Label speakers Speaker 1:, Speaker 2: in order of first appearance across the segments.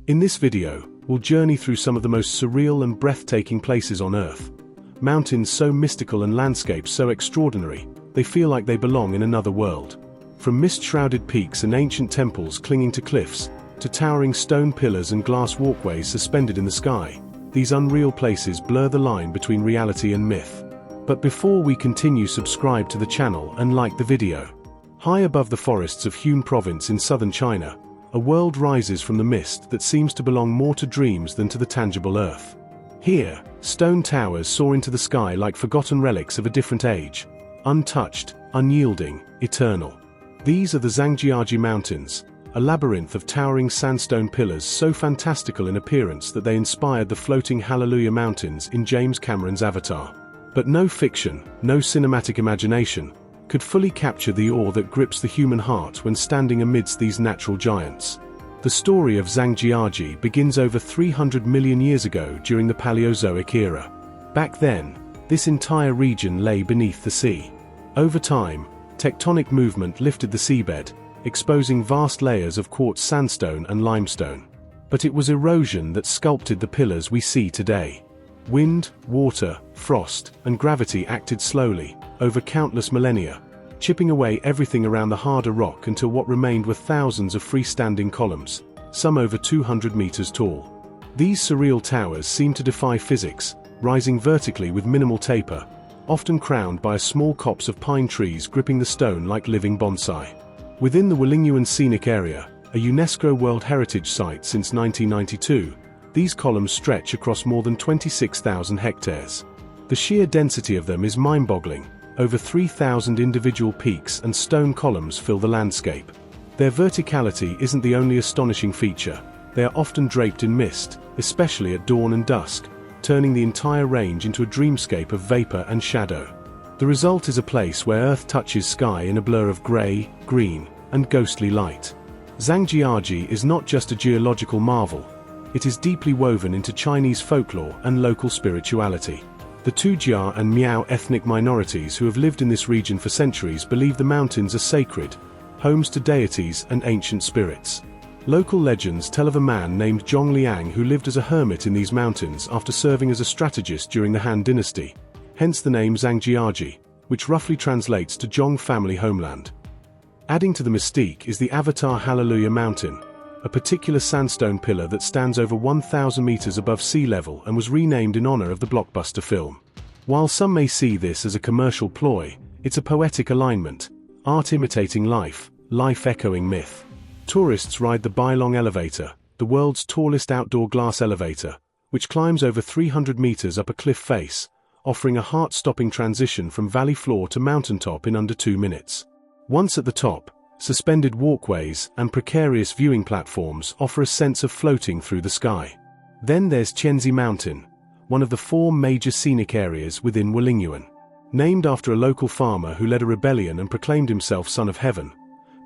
Speaker 1: In this video, we'll journey through some of the most surreal and breathtaking places on Earth. Mountains so mystical and landscapes so extraordinary, they feel like they belong in another world. From mist-shrouded peaks and ancient temples clinging to cliffs, to towering stone pillars and glass walkways suspended in the sky, these unreal places blur the line between reality and myth. But before we continue, subscribe to the channel and like the video. High above the forests of Hunan Province in southern China, a world rises from the mist that seems to belong more to dreams than to the tangible earth. Here, stone towers soar into the sky like forgotten relics of a different age, untouched, unyielding, eternal. These are the Zhangjiajie Mountains, a labyrinth of towering sandstone pillars so fantastical in appearance that they inspired the floating Hallelujah Mountains in James Cameron's Avatar. But no fiction, no cinematic imagination, could fully capture the awe that grips the human heart when standing amidst these natural giants. The story of Zhangjiajie begins over 300 million years ago during the Paleozoic era. Back then, this entire region lay beneath the sea. Over time, tectonic movement lifted the seabed, exposing vast layers of quartz sandstone and limestone. But it was erosion that sculpted the pillars we see today. Wind, water, frost, and gravity acted slowly, over countless millennia, chipping away everything around the harder rock until what remained were thousands of freestanding columns, some over 200 meters tall. These surreal towers seem to defy physics, rising vertically with minimal taper, often crowned by a small copse of pine trees gripping the stone like living bonsai. Within the Wulingyuan Scenic Area, a UNESCO World Heritage Site since 1992, these columns stretch across more than 26,000 hectares. The sheer density of them is mind-boggling. Over 3,000 individual peaks and stone columns fill the landscape. Their verticality isn't the only astonishing feature. They are often draped in mist, especially at dawn and dusk, turning the entire range into a dreamscape of vapor and shadow. The result is a place where Earth touches sky in a blur of gray, green, and ghostly light. Zhangjiajie is not just a geological marvel. It is deeply woven into Chinese folklore and local spirituality. The Tujia and Miao ethnic minorities who have lived in this region for centuries believe the mountains are sacred, homes to deities and ancient spirits. Local legends tell of a man named Zhong Liang who lived as a hermit in these mountains after serving as a strategist during the Han Dynasty, hence the name Zhangjiajie, which roughly translates to Zhong family homeland. Adding to the mystique is the Avatar Hallelujah Mountain, a particular sandstone pillar that stands over 1,000 meters above sea level and was renamed in honor of the blockbuster film. While some may see this as a commercial ploy, it's a poetic alignment, art imitating life, life echoing myth. Tourists ride the Bailong Elevator, the world's tallest outdoor glass elevator, which climbs over 300 meters up a cliff face, offering a heart-stopping transition from valley floor to mountaintop in under 2 minutes. Once at the top, suspended walkways and precarious viewing platforms offer a sense of floating through the sky. Then there's Qianzi Mountain, one of the 4 major scenic areas within Wulingyuan. Named after a local farmer who led a rebellion and proclaimed himself Son of Heaven,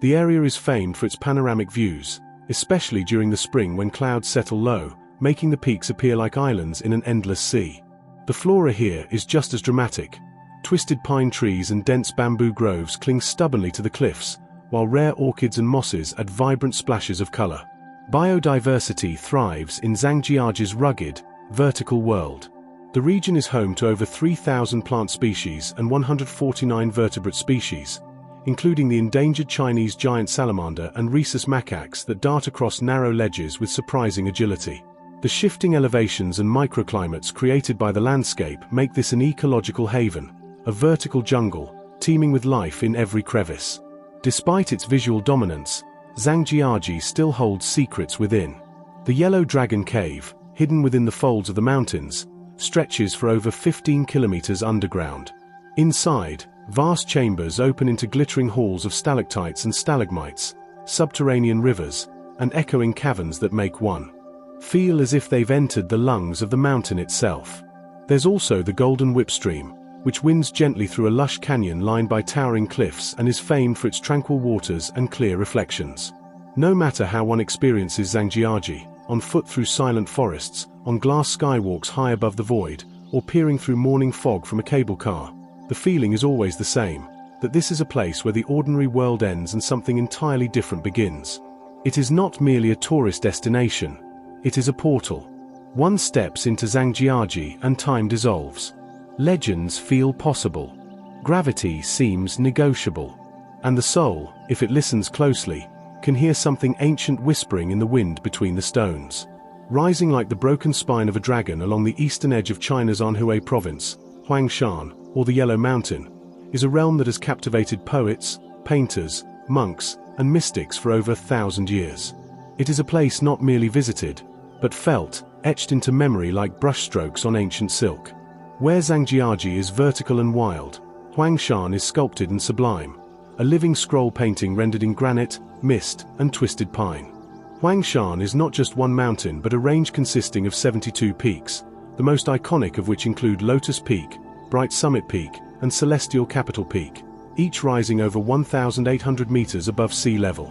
Speaker 1: the area is famed for its panoramic views, especially during the spring when clouds settle low, making the peaks appear like islands in an endless sea. The flora here is just as dramatic. Twisted pine trees and dense bamboo groves cling stubbornly to the cliffs, while rare orchids and mosses add vibrant splashes of color. Biodiversity thrives in Zhangjiajie's rugged, vertical world. The region is home to over 3,000 plant species and 149 vertebrate species, including the endangered Chinese giant salamander and rhesus macaques that dart across narrow ledges with surprising agility. The shifting elevations and microclimates created by the landscape make this an ecological haven, a vertical jungle, teeming with life in every crevice. Despite its visual dominance, Zhangjiajie still holds secrets within. The Yellow Dragon Cave, hidden within the folds of the mountains, stretches for over 15 kilometers underground. Inside, vast chambers open into glittering halls of stalactites and stalagmites, subterranean rivers, and echoing caverns that make one feel as if they've entered the lungs of the mountain itself. There's also the Golden Whip Stream, which winds gently through a lush canyon lined by towering cliffs and is famed for its tranquil waters and clear reflections. No matter how one experiences Zhangjiajie, on foot through silent forests, on glass skywalks high above the void, or peering through morning fog from a cable car, the feeling is always the same, that this is a place where the ordinary world ends and something entirely different begins. It is not merely a tourist destination. It is a portal. One steps into Zhangjiajie and time dissolves. Legends feel possible. Gravity seems negotiable. And the soul, if it listens closely, can hear something ancient whispering in the wind between the stones. Rising like the broken spine of a dragon along the eastern edge of China's Anhui province, Huangshan, or the Yellow Mountain, is a realm that has captivated poets, painters, monks, and mystics for over 1,000 years. It is a place not merely visited, but felt, etched into memory like brushstrokes on ancient silk. Where Zhangjiajie is vertical and wild, Huangshan is sculpted and sublime, a living scroll painting rendered in granite, mist, and twisted pine. Huangshan is not just one mountain but a range consisting of 72 peaks, the most iconic of which include Lotus Peak, Bright Summit Peak, and Celestial Capital Peak, each rising over 1,800 meters above sea level.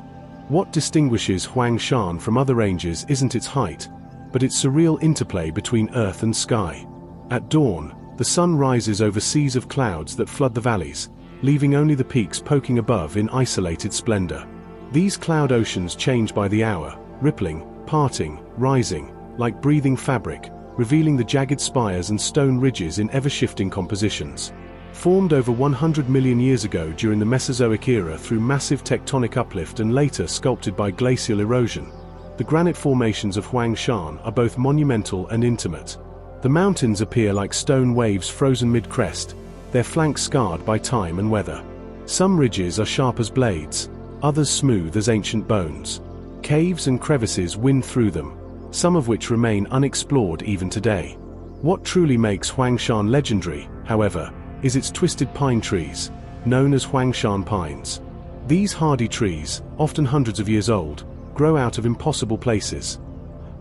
Speaker 1: What distinguishes Huangshan from other ranges isn't its height, but its surreal interplay between earth and sky. At dawn, the sun rises over seas of clouds that flood the valleys, leaving only the peaks poking above in isolated splendor. These cloud oceans change by the hour, rippling, parting, rising, like breathing fabric, revealing the jagged spires and stone ridges in ever-shifting compositions. Formed over 100 million years ago during the Mesozoic era through massive tectonic uplift and later sculpted by glacial erosion, the granite formations of Huangshan are both monumental and intimate. The mountains appear like stone waves frozen mid-crest, their flanks scarred by time and weather. Some ridges are sharp as blades, others smooth as ancient bones. Caves and crevices wind through them, some of which remain unexplored even today. What truly makes Huangshan legendary, however, is its twisted pine trees, known as Huangshan pines. These hardy trees, often hundreds of years old, grow out of impossible places.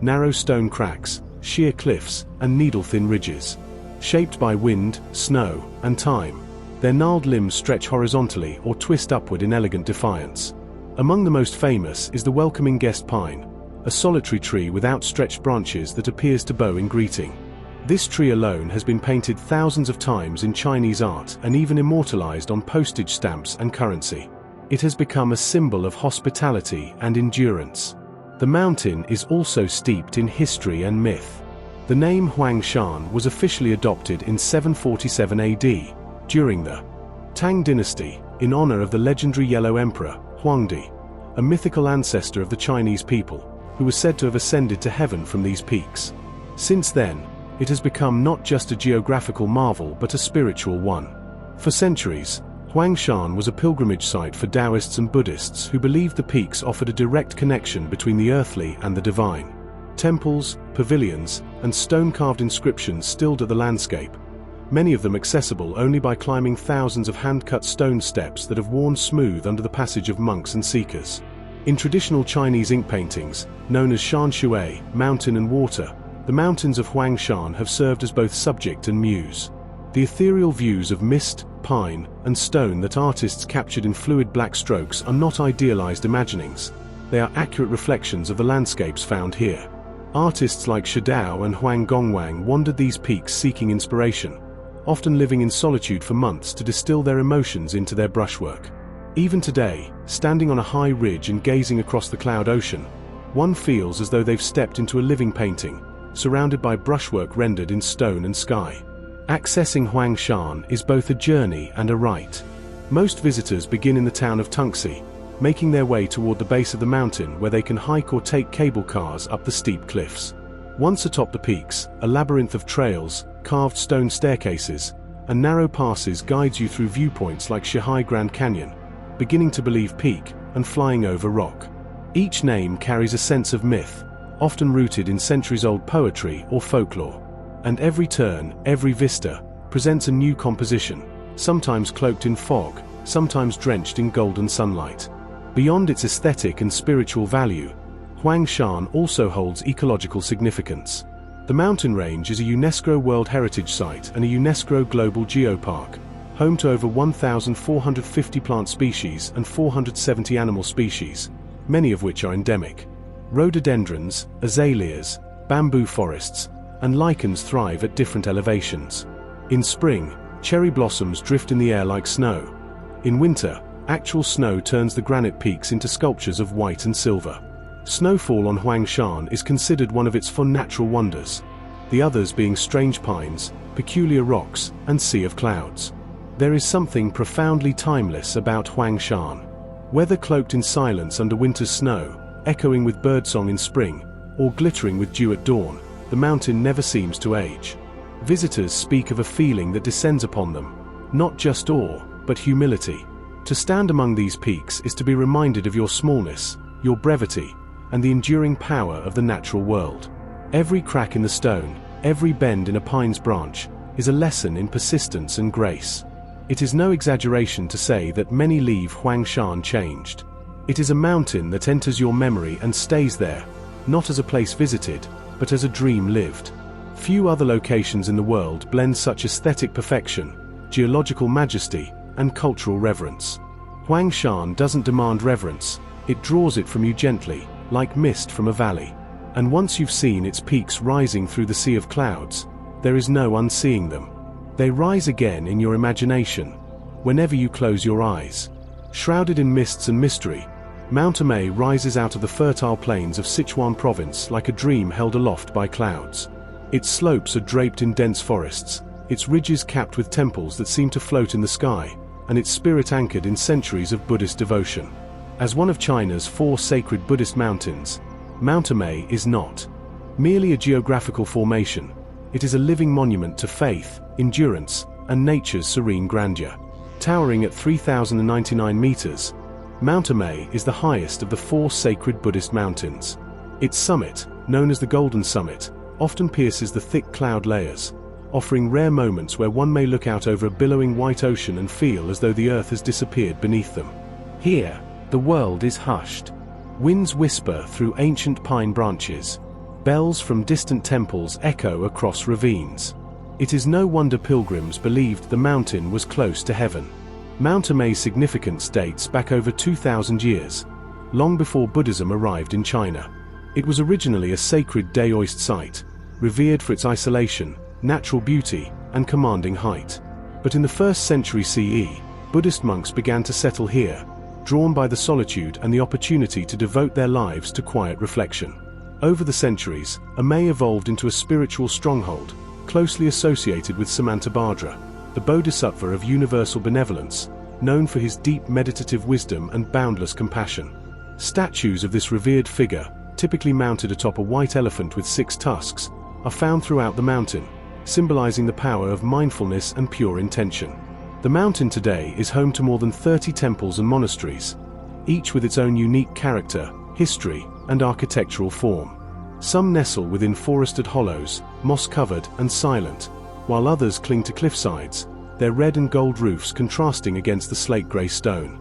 Speaker 1: Narrow stone cracks, sheer cliffs, and needle-thin ridges. Shaped by wind, snow, and time, their gnarled limbs stretch horizontally or twist upward in elegant defiance. Among the most famous is the welcoming guest pine, a solitary tree with outstretched branches that appears to bow in greeting. This tree alone has been painted thousands of times in Chinese art and even immortalized on postage stamps and currency. It has become a symbol of hospitality and endurance. The mountain is also steeped in history and myth. The name Huangshan was officially adopted in 747 AD, during the Tang dynasty, in honor of the legendary Yellow Emperor, Huangdi, a mythical ancestor of the Chinese people, who was said to have ascended to heaven from these peaks. Since then, it has become not just a geographical marvel but a spiritual one. For centuries, Huangshan was a pilgrimage site for Taoists and Buddhists who believed the peaks offered a direct connection between the earthly and the divine. Temples, pavilions, and stone-carved inscriptions stilled at the landscape, many of them accessible only by climbing thousands of hand-cut stone steps that have worn smooth under the passage of monks and seekers. In traditional Chinese ink paintings, known as Shan Shui, mountain and water, the mountains of Huangshan have served as both subject and muse. The ethereal views of mist, pine, and stone that artists captured in fluid black strokes are not idealized imaginings. They are accurate reflections of the landscapes found here. Artists like Shidao and Huang Gongwang wandered these peaks seeking inspiration, often living in solitude for months to distill their emotions into their brushwork. Even today, standing on a high ridge and gazing across the cloud ocean, one feels as though they've stepped into a living painting, surrounded by brushwork rendered in stone and sky. Accessing Huangshan is both a journey and a rite. Most visitors begin in the town of Tunxi, making their way toward the base of the mountain where they can hike or take cable cars up the steep cliffs. Once atop the peaks, a labyrinth of trails, carved stone staircases, and narrow passes guides you through viewpoints like Shihai Grand Canyon, beginning to believe Peak, and Flying Over Rock. Each name carries a sense of myth, often rooted in centuries-old poetry or folklore. And every turn, every vista, presents a new composition, sometimes cloaked in fog, sometimes drenched in golden sunlight. Beyond its aesthetic and spiritual value, Huangshan also holds ecological significance. The mountain range is a UNESCO World Heritage Site and a UNESCO Global Geopark, home to over 1,450 plant species and 470 animal species, many of which are endemic. Rhododendrons, azaleas, bamboo forests, and lichens thrive at different elevations. In spring, cherry blossoms drift in the air like snow. In winter, actual snow turns the granite peaks into sculptures of white and silver. Snowfall on Huangshan is considered one of its fun natural wonders, the others being strange pines, peculiar rocks, and sea of clouds. There is something profoundly timeless about Huangshan. Whether cloaked in silence under winter's snow, echoing with birdsong in spring, or glittering with dew at dawn, the mountain never seems to age. Visitors speak of a feeling that descends upon them, not just awe, but humility. To stand among these peaks is to be reminded of your smallness, your brevity, and the enduring power of the natural world. Every crack in the stone, every bend in a pine's branch, is a lesson in persistence and grace. It is no exaggeration to say that many leave Huangshan changed. It is a mountain that enters your memory and stays there, not as a place visited, but as a dream lived. Few other locations in the world blend such aesthetic perfection, geological majesty, and cultural reverence. Huangshan doesn't demand reverence, it draws it from you gently, like mist from a valley. And once you've seen its peaks rising through the sea of clouds, there is no unseeing them. They rise again in your imagination, whenever you close your eyes. Shrouded in mists and mystery, Mount Amei rises out of the fertile plains of Sichuan province like a dream held aloft by clouds. Its slopes are draped in dense forests, its ridges capped with temples that seem to float in the sky, and its spirit anchored in centuries of Buddhist devotion. As one of China's 4 sacred Buddhist mountains, Mount Amei is not merely a geographical formation, it is a living monument to faith, endurance, and nature's serene grandeur. Towering at 3,099 meters, Mount Amei is the highest of the 4 sacred Buddhist mountains. Its summit, known as the Golden Summit, often pierces the thick cloud layers, offering rare moments where one may look out over a billowing white ocean and feel as though the earth has disappeared beneath them. Here, the world is hushed. Winds whisper through ancient pine branches. Bells from distant temples echo across ravines. It is no wonder pilgrims believed the mountain was close to heaven. Mount Amei's significance dates back over 2,000 years, long before Buddhism arrived in China. It was originally a sacred Daoist site, revered for its isolation, natural beauty, and commanding height. But in the 1st century CE, Buddhist monks began to settle here, drawn by the solitude and the opportunity to devote their lives to quiet reflection. Over the centuries, Amei evolved into a spiritual stronghold, closely associated with Samantabhadra, the Bodhisattva of universal benevolence, known for his deep meditative wisdom and boundless compassion. Statues of this revered figure, typically mounted atop a white elephant with 6 tusks, are found throughout the mountain, symbolizing the power of mindfulness and pure intention. The mountain today is home to more than 30 temples and monasteries, each with its own unique character, history, and architectural form. Some nestle within forested hollows, moss-covered and silent, while others cling to cliffsides, their red and gold roofs contrasting against the slate-grey stone.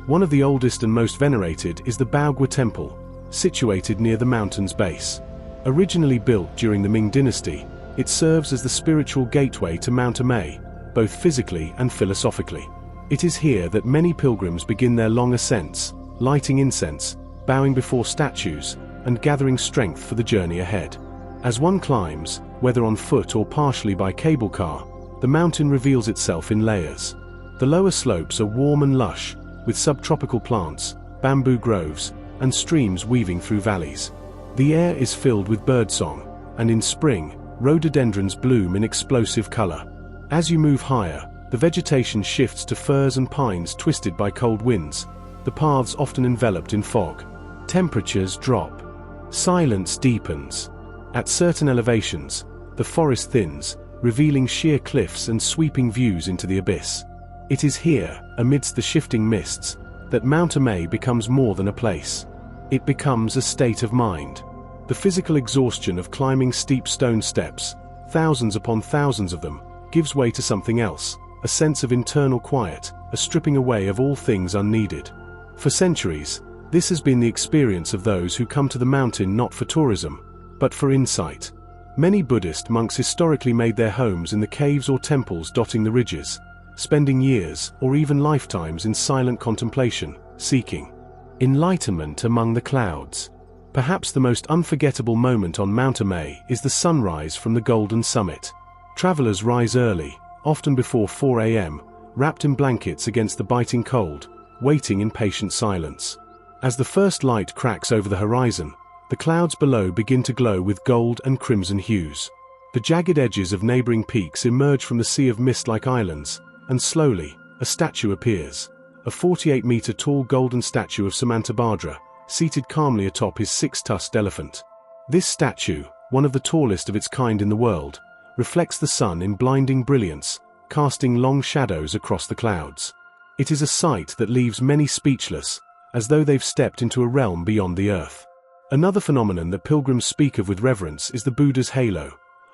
Speaker 1: One of the oldest and most venerated is the Baogua Temple, situated near the mountain's base. Originally built during the Ming Dynasty, it serves as the spiritual gateway to Mount Amei, both physically and philosophically. It is here that many pilgrims begin their long ascents, lighting incense, bowing before statues, and gathering strength for the journey ahead. As one climbs, whether on foot or partially by cable car, the mountain reveals itself in layers. The lower slopes are warm and lush, with subtropical plants, bamboo groves, and streams weaving through valleys. The air is filled with birdsong, and in spring, rhododendrons bloom in explosive color. As you move higher, the vegetation shifts to firs and pines twisted by cold winds, the paths often enveloped in fog. Temperatures drop. Silence deepens. At certain elevations, the forest thins, revealing sheer cliffs and sweeping views into the abyss. It is here, amidst the shifting mists, that Mount Amei becomes more than a place. It becomes a state of mind. The physical exhaustion of climbing steep stone steps, thousands upon thousands of them, gives way to something else, a sense of internal quiet, a stripping away of all things unneeded. For centuries, this has been the experience of those who come to the mountain not for tourism, but for insight. Many Buddhist monks historically made their homes in the caves or temples dotting the ridges, spending years or even lifetimes in silent contemplation, seeking enlightenment among the clouds. Perhaps the most unforgettable moment on Mount Amei is the sunrise from the Golden Summit. Travelers rise early, often before 4 a.m., wrapped in blankets against the biting cold, waiting in patient silence. As the first light cracks over the horizon, The clouds below begin to glow with gold and crimson hues. The jagged edges of neighboring peaks emerge from the sea of mist like islands, and slowly, a statue appears. A 48-meter-tall golden statue of Samantabhadra, seated calmly atop his six-tusked elephant. This statue, one of the tallest of its kind in the world, reflects the sun in blinding brilliance, casting long shadows across the clouds. It is a sight that leaves many speechless, as though they've stepped into a realm beyond the earth. Another phenomenon that pilgrims speak of with reverence is the Buddha's halo,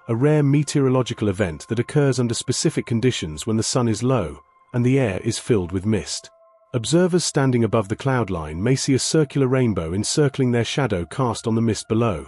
Speaker 1: a rare meteorological event that occurs under specific conditions when the sun is low and the air is filled with mist. Observers standing above the cloud line may see a circular rainbow encircling their shadow cast on the mist below,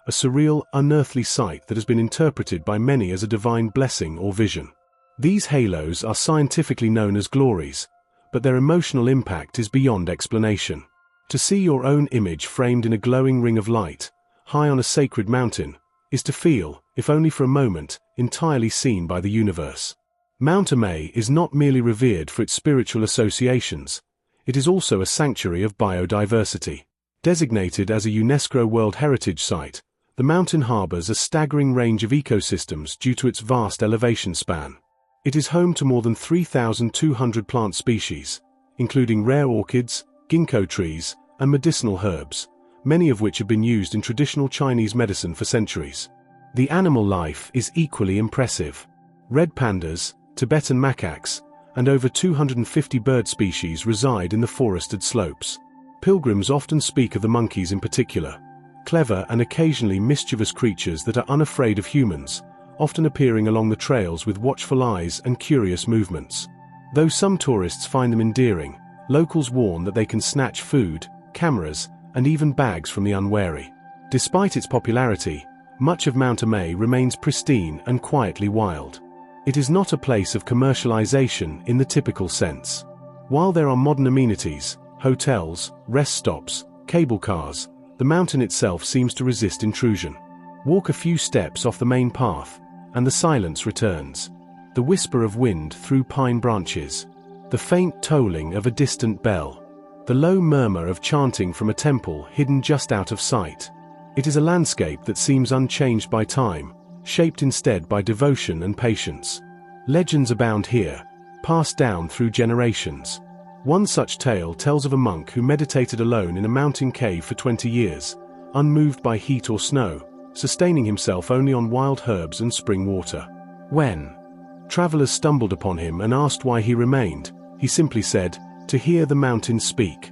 Speaker 1: a surreal, unearthly sight that has been interpreted by many as a divine blessing or vision. These halos are scientifically known as glories, but their emotional impact is beyond explanation. To see your own image framed in a glowing ring of light, high on a sacred mountain, is to feel, if only for a moment, entirely seen by the universe. Mount Amei is not merely revered for its spiritual associations, it is also a sanctuary of biodiversity. Designated as a UNESCO World Heritage Site, the mountain harbors a staggering range of ecosystems due to its vast elevation span. It is home to more than 3,200 plant species, including rare orchids, ginkgo trees, and medicinal herbs, many of which have been used in traditional Chinese medicine for centuries. The animal life is equally impressive. Red pandas, Tibetan macaques, and over 250 bird species reside in the forested slopes. Pilgrims often speak of the monkeys in particular, clever and occasionally mischievous creatures that are unafraid of humans, often appearing along the trails with watchful eyes and curious movements. Though some tourists find them endearing, locals warn that they can snatch food, cameras, and even bags from the unwary. Despite its popularity, much of Mount Amei remains pristine and quietly wild. It is not a place of commercialization in the typical sense. While there are modern amenities, hotels, rest stops, cable cars, the mountain itself seems to resist intrusion. Walk a few steps off the main path, and the silence returns. The whisper of wind through pine branches, the faint tolling of a distant bell, the low murmur of chanting from a temple hidden just out of sight. It is a landscape that seems unchanged by time, shaped instead by devotion and patience. Legends abound here, passed down through generations. One such tale tells of a monk who meditated alone in a mountain cave for 20 years, unmoved by heat or snow, sustaining himself only on wild herbs and spring water. When travelers stumbled upon him and asked why he remained, he simply said, "To hear the mountains speak."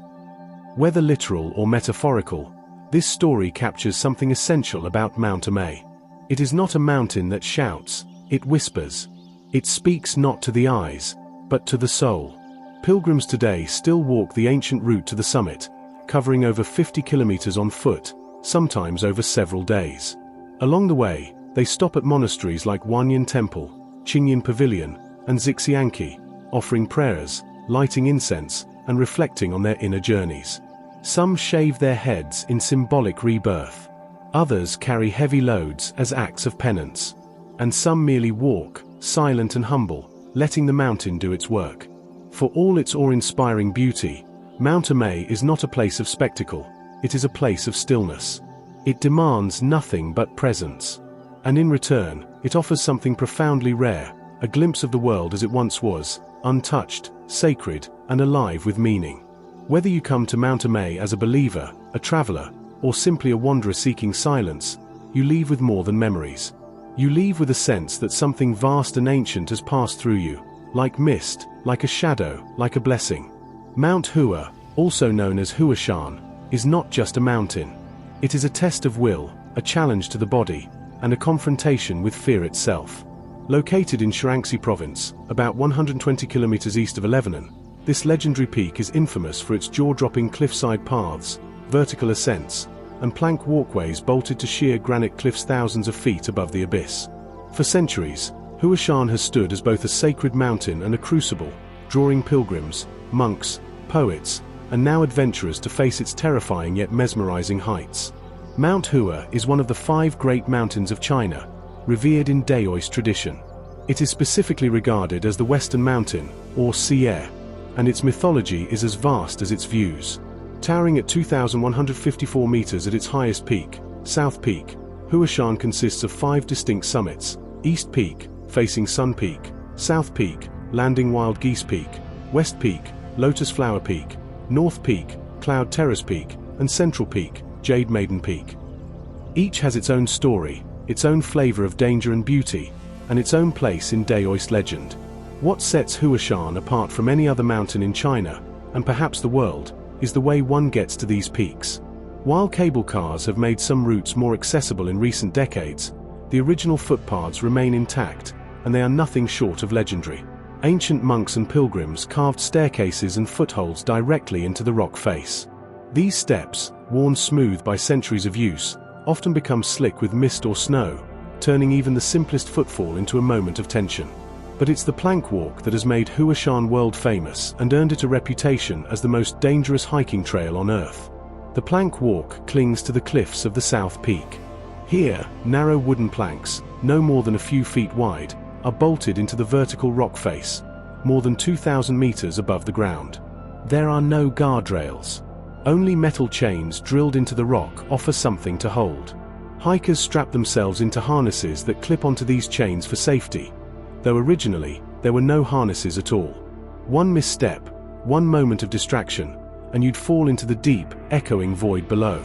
Speaker 1: Whether literal or metaphorical, this story captures something essential about Mount Amei. It is not a mountain that shouts, it whispers. It speaks not to the eyes, but to the soul. Pilgrims today still walk the ancient route to the summit, covering over 50 kilometers on foot, sometimes over several days. Along the way, they stop at monasteries like Wanyan Temple, Qingyan Pavilion, and Xixianqi, offering prayers, lighting incense, and reflecting on their inner journeys. Some shave their heads in symbolic rebirth. Others carry heavy loads as acts of penance. And some merely walk, silent and humble, letting the mountain do its work. For all its awe-inspiring beauty, Mount Amei is not a place of spectacle, it is a place of stillness. It demands nothing but presence. And in return, it offers something profoundly rare, a glimpse of the world as it once was, untouched, sacred, and alive with meaning. Whether you come to Mount Amei as a believer, a traveler, or simply a wanderer seeking silence, you leave with more than memories. You leave with a sense that something vast and ancient has passed through you, like mist, like a shadow, like a blessing. Mount Hua, also known as Huashan, is not just a mountain. It is a test of will, a challenge to the body, and a confrontation with fear itself. Located in Shaanxi province, about 120 kilometers east of Lebanon, this legendary peak is infamous for its jaw-dropping cliffside paths, vertical ascents, and plank walkways bolted to sheer granite cliffs thousands of feet above the abyss. For centuries, Huashan has stood as both a sacred mountain and a crucible, drawing pilgrims, monks, poets, and now adventurers to face its terrifying yet mesmerizing heights. Mount Hua is one of the 5 great mountains of China, revered in Daoist tradition. It is specifically regarded as the Western Mountain, or Xie, and its mythology is as vast as its views. Towering at 2,154 meters at its highest peak, South Peak, Huashan consists of 5 distinct summits: East Peak, facing Sun Peak; South Peak, landing Wild Geese Peak; West Peak, Lotus Flower Peak; North Peak, Cloud Terrace Peak; and Central Peak, Jade Maiden Peak. Each has its own story, its own flavor of danger and beauty, and its own place in Daoist legend. What sets Huashan apart from any other mountain in China, and perhaps the world, is the way one gets to these peaks. While cable cars have made some routes more accessible in recent decades, the original footpaths remain intact, and they are nothing short of legendary. Ancient monks and pilgrims carved staircases and footholds directly into the rock face. These steps, worn smooth by centuries of use, often become slick with mist or snow, turning even the simplest footfall into a moment of tension. But it's the plank walk that has made Huashan world famous and earned it a reputation as the most dangerous hiking trail on Earth. The plank walk clings to the cliffs of the South Peak. Here, narrow wooden planks, no more than a few feet wide, are bolted into the vertical rock face, more than 2,000 meters above the ground. There are no guardrails. Only metal chains drilled into the rock offer something to hold. Hikers strap themselves into harnesses that clip onto these chains for safety, though originally, there were no harnesses at all. One misstep, one moment of distraction, and you'd fall into the deep, echoing void below.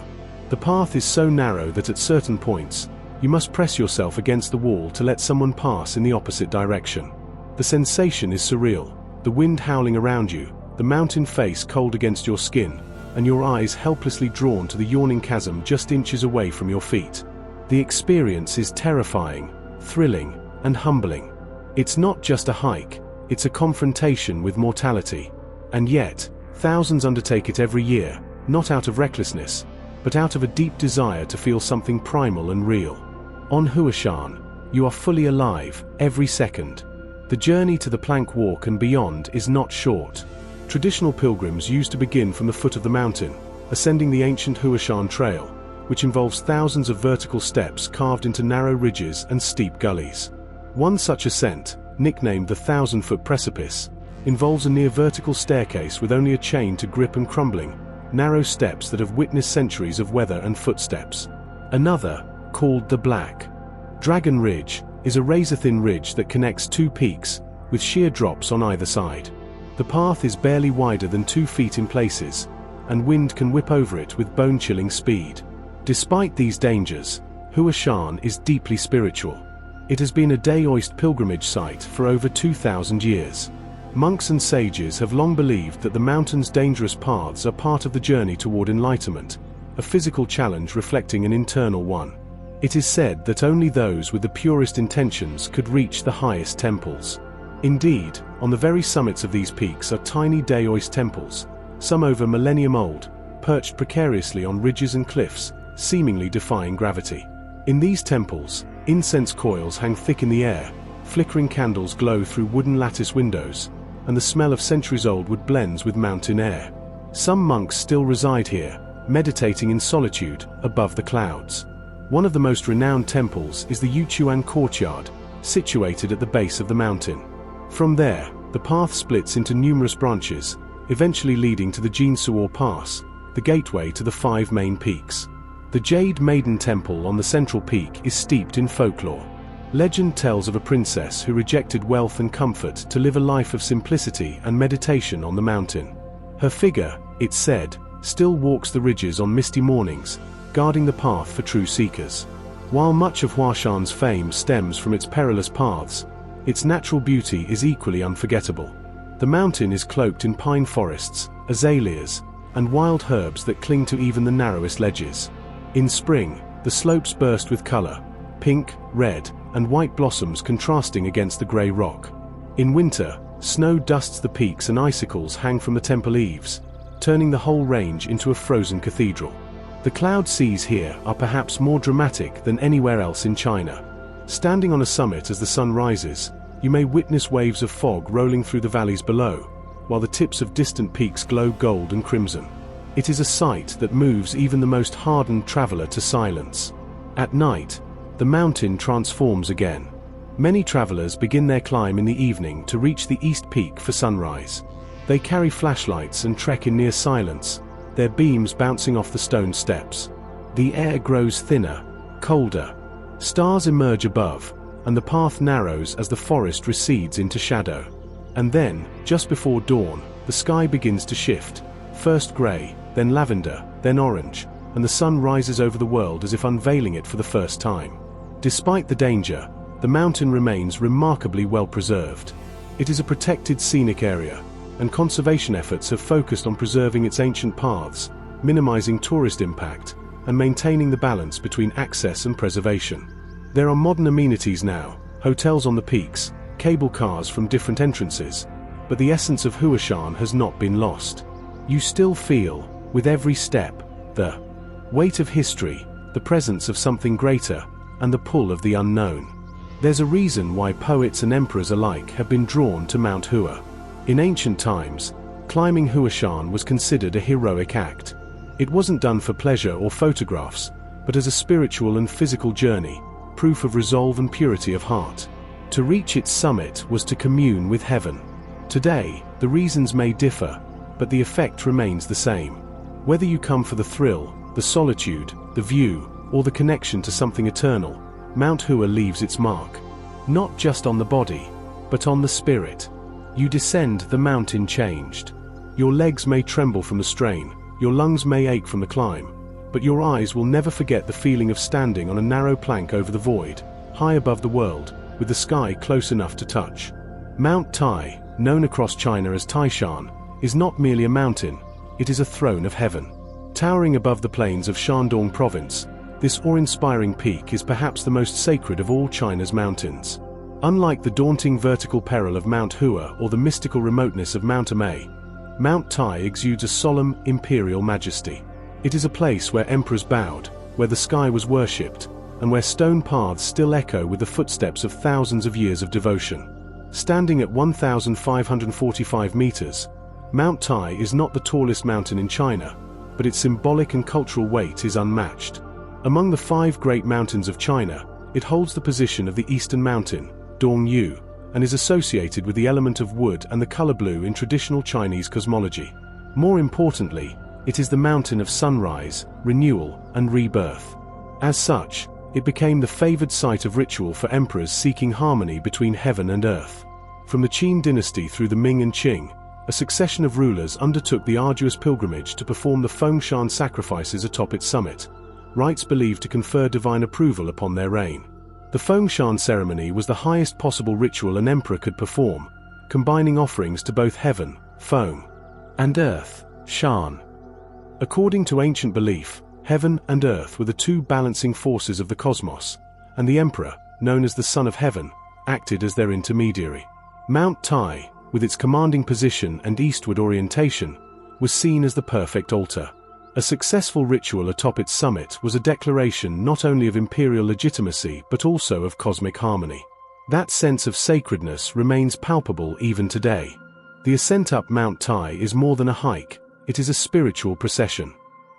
Speaker 1: The path is so narrow that at certain points, you must press yourself against the wall to let someone pass in the opposite direction. The sensation is surreal, the wind howling around you, the mountain face cold against your skin, and your eyes helplessly drawn to the yawning chasm just inches away from your feet. The experience is terrifying, thrilling, and humbling. It's not just a hike, it's a confrontation with mortality. And yet, thousands undertake it every year, not out of recklessness, but out of a deep desire to feel something primal and real. On Huashan, you are fully alive, every second. The journey to the plank walk and beyond is not short. Traditional pilgrims used to begin from the foot of the mountain, ascending the ancient Huashan Trail, which involves thousands of vertical steps carved into narrow ridges and steep gullies. One such ascent, nicknamed the 1,000-foot precipice, involves a near-vertical staircase with only a chain to grip and crumbling, narrow steps that have witnessed centuries of weather and footsteps. Another, called the Black Dragon Ridge, is a razor-thin ridge that connects 2 peaks, with sheer drops on either side. The path is barely wider than 2 feet in places, and wind can whip over it with bone-chilling speed. Despite these dangers, Huashan is deeply spiritual. It has been a Daoist pilgrimage site for over 2,000 years. Monks and sages have long believed that the mountain's dangerous paths are part of the journey toward enlightenment, a physical challenge reflecting an internal one. It is said that only those with the purest intentions could reach the highest temples. Indeed, on the very summits of these peaks are tiny Daoist temples, some over millennium old, perched precariously on ridges and cliffs, seemingly defying gravity. In these temples, incense coils hang thick in the air, flickering candles glow through wooden lattice windows, and the smell of centuries-old wood blends with mountain air. Some monks still reside here, meditating in solitude, above the clouds. One of the most renowned temples is the Yuchuan Courtyard, situated at the base of the mountain. From there, the path splits into numerous branches, eventually leading to the Jinsuo Pass, the gateway to the 5 main peaks. The Jade Maiden Temple on the central peak is steeped in folklore. Legend tells of a princess who rejected wealth and comfort to live a life of simplicity and meditation on the mountain. Her figure, it's said, still walks the ridges on misty mornings, guarding the path for true seekers. While much of Huashan's fame stems from its perilous paths, its natural beauty is equally unforgettable. The mountain is cloaked in pine forests, azaleas, and wild herbs that cling to even the narrowest ledges. In spring, the slopes burst with color, pink, red, and white blossoms contrasting against the grey rock. In winter, snow dusts the peaks and icicles hang from the temple eaves, turning the whole range into a frozen cathedral. The cloud seas here are perhaps more dramatic than anywhere else in China. Standing on a summit as the sun rises, you may witness waves of fog rolling through the valleys below, while the tips of distant peaks glow gold and crimson. It is a sight that moves even the most hardened traveler to silence. At night, the mountain transforms again. Many travelers begin their climb in the evening to reach the East Peak for sunrise. They carry flashlights and trek in near silence, their beams bouncing off the stone steps. The air grows thinner, colder. Stars emerge above, and the path narrows as the forest recedes into shadow. And then, just before dawn, the sky begins to shift, first grey, then lavender, then orange, and the sun rises over the world as if unveiling it for the first time. Despite the danger, the mountain remains remarkably well preserved. It is a protected scenic area, and conservation efforts have focused on preserving its ancient paths, minimizing tourist impact, and maintaining the balance between access and preservation. There are modern amenities now, hotels on the peaks, cable cars from different entrances, but the essence of Huashan has not been lost. You still feel, with every step, the weight of history, the presence of something greater, and the pull of the unknown. There's a reason why poets and emperors alike have been drawn to Mount Hua. In ancient times, climbing Huashan was considered a heroic act. It wasn't done for pleasure or photographs, but as a spiritual and physical journey, proof of resolve and purity of heart. To reach its summit was to commune with heaven. Today, the reasons may differ, but the effect remains the same. Whether you come for the thrill, the solitude, the view, or the connection to something eternal, Mount Hua leaves its mark. Not just on the body, but on the spirit. You descend the mountain changed. Your legs may tremble from the strain, your lungs may ache from the climb, but your eyes will never forget the feeling of standing on a narrow plank over the void, high above the world, with the sky close enough to touch. Mount Tai, known across China as Taishan, is not merely a mountain, it is a throne of heaven. Towering above the plains of Shandong province, this awe-inspiring peak is perhaps the most sacred of all China's mountains. Unlike the daunting vertical peril of Mount Hua or the mystical remoteness of Mount Amei, Mount Tai exudes a solemn, imperial majesty. It is a place where emperors bowed, where the sky was worshipped, and where stone paths still echo with the footsteps of thousands of years of devotion. Standing at 1,545 meters, Mount Tai is not the tallest mountain in China, but its symbolic and cultural weight is unmatched. Among the 5 great mountains of China, it holds the position of the Eastern Mountain, Dongyu, and is associated with the element of wood and the color blue in traditional Chinese cosmology. More importantly, it is the mountain of sunrise, renewal, and rebirth. As such, it became the favored site of ritual for emperors seeking harmony between heaven and earth. From the Qin dynasty through the Ming and Qing, a succession of rulers undertook the arduous pilgrimage to perform the Fengshan sacrifices atop its summit, rites believed to confer divine approval upon their reign. The Fengshan ceremony was the highest possible ritual an emperor could perform, combining offerings to both heaven, Feng, and earth, Shan. According to ancient belief, heaven and earth were the 2 balancing forces of the cosmos, and the emperor, known as the Son of Heaven, acted as their intermediary. Mount Tai, with its commanding position and eastward orientation, was seen as the perfect altar. A successful ritual atop its summit was a declaration not only of imperial legitimacy but also of cosmic harmony. That sense of sacredness remains palpable even today. The ascent up Mount Tai is more than a hike, it is a spiritual procession.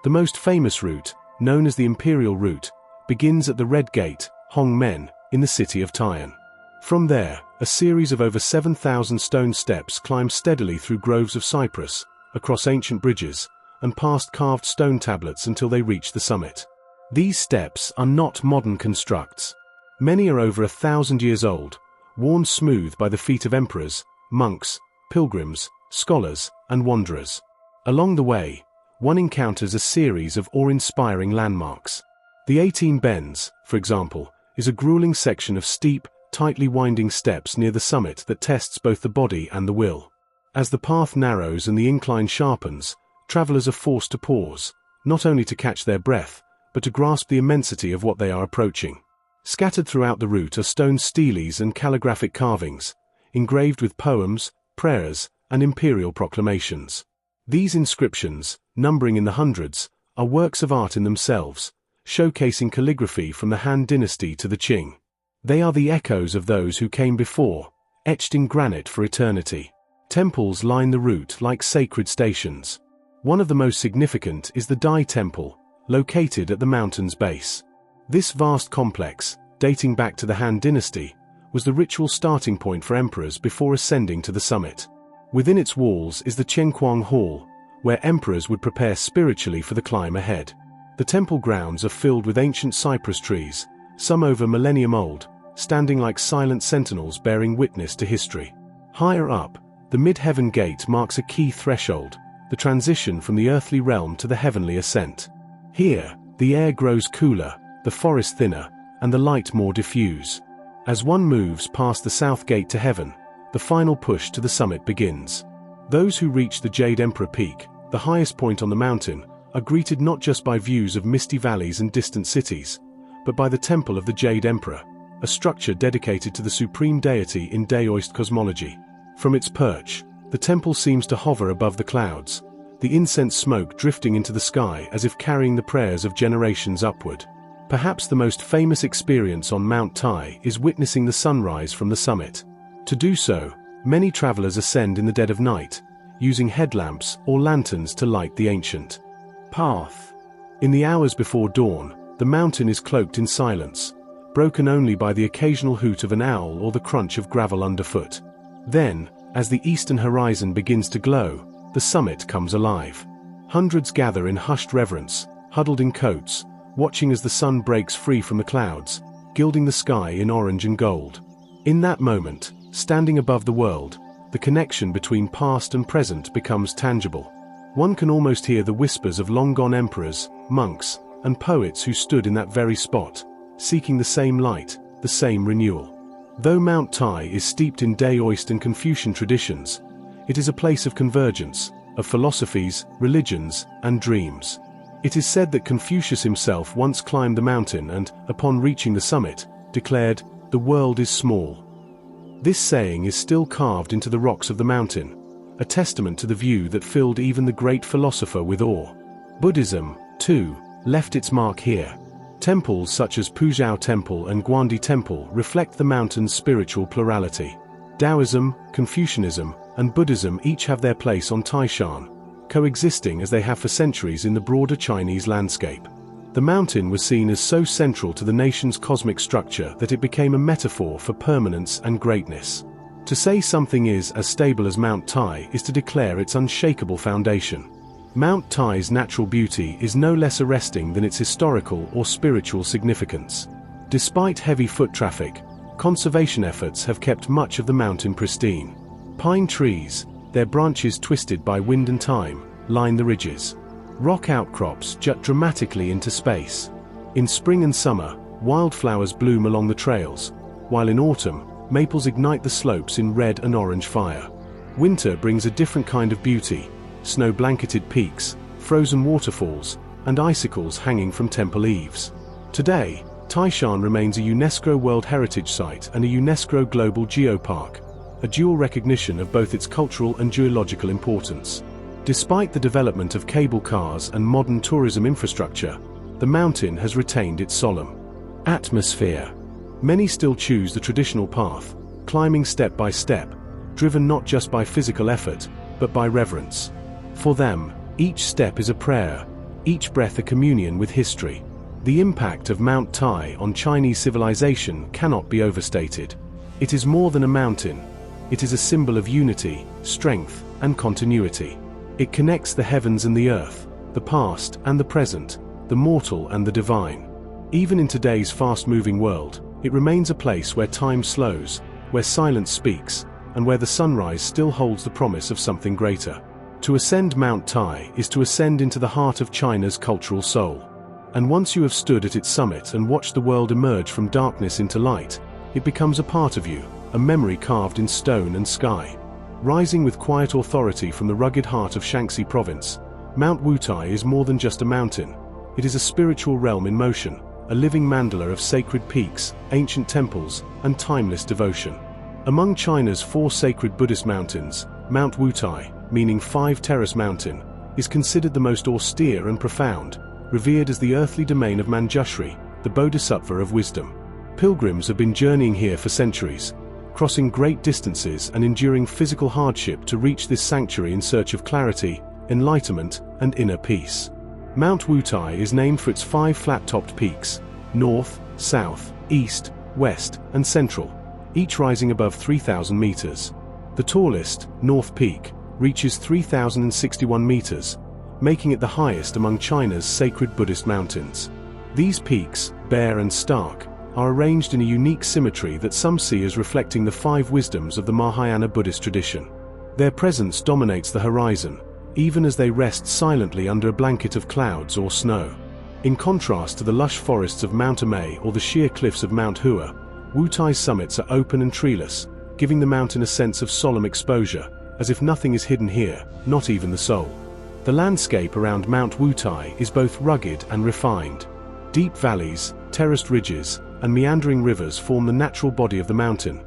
Speaker 1: The most famous route, known as the Imperial Route, begins at the Red Gate, Hongmen, in the city of Tai'an. From there, a series of over 7,000 stone steps climb steadily through groves of cypress, across ancient bridges, and past carved stone tablets until they reach the summit. These steps are not modern constructs. Many are over 1,000 years old, worn smooth by the feet of emperors, monks, pilgrims, scholars, and wanderers. Along the way, one encounters a series of awe-inspiring landmarks. The 18 Bends, for example, is a grueling section of steep, tightly winding steps near the summit that tests both the body and the will. As the path narrows and the incline sharpens, travelers are forced to pause, not only to catch their breath, but to grasp the immensity of what they are approaching. Scattered throughout the route are stone steles and calligraphic carvings, engraved with poems, prayers, and imperial proclamations. These inscriptions, numbering in the hundreds, are works of art in themselves, showcasing calligraphy from the Han Dynasty to the Qing. They are the echoes of those who came before, etched in granite for eternity. Temples line the route like sacred stations. One of the most significant is the Dai Temple, located at the mountain's base. This vast complex, dating back to the Han Dynasty, was the ritual starting point for emperors before ascending to the summit. Within its walls is the Qianquang Hall, where emperors would prepare spiritually for the climb ahead. The temple grounds are filled with ancient cypress trees, some over millennium old, standing like silent sentinels bearing witness to history. Higher up, the mid-heaven gate marks a key threshold, the transition from the earthly realm to the heavenly ascent. Here, the air grows cooler, the forest thinner, and the light more diffuse. As one moves past the south gate to heaven, the final push to the summit begins. Those who reach the Jade Emperor Peak, the highest point on the mountain, are greeted not just by views of misty valleys and distant cities, but by the Temple of the Jade Emperor, a structure dedicated to the supreme deity in Daoist cosmology. From its perch, the temple seems to hover above the clouds, the incense smoke drifting into the sky as if carrying the prayers of generations upward. Perhaps the most famous experience on Mount Tai is witnessing the sunrise from the summit. To do so, many travelers ascend in the dead of night, using headlamps or lanterns to light the ancient path. In the hours before dawn, the mountain is cloaked in silence, broken only by the occasional hoot of an owl or the crunch of gravel underfoot. Then, as the eastern horizon begins to glow, the summit comes alive. Hundreds gather in hushed reverence, huddled in coats, watching as the sun breaks free from the clouds, gilding the sky in orange and gold. In that moment, standing above the world, the connection between past and present becomes tangible. One can almost hear the whispers of long-gone emperors, monks, and poets who stood in that very spot, seeking the same light, the same renewal. Though Mount Tai is steeped in Daoist and Confucian traditions, it is a place of convergence, of philosophies, religions, and dreams. It is said that Confucius himself once climbed the mountain and, upon reaching the summit, declared, "The world is small." This saying is still carved into the rocks of the mountain, a testament to the view that filled even the great philosopher with awe. Buddhism, too, left its mark here. Temples such as Puzhou Temple and Guandi Temple reflect the mountain's spiritual plurality. Taoism, Confucianism, and Buddhism each have their place on Taishan, coexisting as they have for centuries in the broader Chinese landscape. The mountain was seen as so central to the nation's cosmic structure that it became a metaphor for permanence and greatness. To say something is as stable as Mount Tai is to declare its unshakable foundation. Mount Tai's natural beauty is no less arresting than its historical or spiritual significance. Despite heavy foot traffic, conservation efforts have kept much of the mountain pristine. Pine trees, their branches twisted by wind and time, line the ridges. Rock outcrops jut dramatically into space. In spring and summer, wildflowers bloom along the trails, while in autumn, maples ignite the slopes in red and orange fire. Winter brings a different kind of beauty: snow-blanketed peaks, frozen waterfalls, and icicles hanging from temple eaves. Today, Taishan remains a UNESCO World Heritage Site and a UNESCO Global Geopark, a dual recognition of both its cultural and geological importance. Despite the development of cable cars and modern tourism infrastructure, the mountain has retained its solemn atmosphere. Many still choose the traditional path, climbing step by step, driven not just by physical effort, but by reverence. For them, each step is a prayer, each breath a communion with history. The impact of Mount Tai on Chinese civilization cannot be overstated. It is more than a mountain. It is a symbol of unity, strength, and continuity. It connects the heavens and the earth, the past and the present, the mortal and the divine. Even in today's fast-moving world, it remains a place where time slows, where silence speaks, and where the sunrise still holds the promise of something greater. To ascend Mount Tai is to ascend into the heart of China's cultural soul. And once you have stood at its summit and watched the world emerge from darkness into light, it becomes a part of you, a memory carved in stone and sky. Rising with quiet authority from the rugged heart of Shaanxi Province, Mount Wutai is more than just a mountain. It is a spiritual realm in motion, a living mandala of sacred peaks, ancient temples, and timeless devotion. Among China's 4 sacred Buddhist mountains, Mount Wutai, meaning 5-terrace mountain, is considered the most austere and profound, revered as the earthly domain of Manjushri, the Bodhisattva of wisdom. Pilgrims have been journeying here for centuries, crossing great distances and enduring physical hardship to reach this sanctuary in search of clarity, enlightenment, and inner peace. Mount Wutai is named for its 5 flat-topped peaks: north, south, east, west, and central, each rising above 3,000 meters. The tallest, North Peak, reaches 3,061 meters, making it the highest among China's sacred Buddhist mountains. These peaks, bare and stark, are arranged in a unique symmetry that some see as reflecting the five wisdoms of the Mahayana Buddhist tradition. Their presence dominates the horizon, even as they rest silently under a blanket of clouds or snow. In contrast to the lush forests of Mount Amei or the sheer cliffs of Mount Hua, Wutai's summits are open and treeless, giving the mountain a sense of solemn exposure, as if nothing is hidden here, not even the soul. The landscape around Mount Wutai is both rugged and refined. Deep valleys, terraced ridges, and meandering rivers form the natural body of the mountain,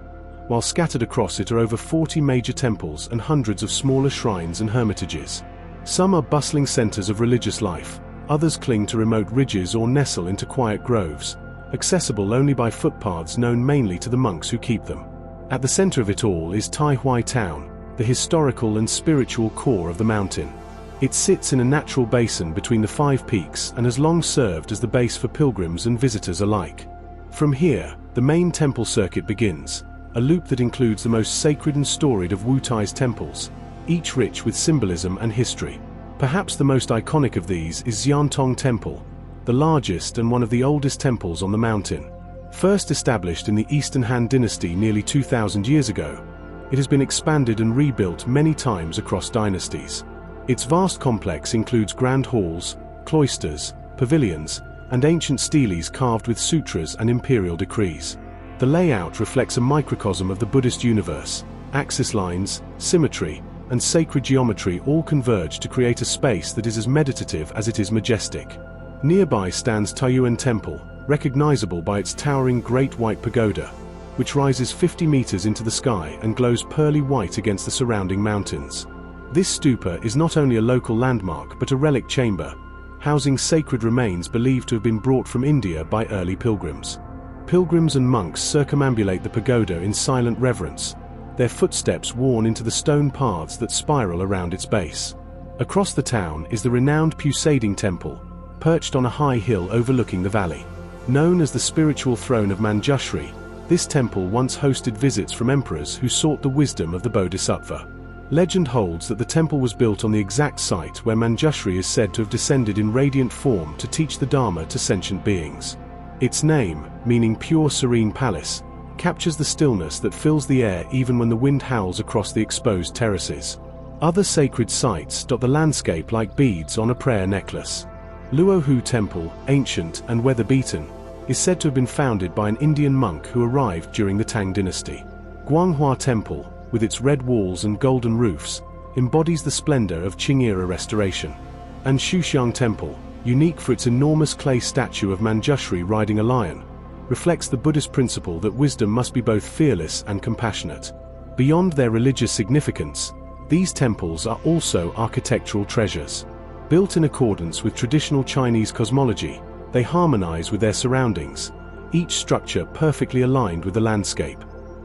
Speaker 1: while scattered across it are over 40 major temples and hundreds of smaller shrines and hermitages. Some are bustling centers of religious life, others cling to remote ridges or nestle into quiet groves, accessible only by footpaths known mainly to the monks who keep them. At the center of it all is Tai Huai Town, the historical and spiritual core of the mountain. It sits in a natural basin between the five peaks and has long served as the base for pilgrims and visitors alike. From here, the main temple circuit begins, a loop that includes the most sacred and storied of Wutai's temples, each rich with symbolism and history. Perhaps the most iconic of these is Xiantong Temple, the largest and one of the oldest temples on the mountain. First established in the Eastern Han Dynasty nearly 2,000 years ago, it has been expanded and rebuilt many times across dynasties. Its vast complex includes grand halls, cloisters, pavilions, and ancient steles carved with sutras and imperial decrees. The layout reflects a microcosm of the Buddhist universe. Axis lines, symmetry, and sacred geometry all converge to create a space that is as meditative as it is majestic. Nearby stands Taiyuan Temple, recognizable by its towering Great White Pagoda, which rises 50 meters into the sky and glows pearly white against the surrounding mountains. This stupa is not only a local landmark but a relic chamber, housing sacred remains believed to have been brought from India by early pilgrims. Pilgrims and monks circumambulate the pagoda in silent reverence, their footsteps worn into the stone paths that spiral around its base. Across the town is the renowned Pusading Temple, perched on a high hill overlooking the valley. Known as the spiritual throne of Manjushri, this temple once hosted visits from emperors who sought the wisdom of the Bodhisattva. Legend holds that the temple was built on the exact site where Manjushri is said to have descended in radiant form to teach the Dharma to sentient beings. Its name, meaning pure serene palace, captures the stillness that fills the air even when the wind howls across the exposed terraces. Other sacred sites dot the landscape like beads on a prayer necklace. Luohu Temple, ancient and weather-beaten, is said to have been founded by an Indian monk who arrived during the Tang dynasty. Guanghua Temple, with its red walls and golden roofs, embodies the splendor of Qing-era restoration. And Xuxiang Temple, unique for its enormous clay statue of Manjushri riding a lion, reflects the Buddhist principle that wisdom must be both fearless and compassionate. Beyond their religious significance, these temples are also architectural treasures. Built in accordance with traditional Chinese cosmology, they harmonize with their surroundings, each structure perfectly aligned with the landscape.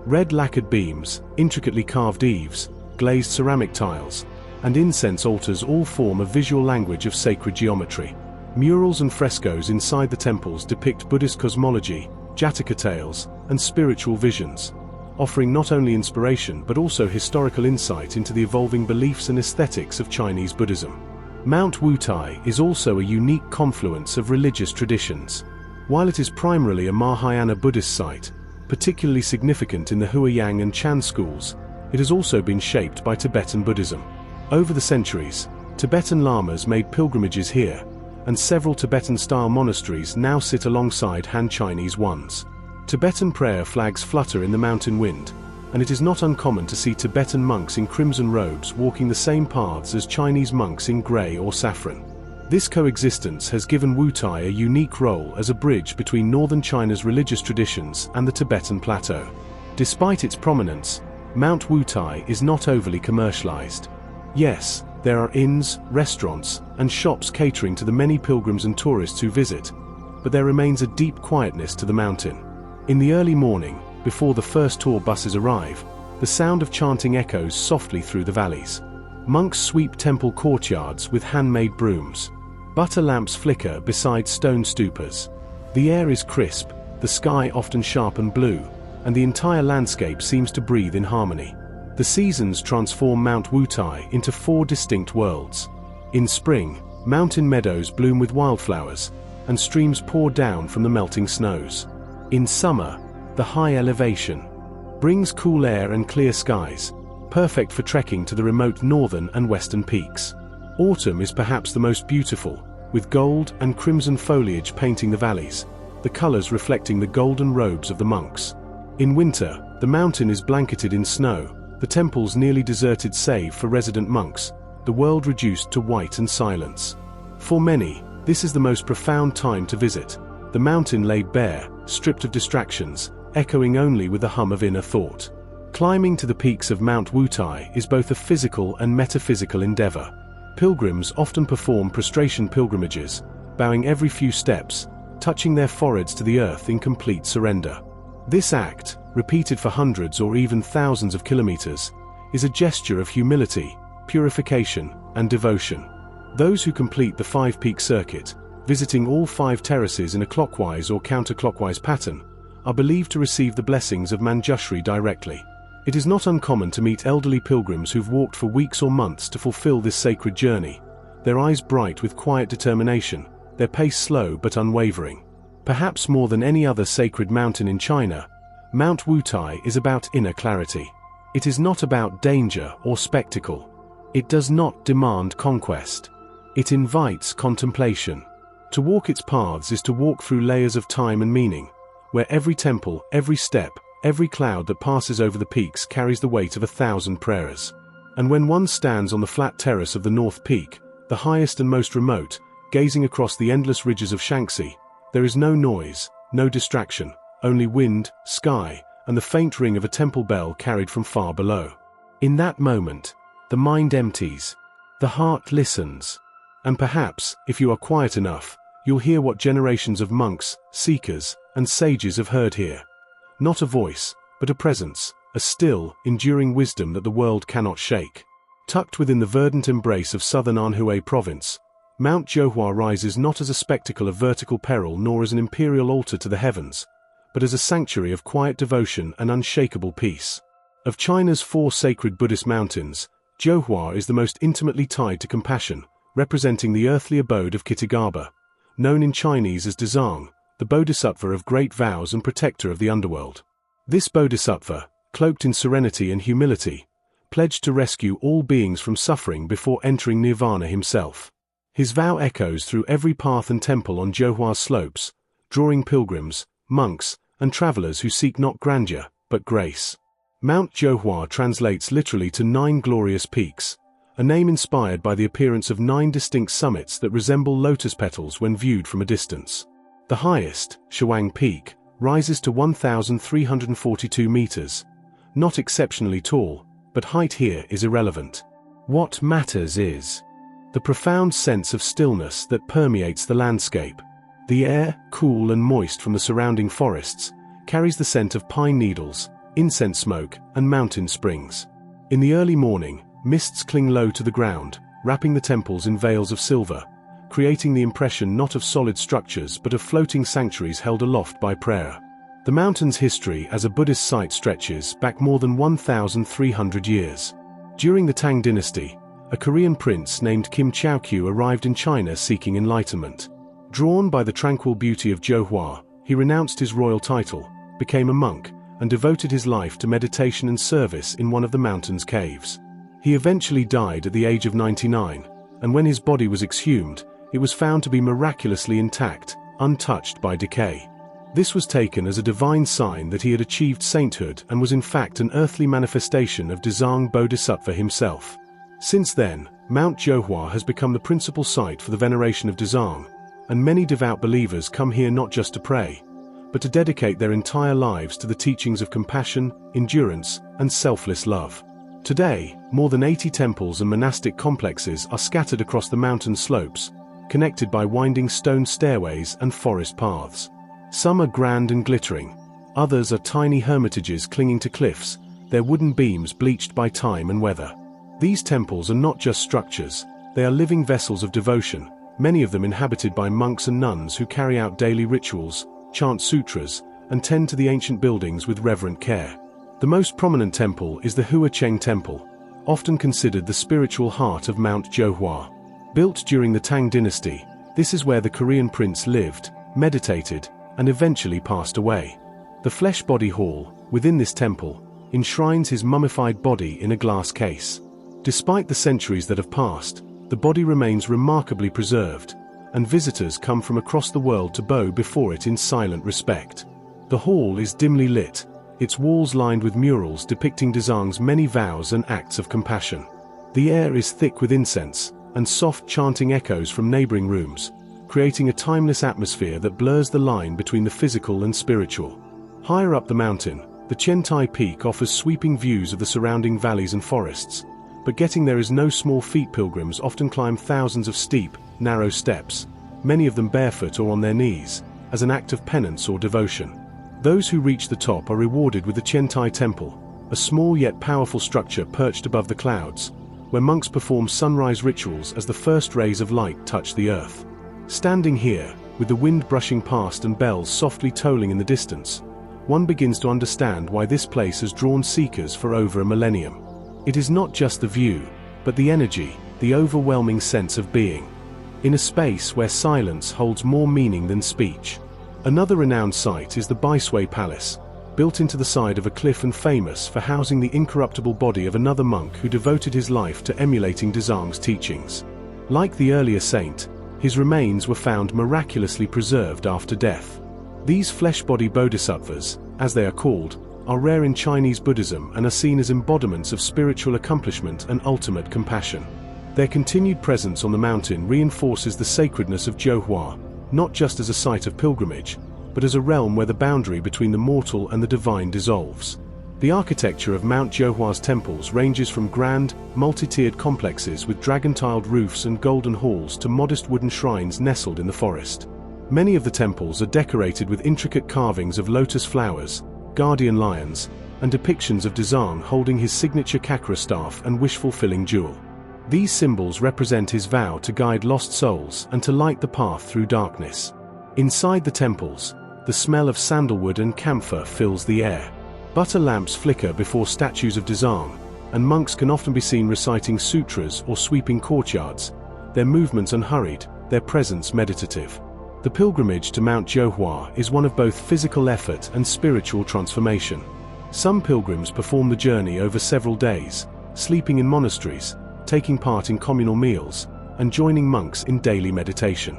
Speaker 1: Red lacquered beams, intricately carved eaves, glazed ceramic tiles, and incense altars all form a visual language of sacred geometry. Murals and frescoes inside the temples depict Buddhist cosmology, Jataka tales, and spiritual visions, offering not only inspiration but also historical insight into the evolving beliefs and aesthetics of Chinese Buddhism. Mount Wutai is also a unique confluence of religious traditions. While it is primarily a Mahayana Buddhist site, particularly significant in the Huayang and Chan schools, it has also been shaped by Tibetan Buddhism. Over the centuries, Tibetan lamas made pilgrimages here, and several Tibetan-style monasteries now sit alongside Han Chinese ones. Tibetan prayer flags flutter in the mountain wind, and it is not uncommon to see Tibetan monks in crimson robes walking the same paths as Chinese monks in grey or saffron. This coexistence has given Wutai a unique role as a bridge between northern China's religious traditions and the Tibetan plateau. Despite its prominence, Mount Wutai is not overly commercialized. Yes, there are inns, restaurants, and shops catering to the many pilgrims and tourists who visit, but there remains a deep quietness to the mountain. In the early morning, before the first tour buses arrive, the sound of chanting echoes softly through the valleys. Monks sweep temple courtyards with handmade brooms. Butter lamps flicker beside stone stupas. The air is crisp, the sky often sharp and blue, and the entire landscape seems to breathe in harmony. The seasons transform Mount Wutai into 4 distinct worlds. In spring, mountain meadows bloom with wildflowers, and streams pour down from the melting snows. In summer, the high elevation brings cool air and clear skies, perfect for trekking to the remote northern and western peaks. Autumn is perhaps the most beautiful, with gold and crimson foliage painting the valleys, the colors reflecting the golden robes of the monks. In winter, the mountain is blanketed in snow, the temples nearly deserted save for resident monks, the world reduced to white and silence. For many, this is the most profound time to visit, the mountain laid bare, stripped of distractions, echoing only with the hum of inner thought. Climbing to the peaks of Mount Wutai is both a physical and metaphysical endeavor. Pilgrims often perform prostration pilgrimages, bowing every few steps, touching their foreheads to the earth in complete surrender. This act, repeated for hundreds or even thousands of kilometers, is a gesture of humility, purification, and devotion. Those who complete the 5-peak circuit, visiting all 5 terraces in a clockwise or counterclockwise pattern, are believed to receive the blessings of Manjushri directly. It is not uncommon to meet elderly pilgrims who've walked for weeks or months to fulfill this sacred journey, their eyes bright with quiet determination, their pace slow but unwavering. Perhaps more than any other sacred mountain in China, Mount Wutai is about inner clarity. It is not about danger or spectacle. It does not demand conquest. It invites contemplation. To walk its paths is to walk through layers of time and meaning, where every temple, every step, every cloud that passes over the peaks carries the weight of 1,000 prayers. And when one stands on the flat terrace of the North Peak, the highest and most remote, gazing across the endless ridges of Shaanxi, there is no noise, no distraction, only wind, sky, and the faint ring of a temple bell carried from far below. In that moment, the mind empties, the heart listens, and perhaps, if you are quiet enough, you'll hear what generations of monks, seekers, and sages have heard here. Not a voice, but a presence, a still, enduring wisdom that the world cannot shake. Tucked within the verdant embrace of southern Anhui province, Mount Zhohua rises not as a spectacle of vertical peril nor as an imperial altar to the heavens, but as a sanctuary of quiet devotion and unshakable peace. Of China's 4 sacred Buddhist mountains, Zhohua is the most intimately tied to compassion, representing the earthly abode of Kitagaba, known in Chinese as Dazang, the bodhisattva of great vows and protector of the underworld. This bodhisattva, cloaked in serenity and humility, pledged to rescue all beings from suffering before entering nirvana himself. His vow echoes through every path and temple on Zhohua's slopes, drawing pilgrims, monks, and travelers who seek not grandeur, but grace. Mount Zhohua translates literally to 9 glorious peaks, a name inspired by the appearance of 9 distinct summits that resemble lotus petals when viewed from a distance. The highest, Shawang Peak, rises to 1,342 meters. Not exceptionally tall, but height here is irrelevant. What matters is the profound sense of stillness that permeates the landscape. The air, cool and moist from the surrounding forests, carries the scent of pine needles, incense smoke, and mountain springs. In the early morning, mists cling low to the ground, wrapping the temples in veils of silver, creating the impression not of solid structures but of floating sanctuaries held aloft by prayer. The mountain's history as a Buddhist site stretches back more than 1,300 years. During the Tang dynasty, a Korean prince named Kim Chaokyu arrived in China seeking enlightenment. Drawn by the tranquil beauty of Zhohua, he renounced his royal title, became a monk, and devoted his life to meditation and service in one of the mountain's caves. He eventually died at the age of 99, and when his body was exhumed, it was found to be miraculously intact, untouched by decay. This was taken as a divine sign that he had achieved sainthood and was in fact an earthly manifestation of Dazang Bodhisattva himself. Since then, Mount Zhohua has become the principal site for the veneration of Dazang, and many devout believers come here not just to pray, but to dedicate their entire lives to the teachings of compassion, endurance, and selfless love. Today, more than 80 temples and monastic complexes are scattered across the mountain slopes, connected by winding stone stairways and forest paths. Some are grand and glittering, others are tiny hermitages clinging to cliffs, their wooden beams bleached by time and weather. These temples are not just structures, they are living vessels of devotion, many of them inhabited by monks and nuns who carry out daily rituals, chant sutras, and tend to the ancient buildings with reverent care. The most prominent temple is the Huacheng Temple, often considered the spiritual heart of Mount Zhohua. Built during the Tang dynasty, this is where the Korean prince lived, meditated, and eventually passed away. The flesh body hall, within this temple, enshrines his mummified body in a glass case. Despite the centuries that have passed, the body remains remarkably preserved, and visitors come from across the world to bow before it in silent respect. The hall is dimly lit, its walls lined with murals depicting Dazang's many vows and acts of compassion. The air is thick with incense, and soft chanting echoes from neighboring rooms, creating a timeless atmosphere that blurs the line between the physical and spiritual. Higher up the mountain, the Qiantai Peak offers sweeping views of the surrounding valleys and forests, but getting there is no small feat. Pilgrims often climb thousands of steep, narrow steps, many of them barefoot or on their knees, as an act of penance or devotion. Those who reach the top are rewarded with the Qiantai Temple, a small yet powerful structure perched above the clouds, where monks perform sunrise rituals as the first rays of light touch the earth. Standing here, with the wind brushing past and bells softly tolling in the distance, one begins to understand why this place has drawn seekers for over a millennium. It is not just the view, but the energy, the overwhelming sense of being in a space where silence holds more meaning than speech. Another renowned site is the Baisui Palace, built into the side of a cliff and famous for housing the incorruptible body of another monk who devoted his life to emulating Dazang's teachings. Like the earlier saint, his remains were found miraculously preserved after death. These flesh-body bodhisattvas, as they are called, are rare in Chinese Buddhism and are seen as embodiments of spiritual accomplishment and ultimate compassion. Their continued presence on the mountain reinforces the sacredness of Zhohua, not just as a site of pilgrimage, but as a realm where the boundary between the mortal and the divine dissolves. The architecture of Mount Zhohua's temples ranges from grand, multi-tiered complexes with dragon-tiled roofs and golden halls to modest wooden shrines nestled in the forest. Many of the temples are decorated with intricate carvings of lotus flowers, guardian lions, and depictions of Dazang holding his signature chakra staff and wish-fulfilling jewel. These symbols represent his vow to guide lost souls and to light the path through darkness. Inside the temples, the smell of sandalwood and camphor fills the air. Butter lamps flicker before statues of Dazang, and monks can often be seen reciting sutras or sweeping courtyards, their movements unhurried, their presence meditative. The pilgrimage to Mount Zhohua is one of both physical effort and spiritual transformation. Some pilgrims perform the journey over several days, sleeping in monasteries, taking part in communal meals, and joining monks in daily meditation.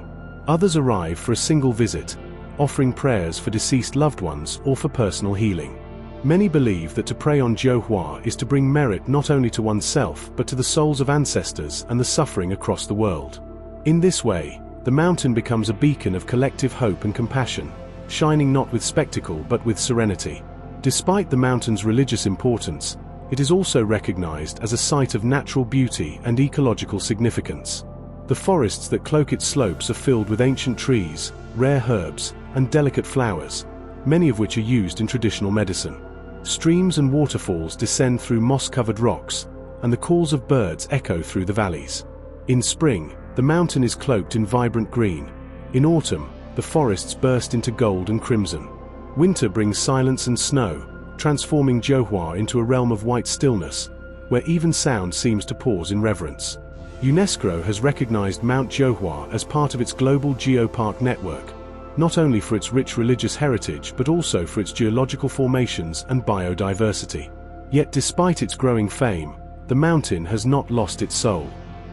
Speaker 1: Others arrive for a single visit, offering prayers for deceased loved ones or for personal healing. Many believe that to pray on Zhohua is to bring merit not only to oneself but to the souls of ancestors and the suffering across the world. In this way, the mountain becomes a beacon of collective hope and compassion, shining not with spectacle but with serenity. Despite the mountain's religious importance, it is also recognized as a site of natural beauty and ecological significance. The forests that cloak its slopes are filled with ancient trees, rare herbs, and delicate flowers, many of which are used in traditional medicine. Streams and waterfalls descend through moss-covered rocks, and the calls of birds echo through the valleys. In spring, the mountain is cloaked in vibrant green. In autumn, the forests burst into gold and crimson. Winter brings silence and snow, transforming Zhohua into a realm of white stillness, where even sound seems to pause in reverence. UNESCO has recognized Mount Zhohua as part of its global geopark network, not only for its rich religious heritage but also for its geological formations and biodiversity. Yet despite its growing fame, the mountain has not lost its soul.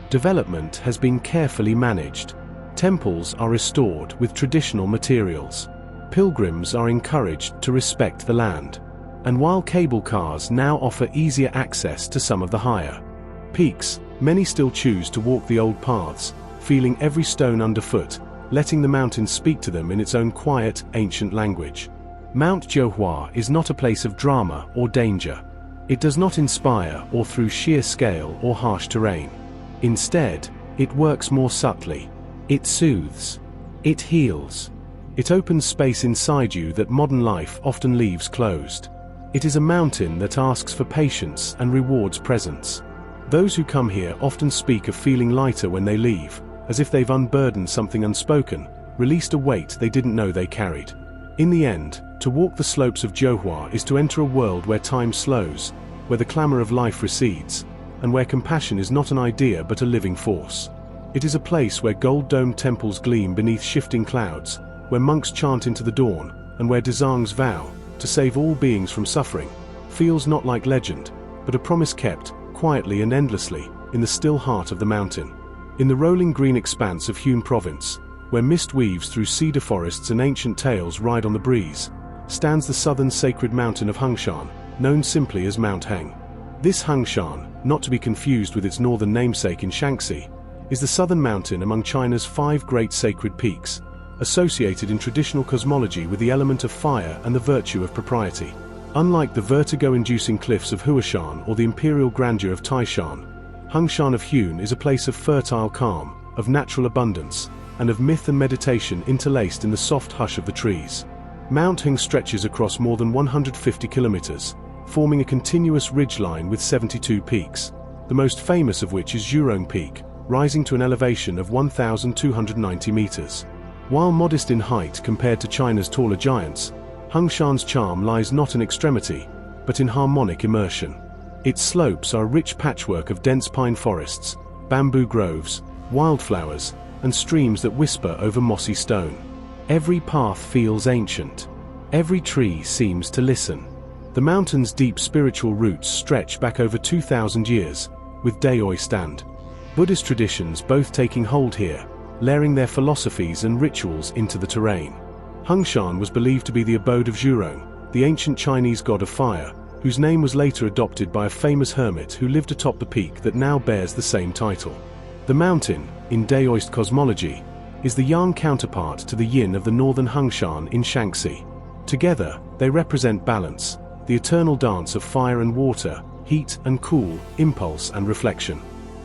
Speaker 1: Development has been carefully managed. Temples are restored with traditional materials. Pilgrims are encouraged to respect the land. And while cable cars now offer easier access to some of the higher peaks, many still choose to walk the old paths, feeling every stone underfoot, letting the mountain speak to them in its own quiet, ancient language. Mount Zhohua is not a place of drama or danger. It does not inspire or through sheer scale or harsh terrain. Instead, it works more subtly. It soothes. It heals. It opens space inside you that modern life often leaves closed. It is a mountain that asks for patience and rewards presence. Those who come here often speak of feeling lighter when they leave, as if they've unburdened something unspoken, released a weight they didn't know they carried. In the end, To walk the slopes of Jiuhua is to enter a world where time slows, where the clamor of life recedes, and where compassion is not an idea but a living force. It is a place where gold-domed temples gleam beneath shifting clouds, where monks chant into the dawn, and where Dezang's vow, to save all beings from suffering, feels not like legend, but a promise kept, quietly and endlessly, in the still heart of the mountain. In the rolling green expanse of Hune Province, where mist weaves through cedar forests and ancient tales ride on the breeze, stands the southern sacred mountain of Hengshan, known simply as Mount Heng. This Hengshan, not to be confused with its northern namesake in Shaanxi, is the southern mountain among China's 5 great sacred peaks, associated in traditional cosmology with the element of fire and the virtue of propriety. Unlike the vertigo-inducing cliffs of Huashan or the imperial grandeur of Taishan, Hengshan of Hune is a place of fertile calm, of natural abundance, and of myth and meditation interlaced in the soft hush of the trees. Mount Heng stretches across more than 150 kilometers, forming a continuous ridgeline with 72 peaks, the most famous of which is Zhurong Peak, rising to an elevation of 1,290 meters. While modest in height compared to China's taller giants, Hengshan's charm lies not in extremity, but in harmonic immersion. Its slopes are a rich patchwork of dense pine forests, bamboo groves, wildflowers, and streams that whisper over mossy stone. Every path feels ancient. Every tree seems to listen. The mountain's deep spiritual roots stretch back over 2,000 years, with Daoi stand. Buddhist traditions both taking hold here, layering their philosophies and rituals into the terrain. Hengshan was believed to be the abode of Zhurong, the ancient Chinese god of fire, whose name was later adopted by a famous hermit who lived atop the peak that now bears the same title. The mountain, in Daoist cosmology, is the yang counterpart to the yin of the northern Hengshan in Shaanxi. Together, they represent balance, the eternal dance of fire and water, heat and cool, impulse and reflection.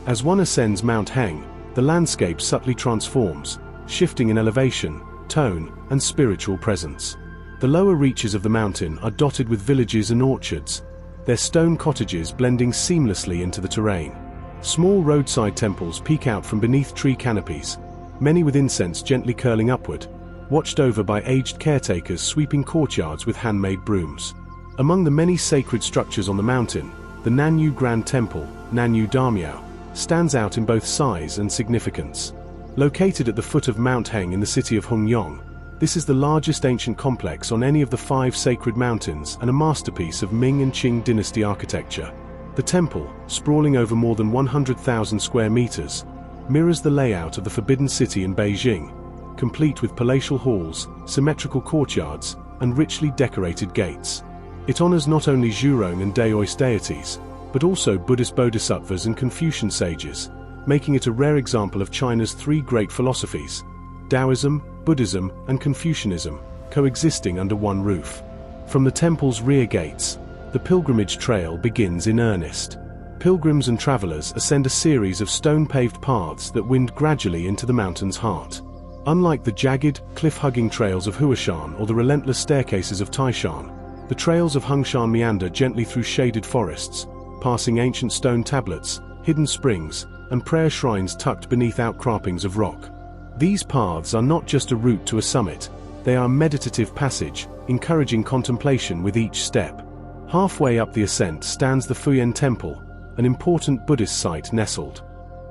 Speaker 1: As one ascends Mount Heng, the landscape subtly transforms, shifting in elevation, tone, and spiritual presence. The lower reaches of the mountain are dotted with villages and orchards, their stone cottages blending seamlessly into the terrain. Small roadside temples peek out from beneath tree canopies, many with incense gently curling upward, watched over by aged caretakers sweeping courtyards with handmade brooms. Among the many sacred structures on the mountain, the Nanyu Grand Temple, Nanyu Damiao, stands out in both size and significance. Located at the foot of Mount Heng in the city of Hungyong, this is the largest ancient complex on any of the 5 sacred mountains and a masterpiece of Ming and Qing dynasty architecture. The temple, sprawling over more than 100,000 square meters, mirrors the layout of the Forbidden City in Beijing, complete with palatial halls, symmetrical courtyards, and richly decorated gates. It honors not only Zhurong and Daoist deities, but also Buddhist bodhisattvas and Confucian sages, making it a rare example of China's 3 great philosophies, Taoism, Buddhism, and Confucianism, coexisting under one roof. From the temple's rear gates, the pilgrimage trail begins in earnest. Pilgrims and travelers ascend a series of stone-paved paths that wind gradually into the mountain's heart. Unlike the jagged, cliff-hugging trails of Huashan or the relentless staircases of Taishan, the trails of Hengshan meander gently through shaded forests, passing ancient stone tablets, hidden springs, and prayer shrines tucked beneath outcroppings of rock. These paths are not just a route to a summit, they are a meditative passage, encouraging contemplation with each step. Halfway up the ascent stands the Fuyan Temple, an important Buddhist site nestled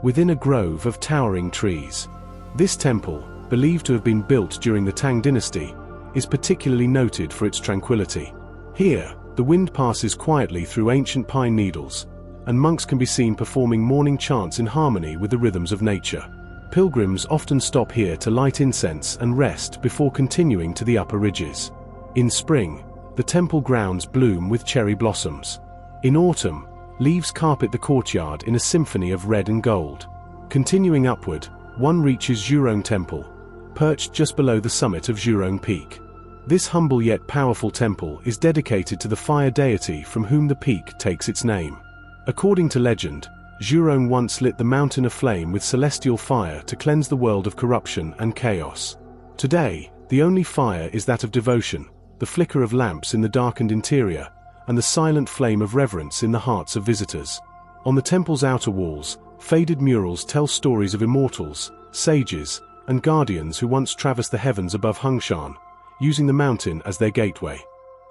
Speaker 1: within a grove of towering trees. This temple, believed to have been built during the Tang dynasty, is particularly noted for its tranquility. Here, the wind passes quietly through ancient pine needles, and monks can be seen performing morning chants in harmony with the rhythms of nature. Pilgrims often stop here to light incense and rest before continuing to the upper ridges. In spring, the temple grounds bloom with cherry blossoms. In autumn, leaves carpet the courtyard in a symphony of red and gold. Continuing upward, one reaches Zhurong Temple, perched just below the summit of Zhurong Peak. This humble yet powerful temple is dedicated to the fire deity from whom the peak takes its name. According to legend, Zhurong once lit the mountain aflame with celestial fire to cleanse the world of corruption and chaos. Today, the only fire is that of devotion, the flicker of lamps in the darkened interior, and the silent flame of reverence in the hearts of visitors. On the temple's outer walls, faded murals tell stories of immortals, sages, and guardians who once traversed the heavens above Hengshan, using the mountain as their gateway.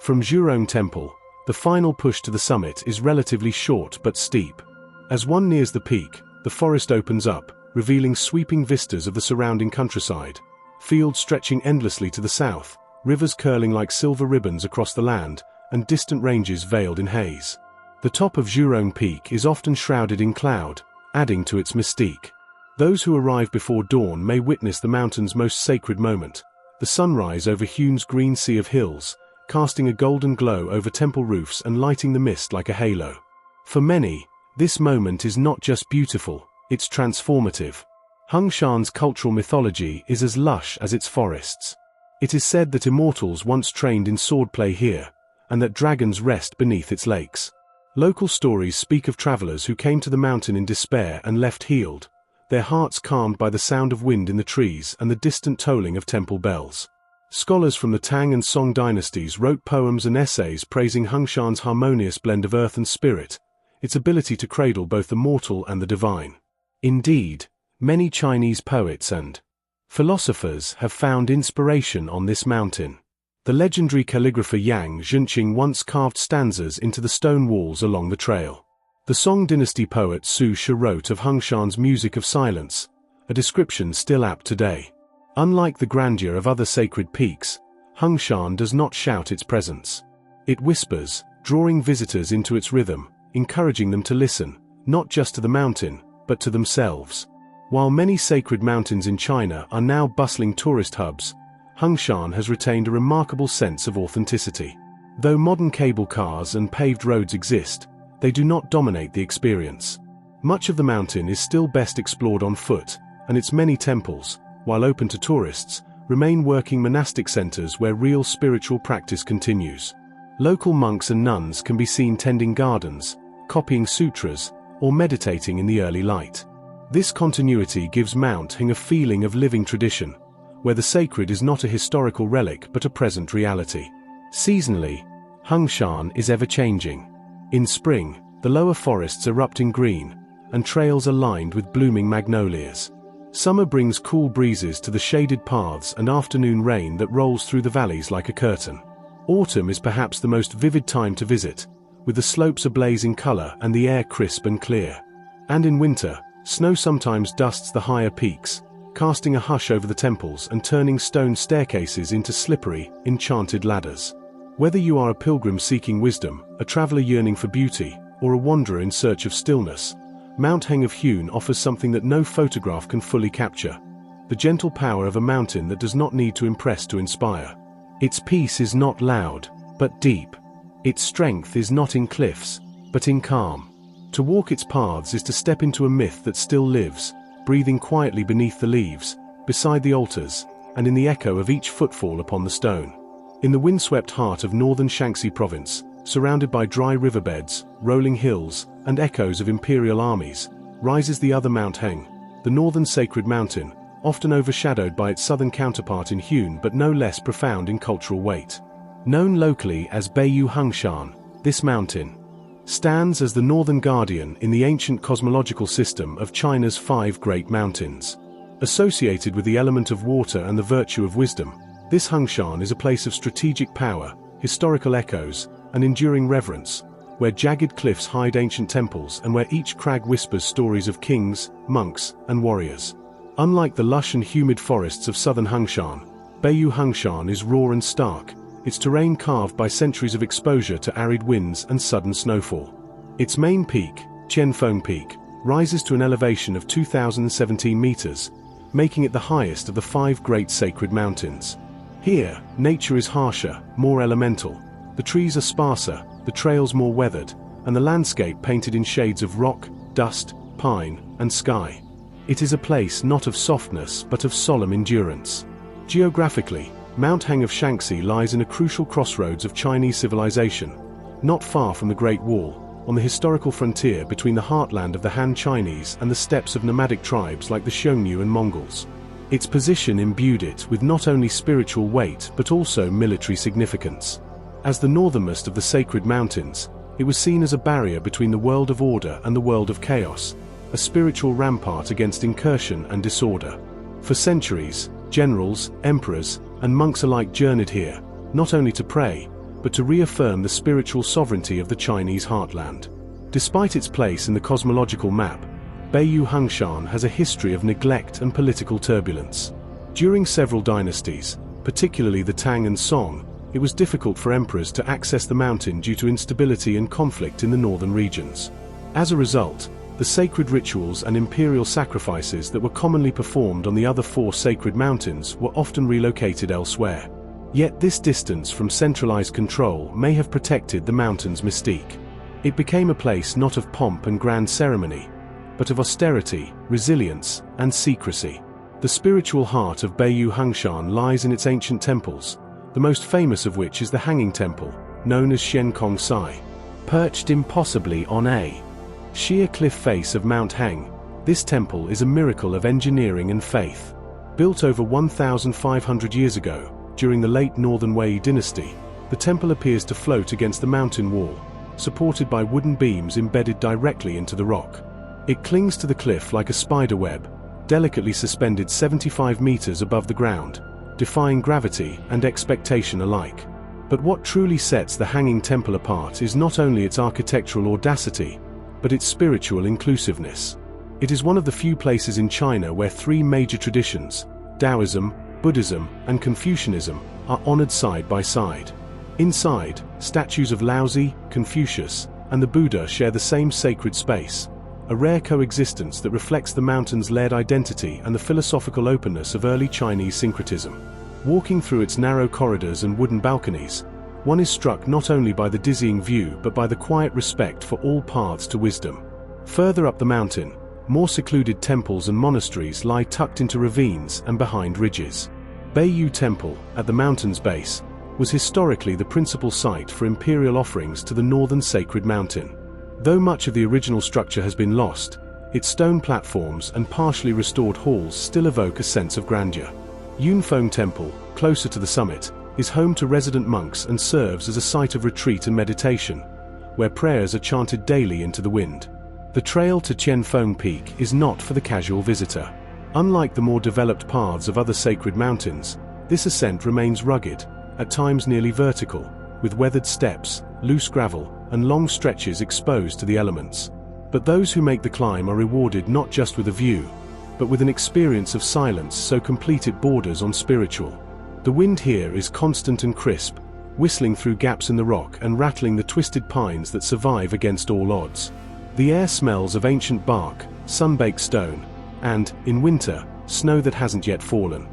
Speaker 1: From Zhurong Temple, the final push to the summit is relatively short but steep. As one nears the peak, the forest opens up, revealing sweeping vistas of the surrounding countryside. Fields stretching endlessly to the south, rivers curling like silver ribbons across the land, and distant ranges veiled in haze. The top of Zhurong Peak is often shrouded in cloud, adding to its mystique. Those who arrive before dawn may witness the mountain's most sacred moment, the sunrise over Hune's green sea of hills, casting a golden glow over temple roofs and lighting the mist like a halo. For many, this moment is not just beautiful, it's transformative. Hongshan's cultural mythology is as lush as its forests. It is said that immortals once trained in swordplay here, and that dragons rest beneath its lakes. Local stories speak of travelers who came to the mountain in despair and left healed, their hearts calmed by the sound of wind in the trees and the distant tolling of temple bells. Scholars from the Tang and Song dynasties wrote poems and essays praising Hongshan's harmonious blend of earth and spirit, its ability to cradle both the mortal and the divine. Indeed, many Chinese poets and philosophers have found inspiration on this mountain. The legendary calligrapher Yang Zhenqing once carved stanzas into the stone walls along the trail. The Song dynasty poet Su Shi wrote of Hongshan's music of silence, a description still apt today. Unlike the grandeur of other sacred peaks, Hongshan does not shout its presence. It whispers, drawing visitors into its rhythm, encouraging them to listen, not just to the mountain, but to themselves. While many sacred mountains in China are now bustling tourist hubs, Hongshan has retained a remarkable sense of authenticity. Though modern cable cars and paved roads exist, they do not dominate the experience. Much of the mountain is still best explored on foot, and its many temples, while open to tourists, remain working monastic centers where real spiritual practice continues. Local monks and nuns can be seen tending gardens, copying sutras, or meditating in the early light. This continuity gives Mount Heng a feeling of living tradition, where the sacred is not a historical relic but a present reality. Seasonally, Hongshan is ever-changing. In spring, the lower forests erupt in green, and trails are lined with blooming magnolias. Summer brings cool breezes to the shaded paths and afternoon rain that rolls through the valleys like a curtain. Autumn is perhaps the most vivid time to visit, with the slopes ablaze in color and the air crisp and clear. And in winter, snow sometimes dusts the higher peaks, casting a hush over the temples and turning stone staircases into slippery, enchanted ladders. Whether you are a pilgrim seeking wisdom, a traveler yearning for beauty, or a wanderer in search of stillness, Mount Heng of Hune offers something that no photograph can fully capture: the gentle power of a mountain that does not need to impress to inspire. Its peace is not loud, but deep. Its strength is not in cliffs, but in calm. To walk its paths is to step into a myth that still lives, breathing quietly beneath the leaves, beside the altars, and in the echo of each footfall upon the stone. In the windswept heart of northern Shaanxi province, surrounded by dry riverbeds, rolling hills, and echoes of imperial armies, rises the other Mount Heng, the northern sacred mountain, often overshadowed by its southern counterpart in Hune but no less profound in cultural weight. Known locally as Beiyu Hongshan, this mountain stands as the northern guardian in the ancient cosmological system of China's 5 great mountains. Associated with the element of water and the virtue of wisdom, this Hongshan is a place of strategic power, historical echoes, and enduring reverence, where jagged cliffs hide ancient temples and where each crag whispers stories of kings, monks, and warriors. Unlike the lush and humid forests of southern Hongshan, Beiyu Hongshan is raw and stark, its terrain carved by centuries of exposure to arid winds and sudden snowfall. Its main peak, Qianfeng Peak, rises to an elevation of 2,017 meters, making it the highest of the 5 great sacred mountains. Here, nature is harsher, more elemental. The trees are sparser, the trails more weathered, and the landscape painted in shades of rock, dust, pine, and sky. It is a place not of softness but of solemn endurance. Geographically, Mount Heng of Shaanxi lies in a crucial crossroads of Chinese civilization, not far from the Great Wall, on the historical frontier between the heartland of the Han Chinese and the steppes of nomadic tribes like the Xiongnu and Mongols. Its position imbued it with not only spiritual weight but also military significance. As the northernmost of the sacred mountains, it was seen as a barrier between the world of order and the world of chaos, a spiritual rampart against incursion and disorder. For centuries, generals, emperors, and monks alike journeyed here, not only to pray, but to reaffirm the spiritual sovereignty of the Chinese heartland. Despite its place in the cosmological map, Beiyu Hengshan has a history of neglect and political turbulence. During several dynasties, particularly the Tang and Song, it was difficult for emperors to access the mountain due to instability and conflict in the northern regions. As a result, the sacred rituals and imperial sacrifices that were commonly performed on the other 4 sacred mountains were often relocated elsewhere. Yet this distance from centralized control may have protected the mountain's mystique. It became a place not of pomp and grand ceremony, but of austerity, resilience, and secrecy. The spiritual heart of Beiyu Hengshan lies in its ancient temples, the most famous of which is the Hanging Temple, known as Shen Kong Sai. Perched impossibly on a sheer cliff face of Mount Heng, this temple is a miracle of engineering and faith. Built over 1,500 years ago, during the late Northern Wei dynasty, the temple appears to float against the mountain wall, supported by wooden beams embedded directly into the rock. It clings to the cliff like a spider web, delicately suspended 75 meters above the ground, defying gravity and expectation alike. But what truly sets the Hanging Temple apart is not only its architectural audacity, but its spiritual inclusiveness. It is one of the few places in China where 3 major traditions, Taoism, Buddhism, and Confucianism, are honored side by side. Inside, statues of Laozi, Confucius, and the Buddha share the same sacred space, a rare coexistence that reflects the mountain's layered identity and the philosophical openness of early Chinese syncretism. Walking through its narrow corridors and wooden balconies, one is struck not only by the dizzying view but by the quiet respect for all paths to wisdom. Further up the mountain, more secluded temples and monasteries lie tucked into ravines and behind ridges. Beiyu Temple, at the mountain's base, was historically the principal site for imperial offerings to the northern sacred mountain. Though much of the original structure has been lost, its stone platforms and partially restored halls still evoke a sense of grandeur. Yunfeng Temple, closer to the summit, is home to resident monks and serves as a site of retreat and meditation, where prayers are chanted daily into the wind. The trail to Qianfeng Peak is not for the casual visitor. Unlike the more developed paths of other sacred mountains, this ascent remains rugged, at times nearly vertical, with weathered steps, loose gravel, and long stretches exposed to the elements. But those who make the climb are rewarded not just with a view, but with an experience of silence so complete it borders on spiritual. The wind here is constant and crisp, whistling through gaps in the rock and rattling the twisted pines that survive against all odds. The air smells of ancient bark, sun-baked stone, and, in winter, snow that hasn't yet fallen.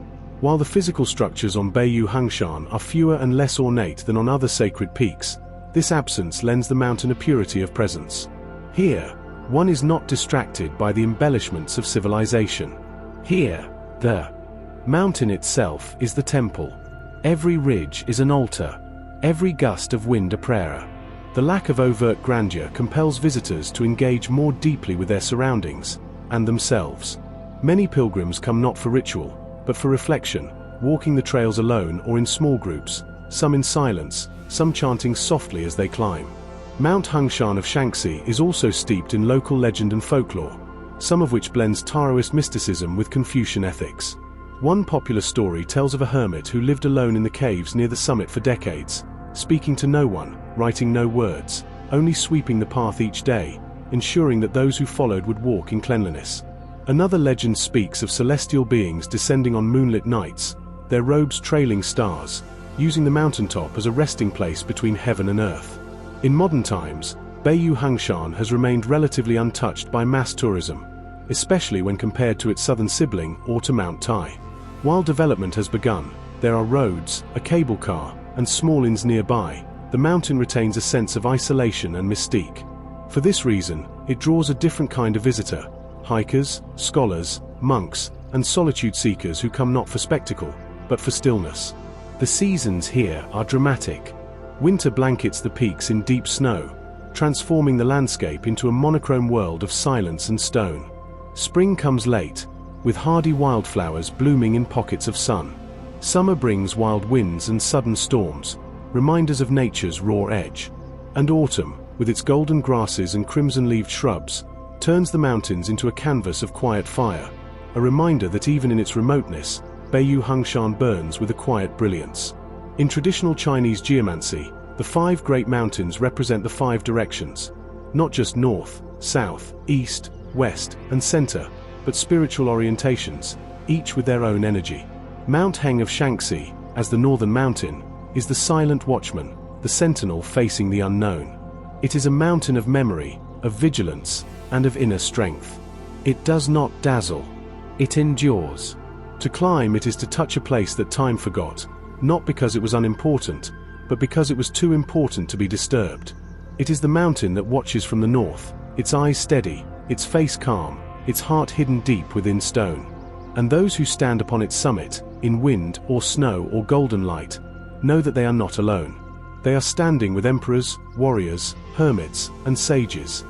Speaker 1: While the physical structures on Beiyu Hengshan are fewer and less ornate than on other sacred peaks, this absence lends the mountain a purity of presence. Here, one is not distracted by the embellishments of civilization. Here, the mountain itself is the temple. Every ridge is an altar, every gust of wind a prayer. The lack of overt grandeur compels visitors to engage more deeply with their surroundings and themselves. Many pilgrims come not for ritual, but for reflection, walking the trails alone or in small groups, some in silence, some chanting softly as they climb. Mount Hengshan of Shaanxi is also steeped in local legend and folklore, some of which blends Taoist mysticism with Confucian ethics. One popular story tells of a hermit who lived alone in the caves near the summit for decades, speaking to no one, writing no words, only sweeping the path each day, ensuring that those who followed would walk in cleanliness. Another legend speaks of celestial beings descending on moonlit nights, their robes trailing stars, using the mountaintop as a resting place between heaven and earth. In modern times, Beiyu Hengshan has remained relatively untouched by mass tourism, especially when compared to its southern sibling or to Mount Tai. While development has begun, there are roads, a cable car, and small inns nearby. The mountain retains a sense of isolation and mystique. For this reason, it draws a different kind of visitor: hikers, scholars, monks, and solitude seekers who come not for spectacle, but for stillness. The seasons here are dramatic. Winter blankets the peaks in deep snow, transforming the landscape into a monochrome world of silence and stone. Spring comes late, with hardy wildflowers blooming in pockets of sun. Summer brings wild winds and sudden storms, reminders of nature's raw edge. And autumn, with its golden grasses and crimson-leaved shrubs, turns the mountains into a canvas of quiet fire, a reminder that even in its remoteness, Beiyu Hengshan burns with a quiet brilliance. In traditional Chinese geomancy, the 5 great mountains represent the 5 directions, not just north, south, east, west, and center, but spiritual orientations, each with their own energy. Mount Heng of Shaanxi, as the northern mountain, is the silent watchman, the sentinel facing the unknown. It is a mountain of memory, of vigilance, and of inner strength. It does not dazzle. It endures. To climb it is to touch a place that time forgot, not because it was unimportant, but because it was too important to be disturbed. It is the mountain that watches from the north, its eyes steady, its face calm, its heart hidden deep within stone. And those who stand upon its summit, in wind or snow or golden light, know that they are not alone. They are standing with emperors, warriors, hermits, and sages,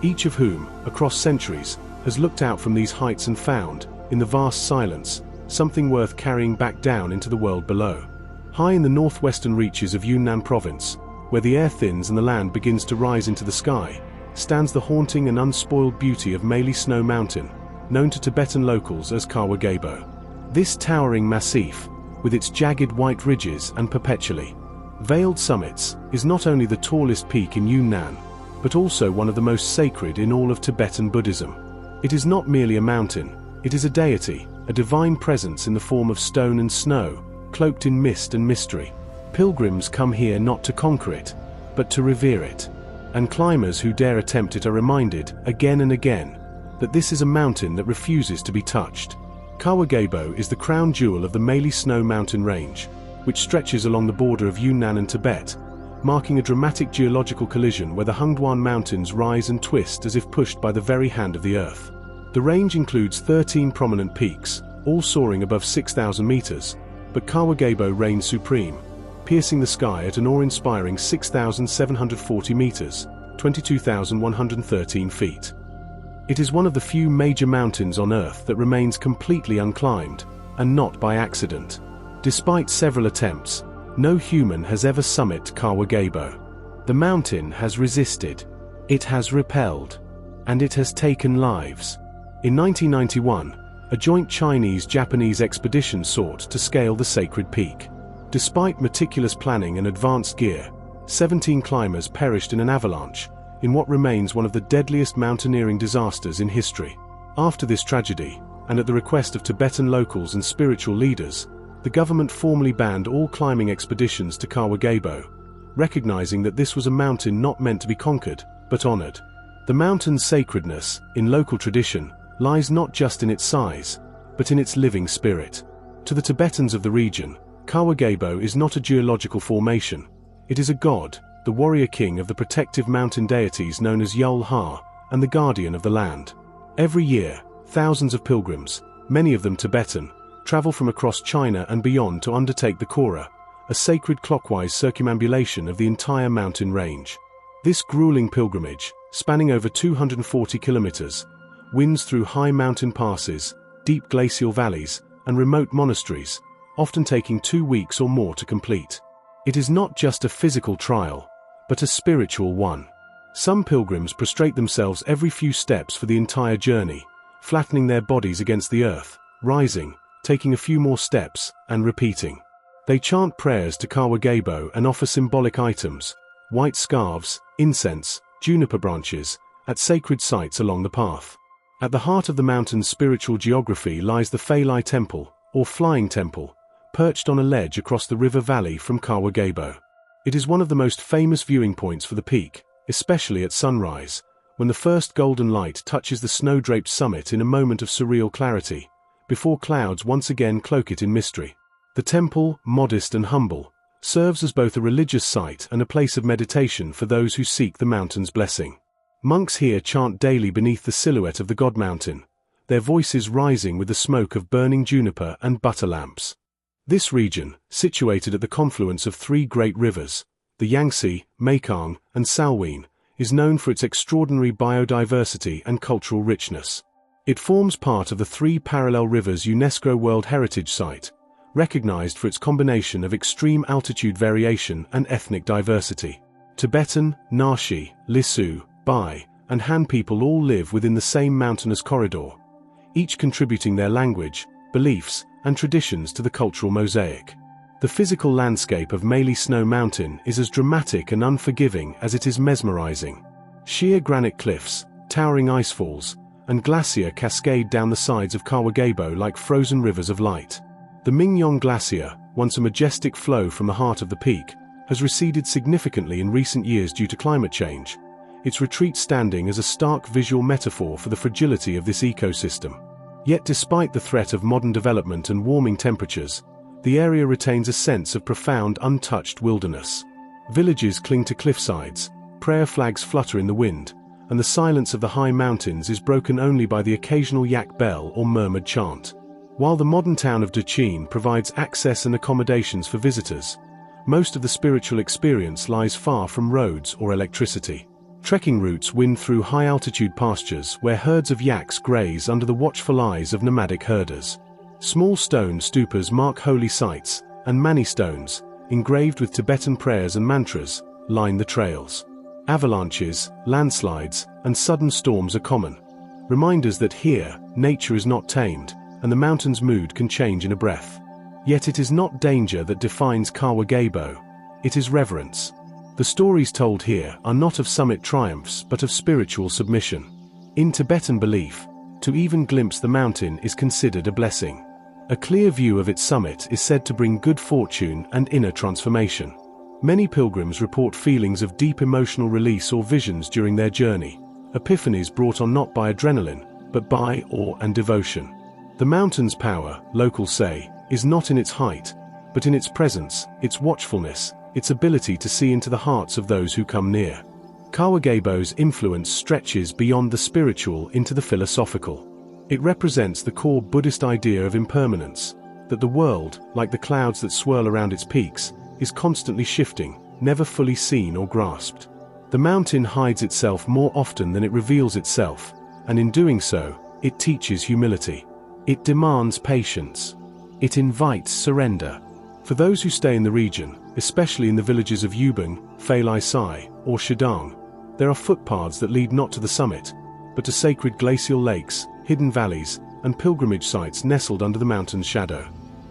Speaker 1: each of whom, across centuries, has looked out from these heights and found, in the vast silence, something worth carrying back down into the world below. High in the northwestern reaches of Yunnan province, where the air thins and the land begins to rise into the sky, stands the haunting and unspoiled beauty of Meili Snow Mountain, known to Tibetan locals as Kawa Gabo. This towering massif, with its jagged white ridges and perpetually veiled summits, is not only the tallest peak in Yunnan, but also one of the most sacred in all of Tibetan Buddhism. It is not merely a mountain, it is a deity, a divine presence in the form of stone and snow, cloaked in mist and mystery. Pilgrims come here not to conquer it, but to revere it. And climbers who dare attempt it are reminded, again and again, that this is a mountain that refuses to be touched. Kawa Gabo is the crown jewel of the Meili Snow Mountain Range, which stretches along the border of Yunnan and Tibet, marking a dramatic geological collision where the Hengduan Mountains rise and twist as if pushed by the very hand of the earth. The range includes 13 prominent peaks, all soaring above 6,000 meters, but Kawa Gabo reigns supreme, piercing the sky at an awe-inspiring 6,740 meters, 22,113 feet. It is one of the few major mountains on Earth that remains completely unclimbed, and not by accident. Despite several attempts, no human has ever summited Kawa Gabo. The mountain has resisted, it has repelled, and it has taken lives. In 1991, a joint Chinese-Japanese expedition sought to scale the sacred peak. Despite meticulous planning and advanced gear, 17 climbers perished in an avalanche, in what remains one of the deadliest mountaineering disasters in history. After this tragedy, and at the request of Tibetan locals and spiritual leaders, the government formally banned all climbing expeditions to Kawa Gabo, recognizing that this was a mountain not meant to be conquered, but honored. The mountain's sacredness, in local tradition, lies not just in its size, but in its living spirit. To the Tibetans of the region, Kawa Gabo is not a geological formation. It is a god, the warrior king of the protective mountain deities known as Yul Ha, and the guardian of the land. Every year, thousands of pilgrims, many of them Tibetan, travel from across China and beyond to undertake the Kora, a sacred clockwise circumambulation of the entire mountain range. This grueling pilgrimage, spanning over 240 kilometers, winds through high mountain passes, deep glacial valleys, and remote monasteries, often taking 2 weeks or more to complete. It is not just a physical trial, but a spiritual one. Some pilgrims prostrate themselves every few steps for the entire journey, flattening their bodies against the earth, rising, taking a few more steps, and repeating. They chant prayers to Kawa Gabo and offer symbolic items, white scarves, incense, juniper branches, at sacred sites along the path. At the heart of the mountain's spiritual geography lies the Phalai Temple, or Flying Temple, perched on a ledge across the river valley from Kawa Gabo. It is one of the most famous viewing points for the peak, especially at sunrise, when the first golden light touches the snow-draped summit in a moment of surreal clarity, before clouds once again cloak it in mystery. The temple, modest and humble, serves as both a religious site and a place of meditation for those who seek the mountain's blessing. Monks here chant daily beneath the silhouette of the god mountain, their voices rising with the smoke of burning juniper and butter lamps. This region, situated at the confluence of 3 great rivers, the Yangtze, Mekong, and Salween, is known for its extraordinary biodiversity and cultural richness. It forms part of the 3 parallel rivers UNESCO World Heritage Site, recognized for its combination of extreme altitude variation and ethnic diversity. Tibetan, Naxi, Lisu, Bai, and Han people all live within the same mountainous corridor, each contributing their language, beliefs, and traditions to the cultural mosaic. The physical landscape of Meili Snow Mountain is as dramatic and unforgiving as it is mesmerizing. Sheer granite cliffs, towering icefalls, and glacier cascade down the sides of Kawagabo like frozen rivers of light. The Mingyong Glacier, once a majestic flow from the heart of the peak, has receded significantly in recent years due to climate change, its retreat standing as a stark visual metaphor for the fragility of this ecosystem. Yet despite the threat of modern development and warming temperatures, the area retains a sense of profound untouched wilderness. Villages cling to cliffsides, prayer flags flutter in the wind, and the silence of the high mountains is broken only by the occasional yak bell or murmured chant. While the modern town of Daqing provides access and accommodations for visitors, most of the spiritual experience lies far from roads or electricity. Trekking routes wind through high-altitude pastures where herds of yaks graze under the watchful eyes of nomadic herders. Small stone stupas mark holy sites, and mani stones, engraved with Tibetan prayers and mantras, line the trails. Avalanches, landslides, and sudden storms are common, reminders that here, nature is not tamed, and the mountain's mood can change in a breath. Yet it is not danger that defines Kawagabo, it is reverence. The stories told here are not of summit triumphs but of spiritual submission. In Tibetan belief, to even glimpse the mountain is considered a blessing. A clear view of its summit is said to bring good fortune and inner transformation. Many pilgrims report feelings of deep emotional release or visions during their journey, epiphanies brought on not by adrenaline, but by awe and devotion. The mountain's power, locals say, is not in its height, but in its presence, its watchfulness, its ability to see into the hearts of those who come near. Kawagabo's influence stretches beyond the spiritual into the philosophical. It represents the core Buddhist idea of impermanence, that the world, like the clouds that swirl around its peaks, is constantly shifting, never fully seen or grasped. The mountain hides itself more often than it reveals itself, and in doing so, it teaches humility. It demands patience. It invites surrender. For those who stay in the region, especially in the villages of Yubeng, Phalai Sai, or Shidang, there are footpaths that lead not to the summit, but to sacred glacial lakes, hidden valleys, and pilgrimage sites nestled under the mountain's shadow.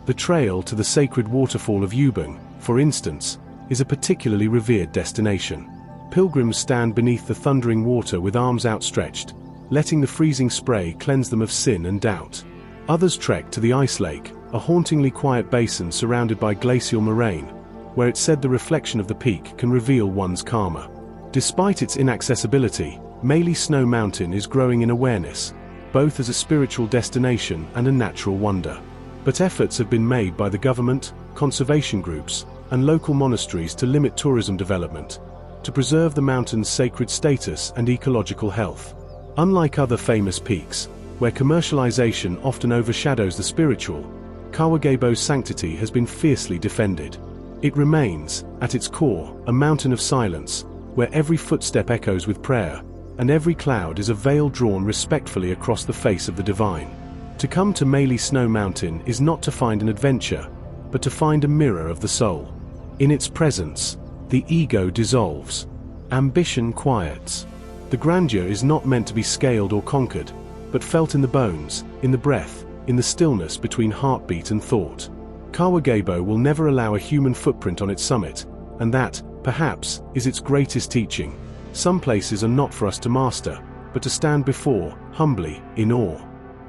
Speaker 1: The trail to the sacred waterfall of Yubeng, for instance, is a particularly revered destination. Pilgrims stand beneath the thundering water with arms outstretched, letting the freezing spray cleanse them of sin and doubt. Others trek to the Ice Lake, a hauntingly quiet basin surrounded by glacial moraine, where it's said the reflection of the peak can reveal one's karma. Despite its inaccessibility, Meili Snow Mountain is growing in awareness, both as a spiritual destination and a natural wonder. But efforts have been made by the government, conservation groups, and local monasteries to limit tourism development, to preserve the mountain's sacred status and ecological health. Unlike other famous peaks, where commercialization often overshadows the spiritual, Kawagabo's sanctity has been fiercely defended. It remains, at its core, a mountain of silence, where every footstep echoes with prayer, and every cloud is a veil drawn respectfully across the face of the divine. To come to Meili Snow Mountain is not to find an adventure, but to find a mirror of the soul. In its presence, the ego dissolves. Ambition quiets. The grandeur is not meant to be scaled or conquered, but felt in the bones, in the breath, in the stillness between heartbeat and thought. Kawagabo will never allow a human footprint on its summit, and that, perhaps, is its greatest teaching. Some places are not for us to master, but to stand before, humbly, in awe.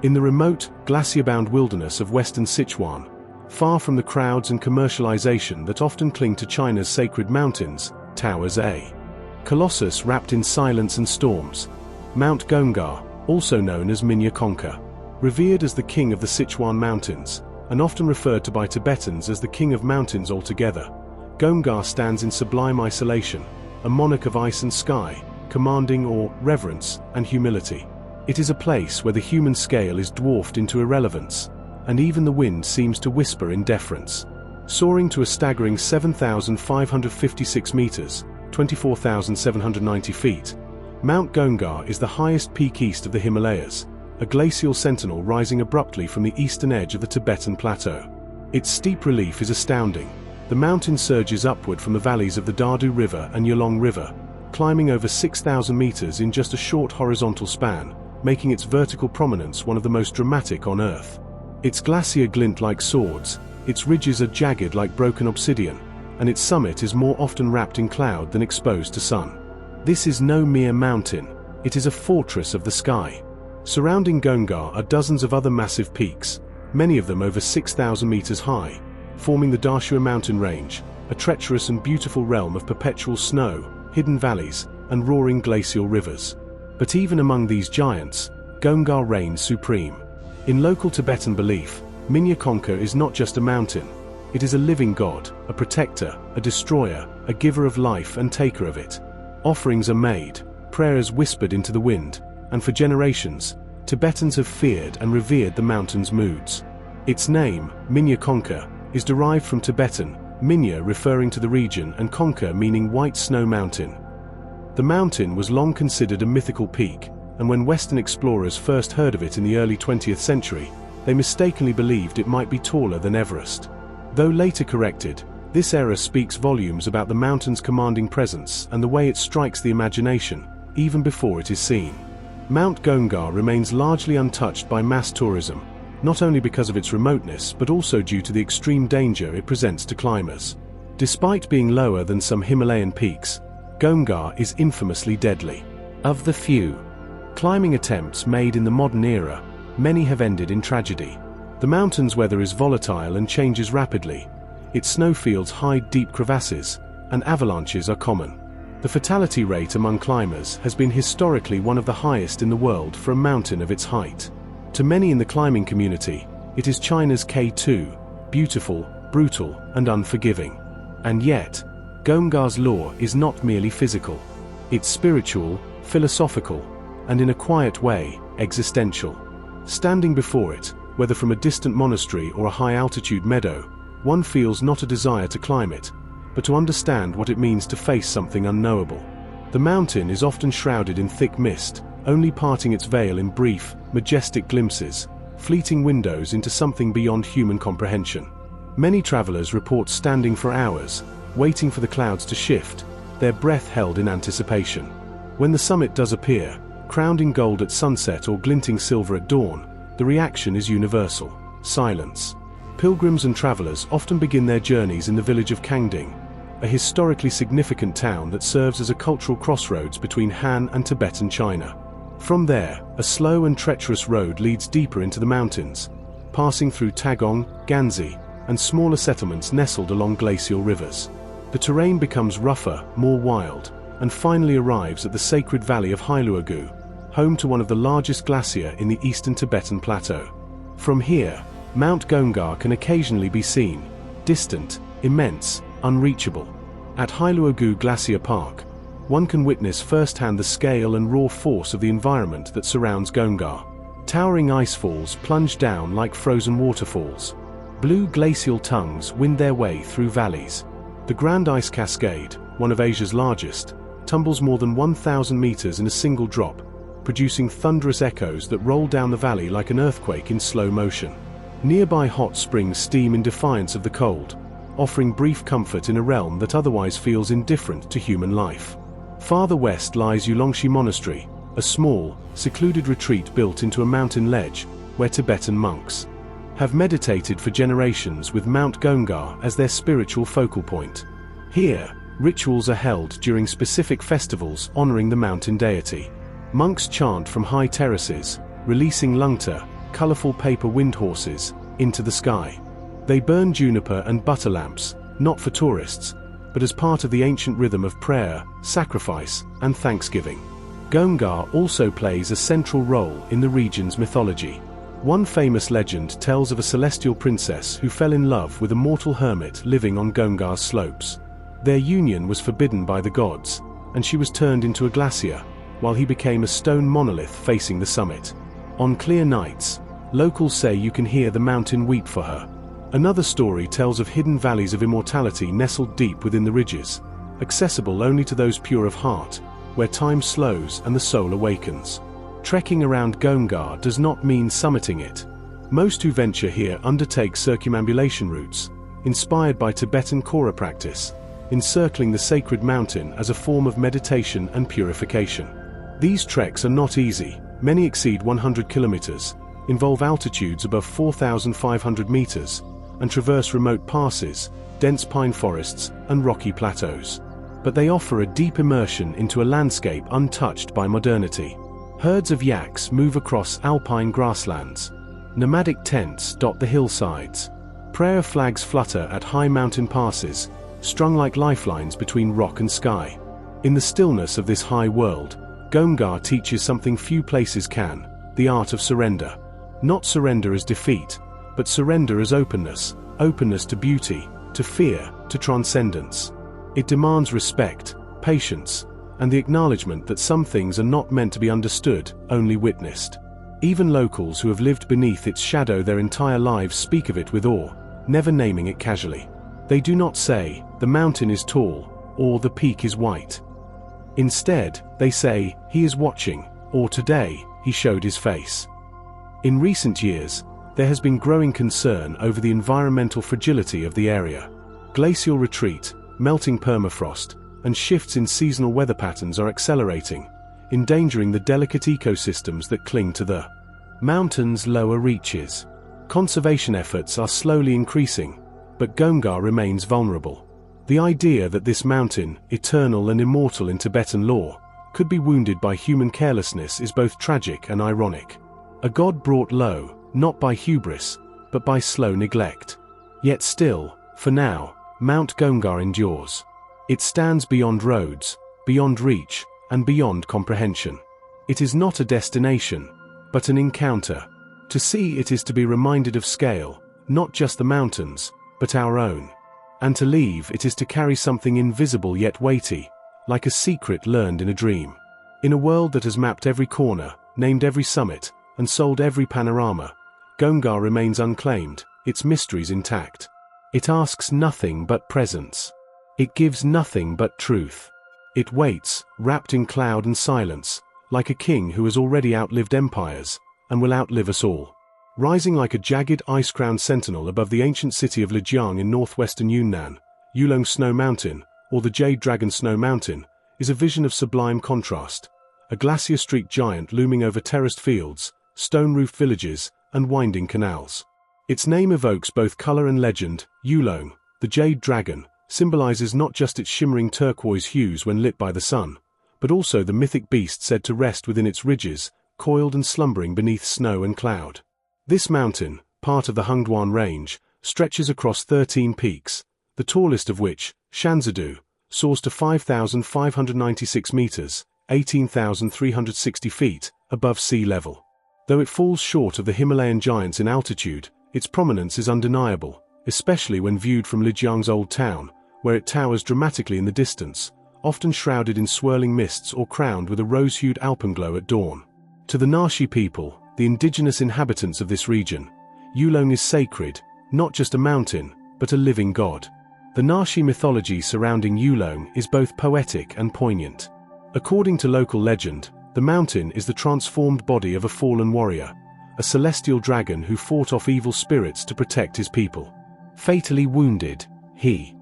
Speaker 1: In the remote, glacier-bound wilderness of western Sichuan, far from the crowds and commercialization that often cling to China's sacred mountains, towers a colossus wrapped in silence and storms. Mount Gomgar, also known as Minya Konka, revered as the king of the Sichuan Mountains, and often referred to by Tibetans as the king of mountains altogether. Gomgar stands in sublime isolation, a monarch of ice and sky, commanding awe, reverence, and humility. It is a place where the human scale is dwarfed into irrelevance, and even the wind seems to whisper in deference. Soaring to a staggering 7,556 meters, 24,790 feet, Mount Gomgar is the highest peak east of the Himalayas, a glacial sentinel rising abruptly from the eastern edge of the Tibetan Plateau. Its steep relief is astounding. The mountain surges upward from the valleys of the Dardu River and Yalong River, climbing over 6,000 meters in just a short horizontal span, making its vertical prominence one of the most dramatic on Earth. Its glacier glint like swords, its ridges are jagged like broken obsidian, and its summit is more often wrapped in cloud than exposed to sun. This is no mere mountain, it is a fortress of the sky. Surrounding Göngar are dozens of other massive peaks, many of them over 6,000 meters high, forming the Dashua mountain range, a treacherous and beautiful realm of perpetual snow, hidden valleys, and roaring glacial rivers. But even among these giants, Göngar reigns supreme. In local Tibetan belief, Minya Konka is not just a mountain, it is a living god, a protector, a destroyer, a giver of life and taker of it. Offerings are made, prayers whispered into the wind, and for generations, Tibetans have feared and revered the mountain's moods. Its name, Minya Konka, is derived from Tibetan, Minya referring to the region and Konka meaning white snow mountain. The mountain was long considered a mythical peak, and when Western explorers first heard of it in the early 20th century, they mistakenly believed it might be taller than Everest. Though later corrected, this error speaks volumes about the mountain's commanding presence and the way it strikes the imagination, even before it is seen. Mount Göngar remains largely untouched by mass tourism, not only because of its remoteness but also due to the extreme danger it presents to climbers. Despite being lower than some Himalayan peaks, Göngar is infamously deadly. Of the few climbing attempts made in the modern era, many have ended in tragedy. The mountain's weather is volatile and changes rapidly. Its snowfields hide deep crevasses, and avalanches are common. The fatality rate among climbers has been historically one of the highest in the world for a mountain of its height. To many in the climbing community, it is China's K2, beautiful, brutal, and unforgiving. And yet, Göngar's lore is not merely physical. It's spiritual, philosophical, and in a quiet way, existential. Standing before it, whether from a distant monastery or a high-altitude meadow, one feels not a desire to climb it, but to understand what it means to face something unknowable. The mountain is often shrouded in thick mist, only parting its veil in brief, majestic glimpses, fleeting windows into something beyond human comprehension. Many travelers report standing for hours, waiting for the clouds to shift, their breath held in anticipation. When the summit does appear, crowned in gold at sunset or glinting silver at dawn, the reaction is universal: silence. Pilgrims and travelers often begin their journeys in the village of Kangding, a historically significant town that serves as a cultural crossroads between Han and Tibetan China. From there, a slow and treacherous road leads deeper into the mountains, passing through Tagong, Ganzi, and smaller settlements nestled along glacial rivers. The terrain becomes rougher, more wild, and finally arrives at the sacred valley of Hailuogu, home to one of the largest glaciers in the eastern Tibetan plateau. From here, Mount Göngar can occasionally be seen, distant, immense, unreachable. At Hailuogu Glacier Park, one can witness firsthand the scale and raw force of the environment that surrounds Göngar. Towering icefalls plunge down like frozen waterfalls. Blue glacial tongues wind their way through valleys. The Grand Ice Cascade, one of Asia's largest, tumbles more than 1,000 meters in a single drop, producing thunderous echoes that roll down the valley like an earthquake in slow motion. Nearby hot springs steam in defiance of the cold, offering brief comfort in a realm that otherwise feels indifferent to human life. Farther west lies Ulongshi Monastery, a small, secluded retreat built into a mountain ledge, where Tibetan monks have meditated for generations with Mount Göngar as their spiritual focal point. Here, rituals are held during specific festivals honoring the mountain deity. Monks chant from high terraces, releasing lungta, colorful paper wind horses, into the sky. They burn juniper and butter lamps, not for tourists, but as part of the ancient rhythm of prayer, sacrifice, and thanksgiving. Göngar also plays a central role in the region's mythology. One famous legend tells of a celestial princess who fell in love with a mortal hermit living on Göngar's slopes. Their union was forbidden by the gods, and she was turned into a glacier, while he became a stone monolith facing the summit. On clear nights, locals say you can hear the mountain weep for her. Another story tells of hidden valleys of immortality nestled deep within the ridges, accessible only to those pure of heart, where time slows and the soul awakens. Trekking around Göngar does not mean summiting it. Most who venture here undertake circumambulation routes, inspired by Tibetan Kora practice, encircling the sacred mountain as a form of meditation and purification. These treks are not easy, many exceed 100 kilometers, involve altitudes above 4,500 meters, and traverse remote passes, dense pine forests, and rocky plateaus. But they offer a deep immersion into a landscape untouched by modernity. Herds of yaks move across alpine grasslands. Nomadic tents dot the hillsides. Prayer flags flutter at high mountain passes, strung like lifelines between rock and sky. In the stillness of this high world, Gomgar teaches something few places can: the art of surrender. Not surrender as defeat, but surrender as openness, openness to beauty, to fear, to transcendence. It demands respect, patience, and the acknowledgement that some things are not meant to be understood, only witnessed. Even locals who have lived beneath its shadow their entire lives speak of it with awe, never naming it casually. They do not say, "The mountain is tall," or "The peak is white." Instead, they say, "He is watching," or "Today, he showed his face." In recent years, there has been growing concern over the environmental fragility of the area. Glacial retreat, melting permafrost, and shifts in seasonal weather patterns are accelerating, endangering the delicate ecosystems that cling to the mountain's lower reaches. Conservation efforts are slowly increasing, but Gomgar remains vulnerable. The idea that this mountain, eternal and immortal in Tibetan lore, could be wounded by human carelessness is both tragic and ironic. A god brought low, not by hubris, but by slow neglect. Yet still, for now, Mount Gomgar endures. It stands beyond roads, beyond reach, and beyond comprehension. It is not a destination, but an encounter. To see it is to be reminded of scale, not just the mountains, but our own. And to leave it is to carry something invisible yet weighty, like a secret learned in a dream. In a world that has mapped every corner, named every summit, and sold every panorama, Gomgar remains unclaimed, its mysteries intact. It asks nothing but presence. It gives nothing but truth. It waits, wrapped in cloud and silence, like a king who has already outlived empires, and will outlive us all. Rising like a jagged ice-crowned sentinel above the ancient city of Lijiang in northwestern Yunnan, Yulong Snow Mountain, or the Jade Dragon Snow Mountain, is a vision of sublime contrast. A glacier-streaked giant looming over terraced fields, stone-roofed villages, and winding canals. Its name evokes both color and legend. Yulong, the Jade Dragon, symbolizes not just its shimmering turquoise hues when lit by the sun, but also the mythic beast said to rest within its ridges, coiled and slumbering beneath snow and cloud. This mountain, part of the Hengduan Range, stretches across 13 peaks, the tallest of which, Shanzadu, soars to 5,596 meters, 18,360 feet, above sea level. Though it falls short of the Himalayan giants in altitude, its prominence is undeniable, especially when viewed from Lijiang's old town, where it towers dramatically in the distance, often shrouded in swirling mists or crowned with a rose-hued alpenglow at dawn. To the Naxi people, the indigenous inhabitants of this region, Yulong is sacred, not just a mountain, but a living god. The Naxi mythology surrounding Yulong is both poetic and poignant. According to local legend, the mountain is the transformed body of a fallen warrior, a celestial dragon who fought off evil spirits to protect his people. Fatally wounded, he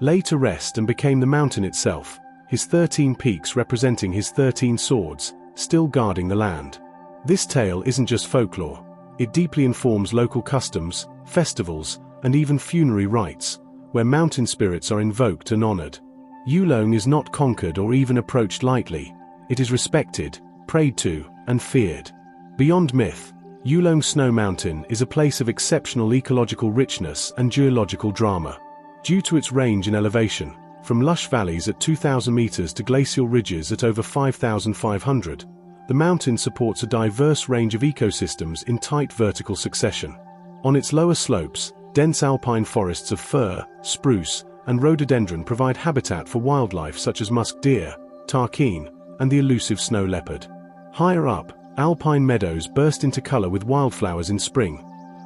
Speaker 1: lay to rest and became the mountain itself, his 13 peaks representing his 13 swords, still guarding the land. This tale isn't just folklore, it deeply informs local customs, festivals, and even funerary rites, where mountain spirits are invoked and honored. Yulong is not conquered or even approached lightly, it is respected, prayed to, and feared. Beyond myth, Yulong Snow Mountain is a place of exceptional ecological richness and geological drama. Due to its range in elevation, from lush valleys at 2,000 meters to glacial ridges at over 5,500, the mountain supports a diverse range of ecosystems in tight vertical succession. On its lower slopes, dense alpine forests of fir, spruce, and rhododendron provide habitat for wildlife such as musk deer, tarkeen, and the elusive snow leopard. Higher up, alpine meadows burst into color with wildflowers in spring,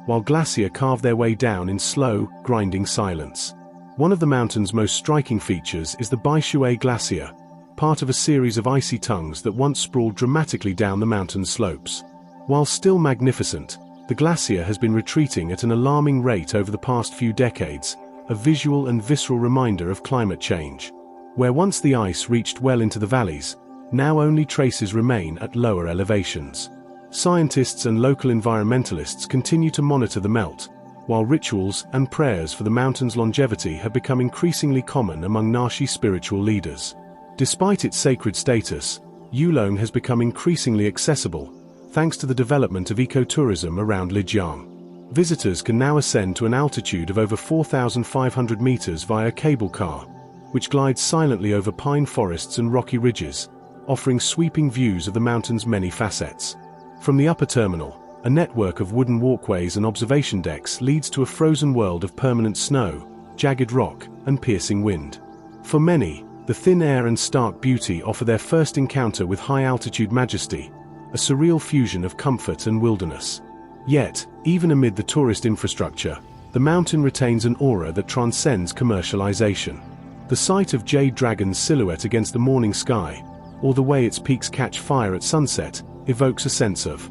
Speaker 1: while glacier carve their way down in slow, grinding silence. One of the mountain's most striking features is the Baishui Glacier, part of a series of icy tongues that once sprawled dramatically down the mountain slopes. While still magnificent, the glacier has been retreating at an alarming rate over the past few decades, a visual and visceral reminder of climate change. Where once the ice reached well into the valleys, now only traces remain at lower elevations. Scientists and local environmentalists continue to monitor the melt, while rituals and prayers for the mountain's longevity have become increasingly common among Naxi spiritual leaders. Despite its sacred status, Yulong has become increasingly accessible, thanks to the development of ecotourism around Lijiang. Visitors can now ascend to an altitude of over 4,500 meters via cable car, which glides silently over pine forests and rocky ridges, offering sweeping views of the mountain's many facets. From the upper terminal, a network of wooden walkways and observation decks leads to a frozen world of permanent snow, jagged rock, and piercing wind. For many, the thin air and stark beauty offer their first encounter with high-altitude majesty, a surreal fusion of comfort and wilderness. Yet, even amid the tourist infrastructure, the mountain retains an aura that transcends commercialization. The sight of Jade Dragon's silhouette against the morning sky, or the way its peaks catch fire at sunset, evokes a sense of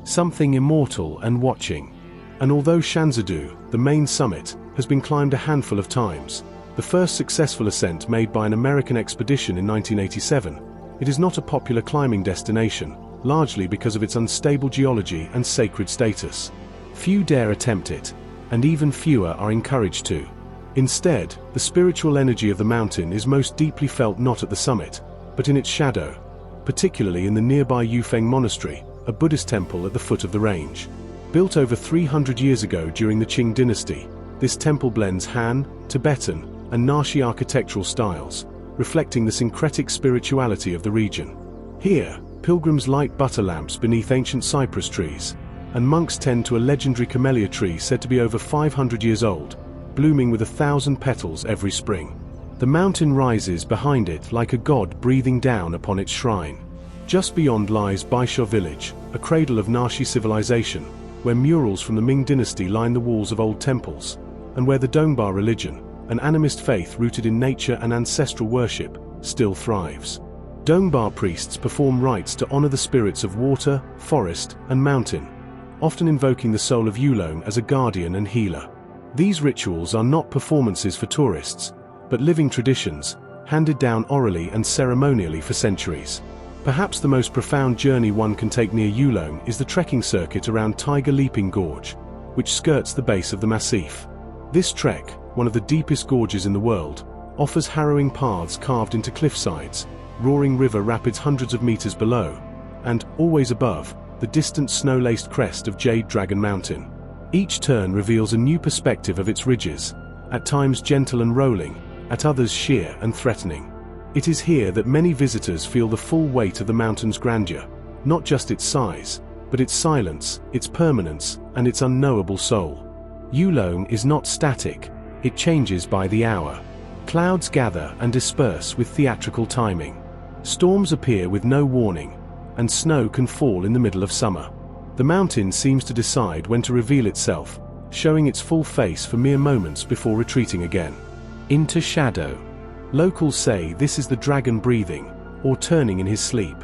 Speaker 1: something immortal and watching. And although Shanzadu, the main summit, has been climbed a handful of times, the first successful ascent made by an American expedition in 1987, it is not a popular climbing destination, largely because of its unstable geology and sacred status. Few dare attempt it, and even fewer are encouraged to. Instead, the spiritual energy of the mountain is most deeply felt not at the summit, but in its shadow, particularly in the nearby Yufeng Monastery, a Buddhist temple at the foot of the range. Built over 300 years ago during the Qing dynasty, this temple blends Han, Tibetan, and Naxi architectural styles, reflecting the syncretic spirituality of the region. Here, pilgrims light butter lamps beneath ancient cypress trees, and monks tend to a legendary camellia tree said to be over 500 years old, blooming with 1,000 petals every spring. The mountain rises behind it like a god breathing down upon its shrine. Just beyond lies Baisha village, a cradle of Naxi civilization, where murals from the Ming dynasty line the walls of old temples, and where the Dongbao religion, an animist faith rooted in nature and ancestral worship, still thrives. Dongbao priests perform rites to honor the spirits of water, forest, and mountain, often invoking the soul of Yulong as a guardian and healer. These rituals are not performances for tourists, but living traditions, handed down orally and ceremonially for centuries. Perhaps the most profound journey one can take near Yulong is the trekking circuit around Tiger Leaping Gorge, which skirts the base of the massif. This trek, one of the deepest gorges in the world, offers harrowing paths carved into cliffsides, roaring river rapids hundreds of meters below, and, always above, the distant snow-laced crest of Jade Dragon Mountain. Each turn reveals a new perspective of its ridges, at times gentle and rolling, at others sheer and threatening. It is here that many visitors feel the full weight of the mountain's grandeur, not just its size, but its silence, its permanence, and its unknowable soul. Yulong is not static, it changes by the hour. Clouds gather and disperse with theatrical timing. Storms appear with no warning, and snow can fall in the middle of summer. The mountain seems to decide when to reveal itself, showing its full face for mere moments before retreating again. Into shadow. Locals say this is the dragon breathing, or turning in his sleep.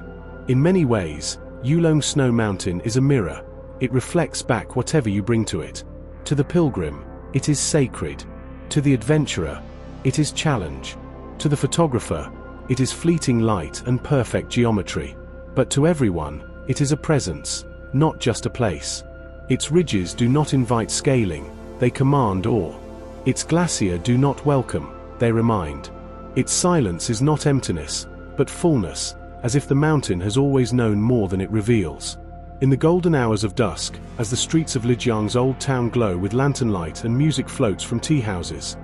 Speaker 1: In many ways, Yulong Snow Mountain is a mirror. It reflects back whatever you bring to it. To the pilgrim, it is sacred. To the adventurer, it is challenge. To the photographer, it is fleeting light and perfect geometry. But to everyone, it is a presence, not just a place. Its ridges do not invite scaling, they command awe. Its glacier do not welcome, they remind. Its silence is not emptiness, but fullness, as if the mountain has always known more than it reveals. In the golden hours of dusk, as the streets of Lijiang's old town glow with lantern light and music floats from tea houses,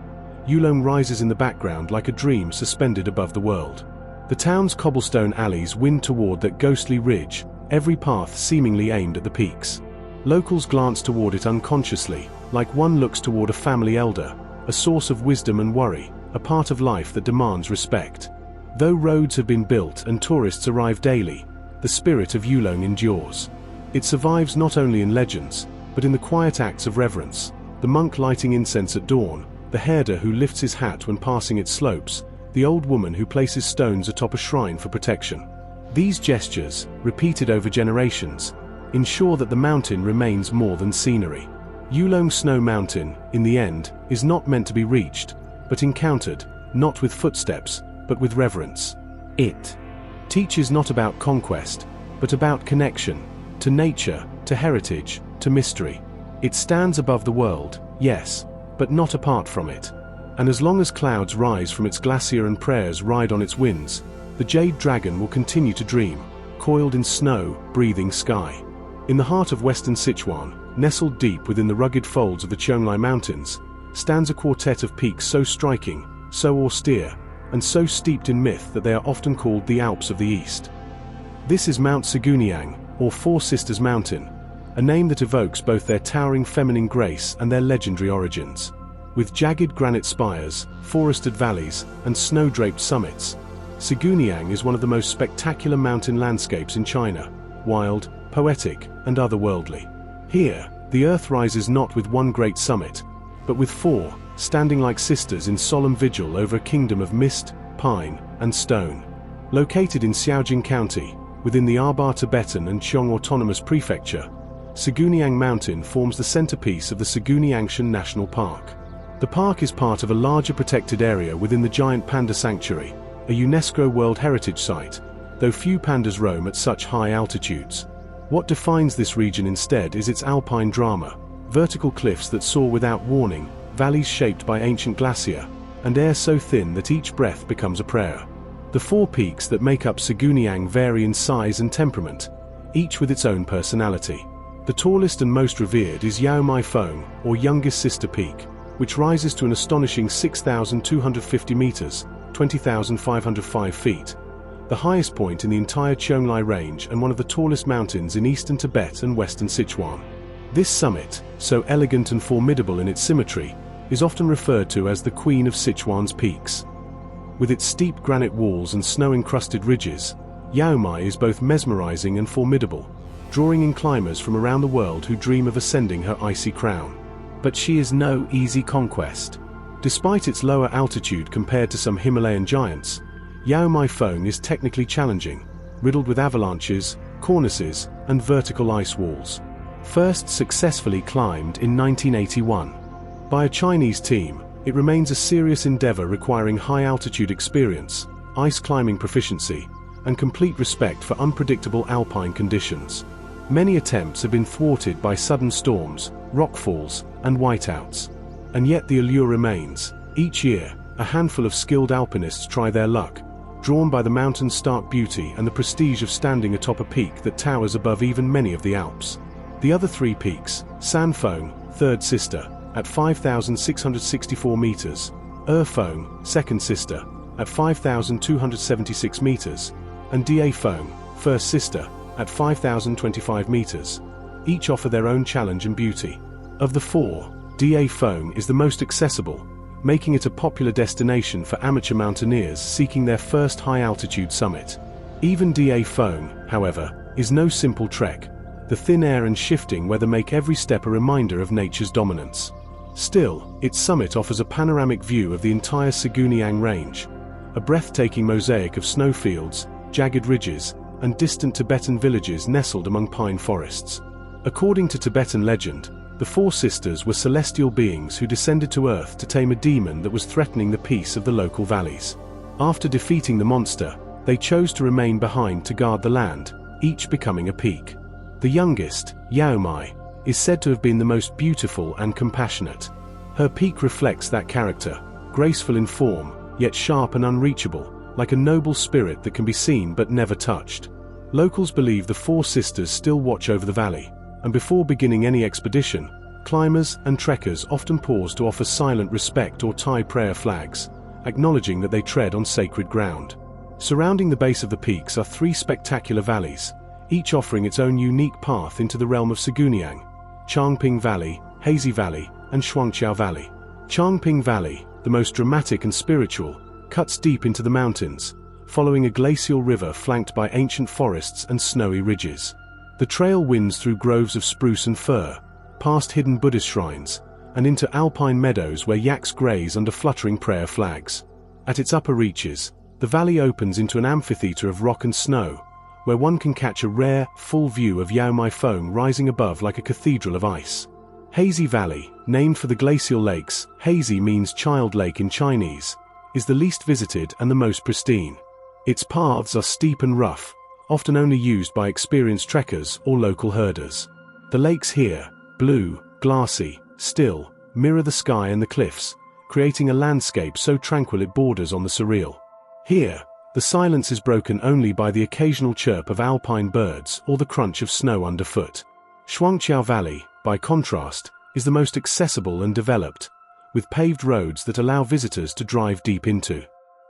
Speaker 1: Yulong rises in the background like a dream suspended above the world. The town's cobblestone alleys wind toward that ghostly ridge, every path seemingly aimed at the peaks. Locals glance toward it unconsciously, like one looks toward a family elder, a source of wisdom and worry, a part of life that demands respect. Though roads have been built and tourists arrive daily, the spirit of Yulong endures. It survives not only in legends, but in the quiet acts of reverence, the monk lighting incense at dawn, the herder who lifts his hat when passing its slopes, the old woman who places stones atop a shrine for protection. These gestures, repeated over generations, ensure that the mountain remains more than scenery. Yulong Snow Mountain, in the end, is not meant to be reached, but encountered, not with footsteps, but with reverence. It teaches not about conquest, but about connection, to to nature, to heritage, to mystery. It stands above the world, yes, but not apart from it. And as long as clouds rise from its glacier and prayers ride on its winds, the Jade Dragon will continue to dream, coiled in snow, breathing sky. In the heart of western Sichuan, nestled deep within the rugged folds of the Qianglai Mountains, stands a quartet of peaks so striking, so austere, and so steeped in myth that they are often called the Alps of the East. This is Mount Siguniang, or Four Sisters Mountain, a name that evokes both their towering feminine grace and their legendary origins. With jagged granite spires, forested valleys, and snow-draped summits, Siguniang is one of the most spectacular mountain landscapes in China, wild, poetic, and otherworldly. Here, the earth rises not with one great summit, but with four, standing like sisters in solemn vigil over a kingdom of mist, pine, and stone. Located in Xiaojing County, within the Aba Tibetan and Qiong Autonomous Prefecture, Siguniang Mountain forms the centerpiece of the Siguniangshan National Park. The park is part of a larger protected area within the Giant Panda Sanctuary, a UNESCO World Heritage Site, though few pandas roam at such high altitudes. What defines this region instead is its alpine drama, vertical cliffs that soar without warning, valleys shaped by ancient glacier, and air so thin that each breath becomes a prayer. The four peaks that make up Siguniang vary in size and temperament, each with its own personality. The tallest and most revered is Yaomai Feng, or Youngest Sister Peak, which rises to an astonishing 6,250 meters, 20,505 feet, the highest point in the entire Qianglai Range and one of the tallest mountains in eastern Tibet and western Sichuan. This summit, so elegant and formidable in its symmetry, is often referred to as the Queen of Sichuan's peaks. With its steep granite walls and snow-encrusted ridges, Yaomai is both mesmerizing and formidable, drawing in climbers from around the world who dream of ascending her icy crown. But she is no easy conquest. Despite its lower altitude compared to some Himalayan giants, Yaomai Feng is technically challenging, riddled with avalanches, cornices, and vertical ice walls. First successfully climbed in 1981. By a Chinese team, it remains a serious endeavor requiring high-altitude experience, ice climbing proficiency, and complete respect for unpredictable alpine conditions. Many attempts have been thwarted by sudden storms, rockfalls, and whiteouts. And yet the allure remains. Each year, a handful of skilled alpinists try their luck, drawn by the mountain's stark beauty and the prestige of standing atop a peak that towers above even many of the Alps. The other three peaks, Sanfeng, third sister, at 5,664 meters, Feng, second sister, at 5,276 meters, and Feng, first sister, at 5,025 meters, each offer their own challenge and beauty. Of the four, Feng is the most accessible, making it a popular destination for amateur mountaineers seeking their first high-altitude summit. Even Feng, however, is no simple trek. The thin air and shifting weather make every step a reminder of nature's dominance. Still, its summit offers a panoramic view of the entire Siguniang Range, a breathtaking mosaic of snowfields, jagged ridges, and distant Tibetan villages nestled among pine forests. According to Tibetan legend, the four sisters were celestial beings who descended to earth to tame a demon that was threatening the peace of the local valleys. After defeating the monster, they chose to remain behind to guard the land, each becoming a peak. The youngest, Yaomai, is said to have been the most beautiful and compassionate. Her peak reflects that character, graceful in form, yet sharp and unreachable, like a noble spirit that can be seen but never touched. Locals believe the four sisters still watch over the valley, and before beginning any expedition, climbers and trekkers often pause to offer silent respect or tie prayer flags, acknowledging that they tread on sacred ground. Surrounding the base of the peaks are three spectacular valleys, each offering its own unique path into the realm of Siguniang: Changping Valley, Hazy Valley, and Shuangqiao Valley. Changping Valley, the most dramatic and spiritual, cuts deep into the mountains, following a glacial river flanked by ancient forests and snowy ridges. The trail winds through groves of spruce and fir, past hidden Buddhist shrines, and into alpine meadows where yaks graze under fluttering prayer flags. At its upper reaches, the valley opens into an amphitheater of rock and snow, where one can catch a rare, full view of Yaomai Feng rising above like a cathedral of ice. Hazy Valley, named for the glacial lakes, hazy means child lake in Chinese, is the least visited and the most pristine. Its paths are steep and rough, often only used by experienced trekkers or local herders. The lakes here, blue, glassy, still, mirror the sky and the cliffs, creating a landscape so tranquil it borders on the surreal. Here, the silence is broken only by the occasional chirp of alpine birds or the crunch of snow underfoot. Shuangqiao Valley, by contrast, is the most accessible and developed, with paved roads that allow visitors to drive deep into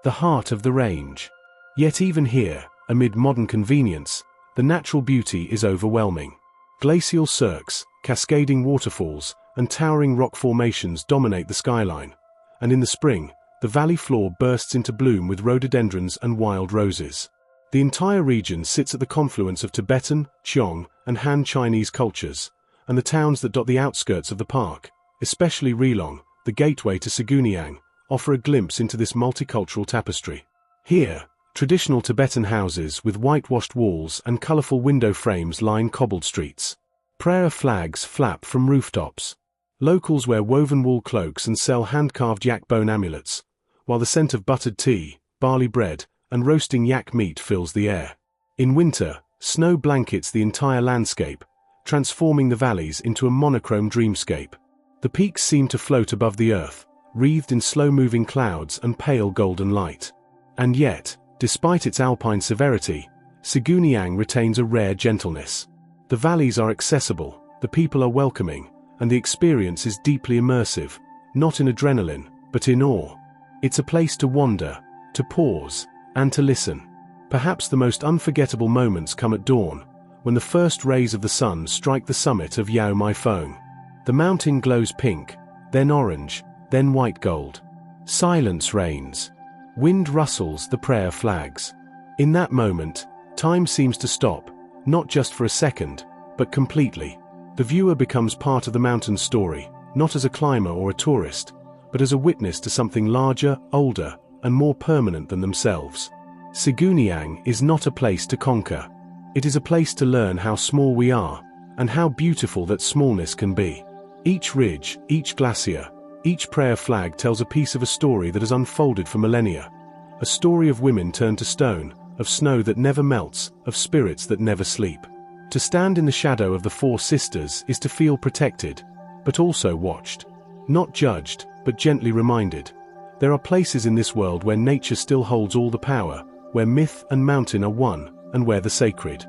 Speaker 1: the heart of the range. Yet even here, amid modern convenience, the natural beauty is overwhelming. Glacial cirques, cascading waterfalls, and towering rock formations dominate the skyline, and in the spring, the valley floor bursts into bloom with rhododendrons and wild roses. The entire region sits at the confluence of Tibetan, Qiong, and Han Chinese cultures, and the towns that dot the outskirts of the park, especially Rilong, the gateway to Siguniang, offer a glimpse into this multicultural tapestry. Here, traditional Tibetan houses with whitewashed walls and colorful window frames line cobbled streets. Prayer flags flap from rooftops. Locals wear woven wool cloaks and sell hand-carved yak bone amulets, while the scent of buttered tea, barley bread, and roasting yak meat fills the air. In winter, snow blankets the entire landscape, transforming the valleys into a monochrome dreamscape. The peaks seem to float above the earth, wreathed in slow-moving clouds and pale golden light. And yet, despite its alpine severity, Siguniang retains a rare gentleness. The valleys are accessible, the people are welcoming, and the experience is deeply immersive, not in adrenaline, but in awe. It's a place to wander, to pause, and to listen. Perhaps the most unforgettable moments come at dawn, when the first rays of the sun strike the summit of Yao Mai Feng. The mountain glows pink, then orange, then white gold. Silence reigns. Wind rustles the prayer flags. In that moment, time seems to stop, not just for a second, but completely. The viewer becomes part of the mountain's story, not as a climber or a tourist, but as a witness to something larger, older, and more permanent than themselves. Siguniang is not a place to conquer. It is a place to learn how small we are, and how beautiful that smallness can be. Each ridge, each glacier, each prayer flag tells a piece of a story that has unfolded for millennia. A story of women turned to stone, of snow that never melts, of spirits that never sleep. To stand in the shadow of the Four Sisters is to feel protected, but also watched. Not judged, but gently reminded. There are places in this world where nature still holds all the power, where myth and mountain are one, and where the sacred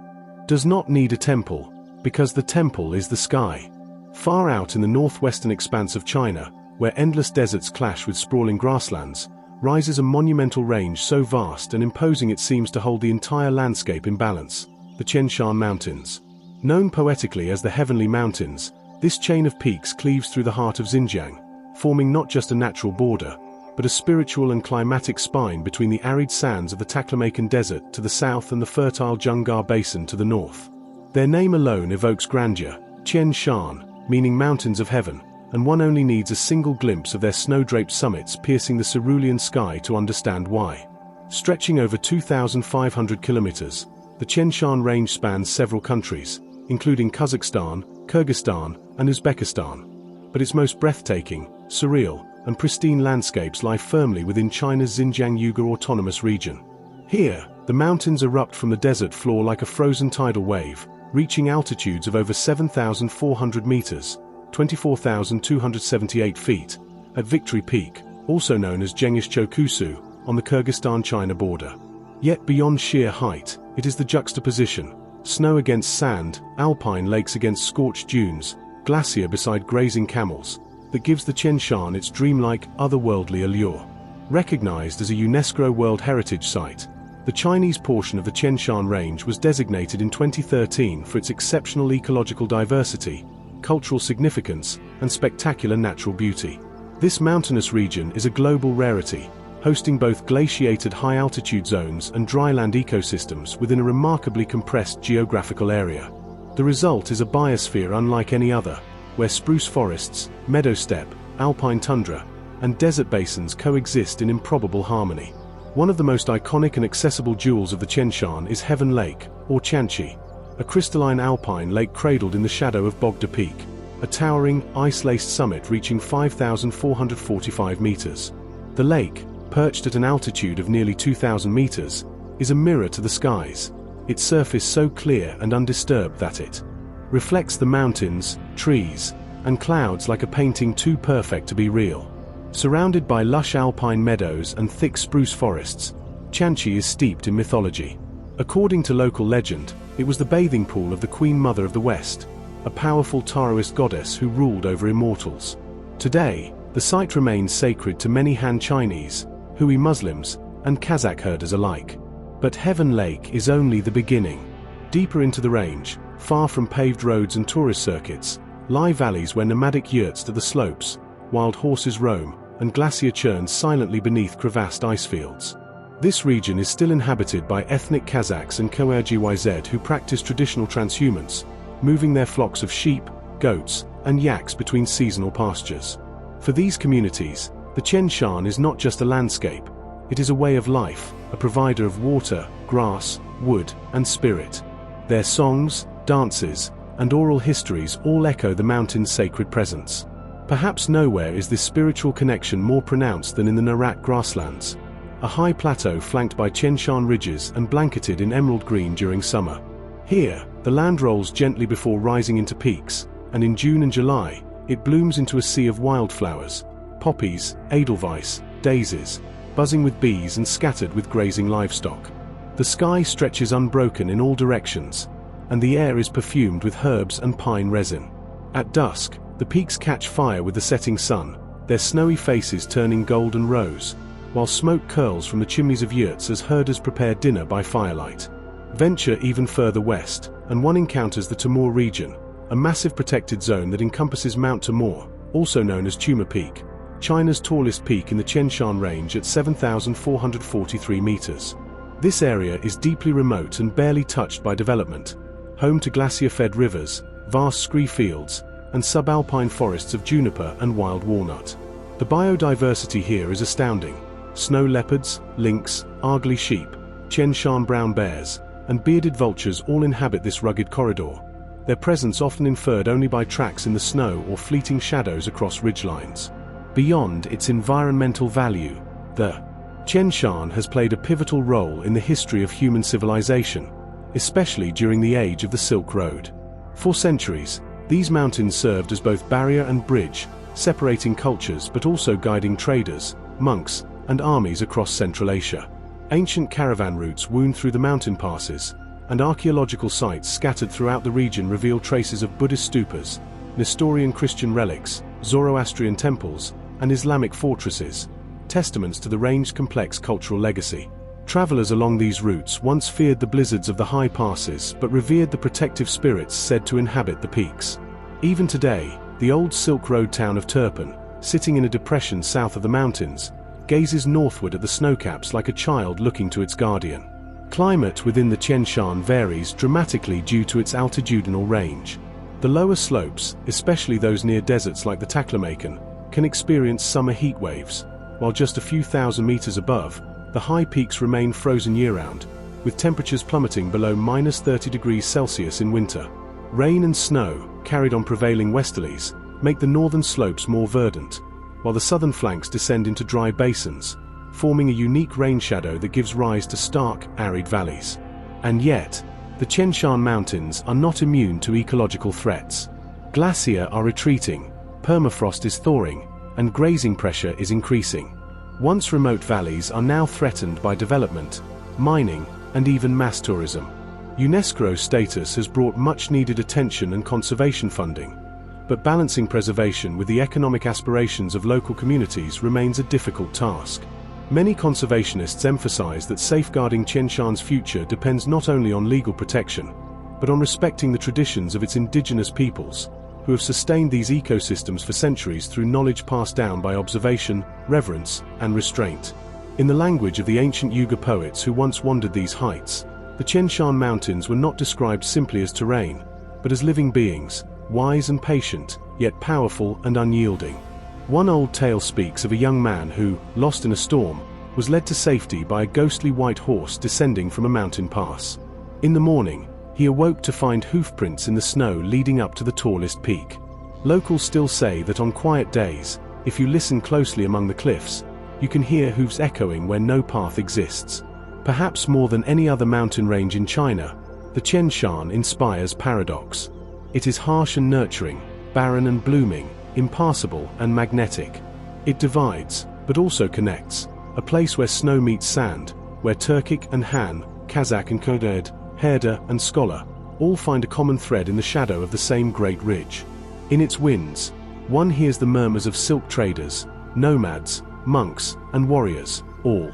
Speaker 1: does not need a temple, because the temple is the sky. Far out in the northwestern expanse of China, where endless deserts clash with sprawling grasslands, rises a monumental range so vast and imposing it seems to hold the entire landscape in balance, the Tianshan Mountains. Known poetically as the Heavenly Mountains, this chain of peaks cleaves through the heart of Xinjiang, forming not just a natural border, but a spiritual and climatic spine between the arid sands of the Taklamakan Desert to the south and the fertile Zhenggar Basin to the north. Their name alone evokes grandeur, Tianshan, meaning mountains of heaven, and one only needs a single glimpse of their snow-draped summits piercing the cerulean sky to understand why. Stretching over 2,500 kilometers, the Tianshan Range spans several countries, including Kazakhstan, Kyrgyzstan, and Uzbekistan. But its most breathtaking, surreal, and pristine landscapes lie firmly within China's Xinjiang Uyghur Autonomous Region. Here, the mountains erupt from the desert floor like a frozen tidal wave, reaching altitudes of over 7,400 meters, 24,278 feet, at Victory Peak, also known as Zhengish-Chokusu, on the Kyrgyzstan-China border. Yet beyond sheer height, it is the juxtaposition, snow against sand, alpine lakes against scorched dunes, glacier beside grazing camels, that gives the Tianshan its dreamlike, otherworldly allure. Recognized as a UNESCO World Heritage Site, the Chinese portion of the Tianshan Range was designated in 2013 for its exceptional ecological diversity, cultural significance, and spectacular natural beauty. This mountainous region is a global rarity, hosting both glaciated high-altitude zones and dryland ecosystems within a remarkably compressed geographical area. The result is a biosphere unlike any other, where spruce forests, meadow steppe, alpine tundra, and desert basins coexist in improbable harmony. One of the most iconic and accessible jewels of the Tianshan is Heaven Lake, or Tianqi, a crystalline alpine lake cradled in the shadow of Bogda Peak, a towering, ice-laced summit reaching 5,445 meters. The lake, perched at an altitude of nearly 2,000 meters, is a mirror to the skies, its surface so clear and undisturbed that it reflects the mountains, trees, and clouds like a painting too perfect to be real. Surrounded by lush alpine meadows and thick spruce forests, Tianqi is steeped in mythology. According to local legend, it was the bathing pool of the Queen Mother of the West, a powerful Taoist goddess who ruled over immortals. Today, the site remains sacred to many Han Chinese, Hui Muslims, and Kazakh herders alike. But Heaven Lake is only the beginning. Deeper into the range, far from paved roads and tourist circuits, lie valleys where nomadic yurts to the slopes, wild horses roam, and glacier churns silently beneath crevassed ice fields. This region is still inhabited by ethnic Kazakhs and Kyrgyz who practice traditional transhumance, moving their flocks of sheep, goats, and yaks between seasonal pastures. For these communities, the Tian Shan is not just a landscape, it is a way of life, a provider of water, grass, wood, and spirit. Their songs, dances, and oral histories all echo the mountain's sacred presence. Perhaps nowhere is this spiritual connection more pronounced than in the Narak grasslands, a high plateau flanked by Tian Shan ridges and blanketed in emerald green during summer. Here, the land rolls gently before rising into peaks, and in June and July, it blooms into a sea of wildflowers, poppies, edelweiss, daisies, buzzing with bees and scattered with grazing livestock. The sky stretches unbroken in all directions, and the air is perfumed with herbs and pine resin. At dusk, the peaks catch fire with the setting sun, their snowy faces turning gold and rose, while smoke curls from the chimneys of yurts as herders prepare dinner by firelight. Venture even further west, and one encounters the Timur region, a massive protected zone that encompasses Mount Timur, also known as Tumor Peak, China's tallest peak in the Tian Shan range at 7,443 meters. This area is deeply remote and barely touched by development, home to glacier-fed rivers, vast scree fields, and subalpine forests of juniper and wild walnut. The biodiversity here is astounding. Snow leopards, lynx, Argley sheep, Tian Shan brown bears, and bearded vultures all inhabit this rugged corridor, their presence often inferred only by tracks in the snow or fleeting shadows across ridgelines. Beyond its environmental value, the Tian Shan has played a pivotal role in the history of human civilization, especially during the age of the Silk Road. For centuries, these mountains served as both barrier and bridge, separating cultures but also guiding traders, monks, and armies across Central Asia. Ancient caravan routes wound through the mountain passes, and archaeological sites scattered throughout the region reveal traces of Buddhist stupas, Nestorian Christian relics, Zoroastrian temples, and Islamic fortresses, testaments to the range's complex cultural legacy. Travelers along these routes once feared the blizzards of the high passes but revered the protective spirits said to inhabit the peaks. Even today, the old Silk Road town of Turpan, sitting in a depression south of the mountains, gazes northward at the snowcaps like a child looking to its guardian. Climate within the Tian Shan varies dramatically due to its altitudinal range. The lower slopes, especially those near deserts like the Taklamakan, can experience summer heat waves, while just a few thousand meters above, the high peaks remain frozen year-round, with temperatures plummeting below -30°C in winter. Rain and snow, carried on prevailing westerlies, make the northern slopes more verdant, while the southern flanks descend into dry basins, forming a unique rain shadow that gives rise to stark, arid valleys. And yet, the Tian Shan Mountains are not immune to ecological threats. Glaciers are retreating, permafrost is thawing, and grazing pressure is increasing. Once remote valleys are now threatened by development, mining, and even mass tourism. UNESCO status has brought much-needed attention and conservation funding, but balancing preservation with the economic aspirations of local communities remains a difficult task. Many conservationists emphasize that safeguarding Tian Shan's future depends not only on legal protection, but on respecting the traditions of its indigenous peoples, who have sustained these ecosystems for centuries through knowledge passed down by observation, reverence, and restraint. In the language of the ancient Yugur poets who once wandered these heights, the Tian Shan Mountains were not described simply as terrain, but as living beings, wise and patient, yet powerful and unyielding. One old tale speaks of a young man who, lost in a storm, was led to safety by a ghostly white horse descending from a mountain pass. In the morning, he awoke to find hoofprints in the snow leading up to the tallest peak. Locals still say that on quiet days, if you listen closely among the cliffs, you can hear hooves echoing where no path exists. Perhaps more than any other mountain range in China, the Tian Shan inspires paradox. It is harsh and nurturing, barren and blooming, impassable and magnetic. It divides, but also connects, a place where snow meets sand, where Turkic and Han, Kazakh and Kurd, herder and scholar, all find a common thread in the shadow of the same great ridge. In its winds, one hears the murmurs of silk traders, nomads, monks, and warriors, all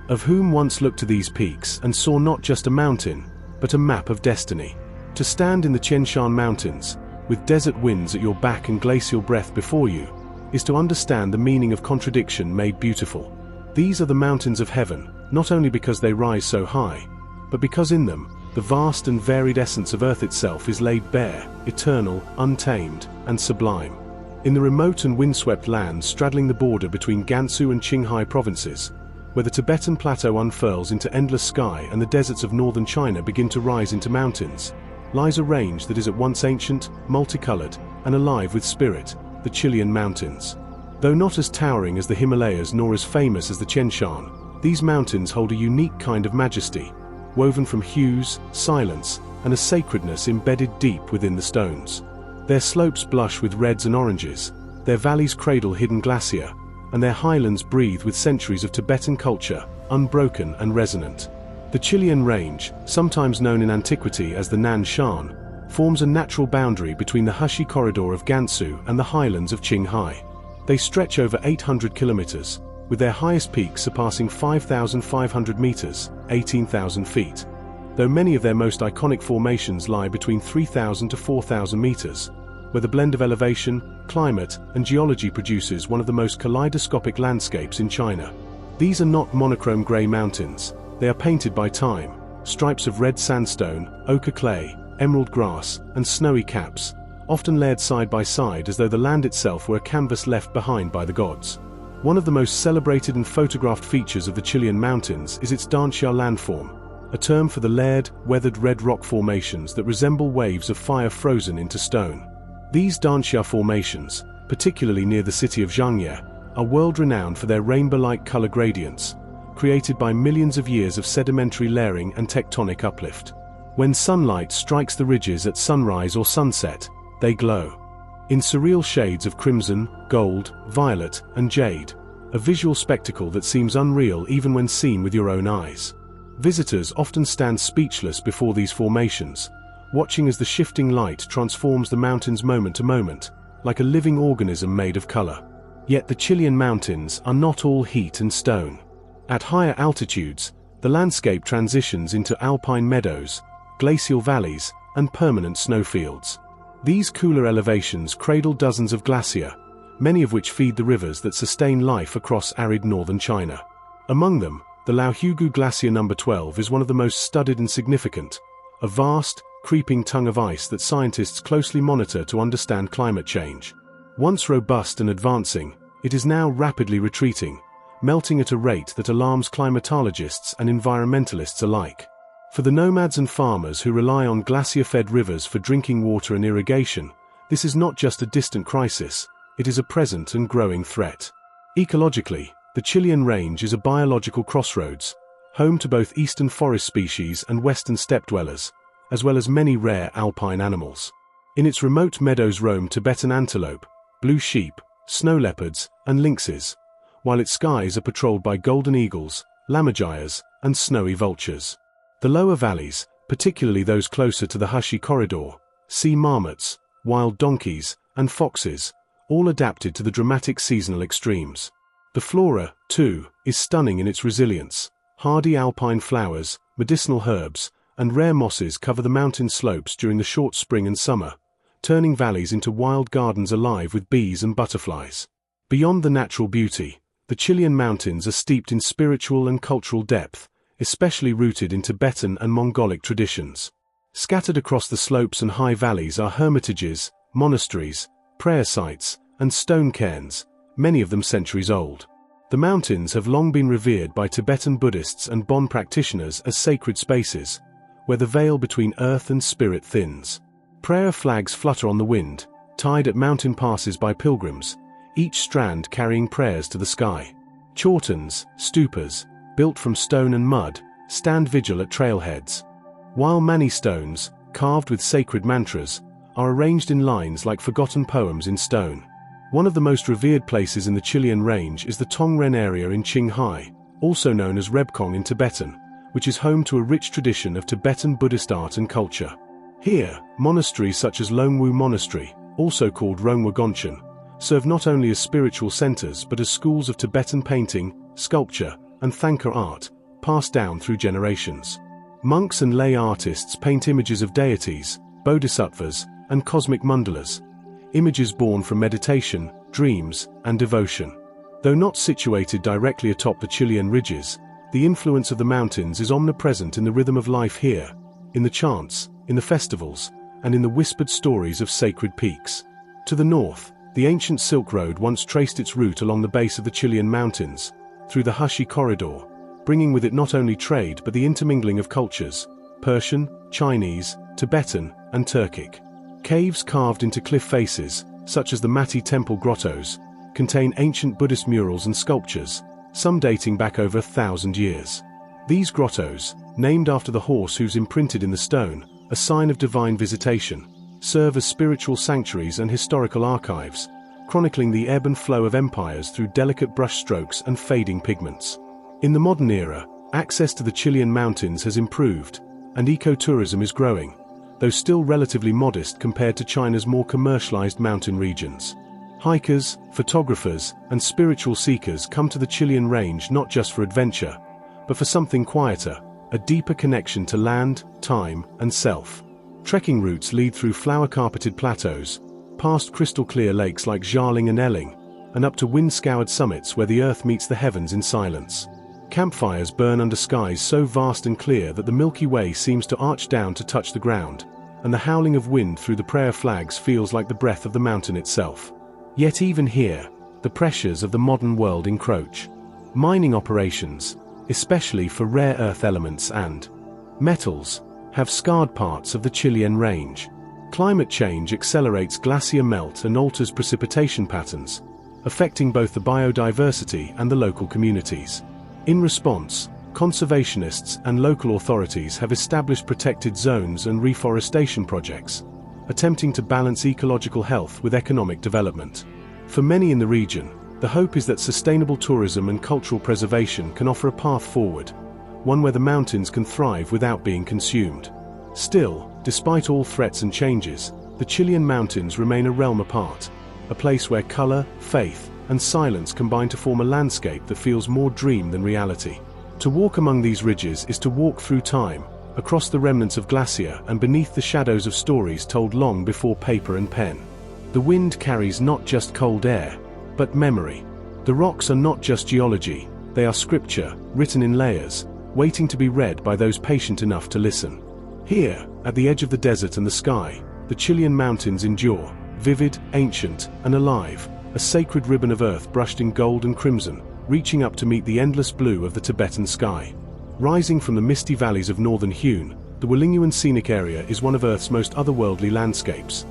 Speaker 1: of whom once looked to these peaks and saw not just a mountain, but a map of destiny. To stand in the Tian Shan Mountains, with desert winds at your back and glacial breath before you, is to understand the meaning of contradiction made beautiful. These are the mountains of heaven, not only because they rise so high, but because in them, the vast and varied essence of Earth itself is laid bare, eternal, untamed, and sublime. In the remote and windswept lands straddling the border between Gansu and Qinghai provinces, where the Tibetan plateau unfurls into endless sky and the deserts of northern China begin to rise into mountains, lies a range that is at once ancient, multicolored, and alive with spirit, the Chilean Mountains. Though not as towering as the Himalayas nor as famous as the Tian Shan, these mountains hold a unique kind of majesty, woven from hues, silence, and a sacredness embedded deep within the stones. Their slopes blush with reds and oranges, their valleys cradle hidden glacier, and their highlands breathe with centuries of Tibetan culture, unbroken and resonant. The Chilean Range, sometimes known in antiquity as the Nan Shan, forms a natural boundary between the Heshi Corridor of Gansu and the highlands of Qinghai. They stretch over 800 kilometers, with their highest peaks surpassing 5,500 meters, 18,000 feet. Though many of their most iconic formations lie between 3,000 to 4,000 meters, where the blend of elevation, climate, and geology produces one of the most kaleidoscopic landscapes in China. These are not monochrome gray mountains. They are painted by time, stripes of red sandstone, ochre clay, emerald grass, and snowy caps, often layered side by side as though the land itself were a canvas left behind by the gods. One of the most celebrated and photographed features of the Chilean mountains is its danxia landform, a term for the layered, weathered red rock formations that resemble waves of fire frozen into stone. These danxia formations, particularly near the city of Zhangye, are world-renowned for their rainbow-like color gradients, created by millions of years of sedimentary layering and tectonic uplift. When sunlight strikes the ridges at sunrise or sunset, they glow in surreal shades of crimson, gold, violet, and jade, a visual spectacle that seems unreal even when seen with your own eyes. Visitors often stand speechless before these formations, watching as the shifting light transforms the mountains moment to moment, like a living organism made of color. Yet the Chilean mountains are not all heat and stone. At higher altitudes, the landscape transitions into alpine meadows, glacial valleys, and permanent snowfields. These cooler elevations cradle dozens of glacier, many of which feed the rivers that sustain life across arid northern China. Among them, the Laohugu Glacier No. 12 is one of the most studied and significant, a vast, creeping tongue of ice that scientists closely monitor to understand climate change. Once robust and advancing, it is now rapidly retreating, melting at a rate that alarms climatologists and environmentalists alike. For the nomads and farmers who rely on glacier-fed rivers for drinking water and irrigation, this is not just a distant crisis, it is a present and growing threat. Ecologically, the Chilean Range is a biological crossroads, home to both eastern forest species and western steppe dwellers, as well as many rare alpine animals. In its remote meadows roam Tibetan antelope, blue sheep, snow leopards, and lynxes, while its skies are patrolled by golden eagles, lammergeiers, and snowy vultures. The lower valleys, particularly those closer to the Heshi Corridor, see marmots, wild donkeys, and foxes, all adapted to the dramatic seasonal extremes. The flora, too, is stunning in its resilience. Hardy alpine flowers, medicinal herbs, and rare mosses cover the mountain slopes during the short spring and summer, turning valleys into wild gardens alive with bees and butterflies. Beyond the natural beauty, the Chilean mountains are steeped in spiritual and cultural depth, especially rooted in Tibetan and Mongolic traditions. Scattered across the slopes and high valleys are hermitages, monasteries, prayer sites, and stone cairns, many of them centuries old. The mountains have long been revered by Tibetan Buddhists and Bon practitioners as sacred spaces, where the veil between earth and spirit thins. Prayer flags flutter on the wind, tied at mountain passes by pilgrims, each strand carrying prayers to the sky. Chortens, stupas, built from stone and mud, stand vigil at trailheads. While many stones, carved with sacred mantras, are arranged in lines like forgotten poems in stone. One of the most revered places in the Chilean range is the Tongren area in Qinghai, also known as Rebkong in Tibetan, which is home to a rich tradition of Tibetan Buddhist art and culture. Here, monasteries such as Longwu Monastery, also called Rongwa Gonchen, serve not only as spiritual centers but as schools of Tibetan painting, sculpture, and Thangka art, passed down through generations. Monks and lay artists paint images of deities, bodhisattvas, and cosmic mandalas, images born from meditation, dreams, and devotion. Though not situated directly atop the Chilean ridges, the influence of the mountains is omnipresent in the rhythm of life here, in the chants, in the festivals, and in the whispered stories of sacred peaks. To the north, the ancient Silk Road once traced its route along the base of the Chilean mountains, through the Hushi Corridor, bringing with it not only trade but the intermingling of cultures: Persian, Chinese, Tibetan, and Turkic. Caves carved into cliff faces, such as the Mati Temple grottos, contain ancient Buddhist murals and sculptures, some dating back over 1,000 years. These grottos, named after the horse hooves imprinted in the stone, a sign of divine visitation, serve as spiritual sanctuaries and historical archives, chronicling the ebb and flow of empires through delicate brushstrokes and fading pigments. In the modern era, access to the Chilean mountains has improved, and ecotourism is growing, though still relatively modest compared to China's more commercialized mountain regions. Hikers, photographers, and spiritual seekers come to the Chilean range not just for adventure, but for something quieter, a deeper connection to land, time, and self. Trekking routes lead through flower-carpeted plateaus, past crystal-clear lakes like Jarling and Elling, and up to wind-scoured summits where the earth meets the heavens in silence. Campfires burn under skies so vast and clear that the Milky Way seems to arch down to touch the ground, and the howling of wind through the prayer flags feels like the breath of the mountain itself. Yet even here, the pressures of the modern world encroach. Mining operations, especially for rare earth elements and metals, have scarred parts of the Chilean range. Climate change accelerates glacier melt and alters precipitation patterns, affecting both the biodiversity and the local communities. In response, conservationists and local authorities have established protected zones and reforestation projects, attempting to balance ecological health with economic development. For many in the region, the hope is that sustainable tourism and cultural preservation can offer a path forward, one where the mountains can thrive without being consumed. Still, despite all threats and changes, the Chilean mountains remain a realm apart, a place where color, faith, and silence combine to form a landscape that feels more dream than reality. To walk among these ridges is to walk through time, across the remnants of glacier and beneath the shadows of stories told long before paper and pen. The wind carries not just cold air, but memory. The rocks are not just geology, they are scripture, written in layers, waiting to be read by those patient enough to listen. Here, at the edge of the desert and the sky, the Chilean mountains endure, vivid, ancient, and alive, a sacred ribbon of earth brushed in gold and crimson, reaching up to meet the endless blue of the Tibetan sky. Rising from the misty valleys of northern Hunan, the Hualinghuan Scenic Area is one of Earth's most otherworldly landscapes.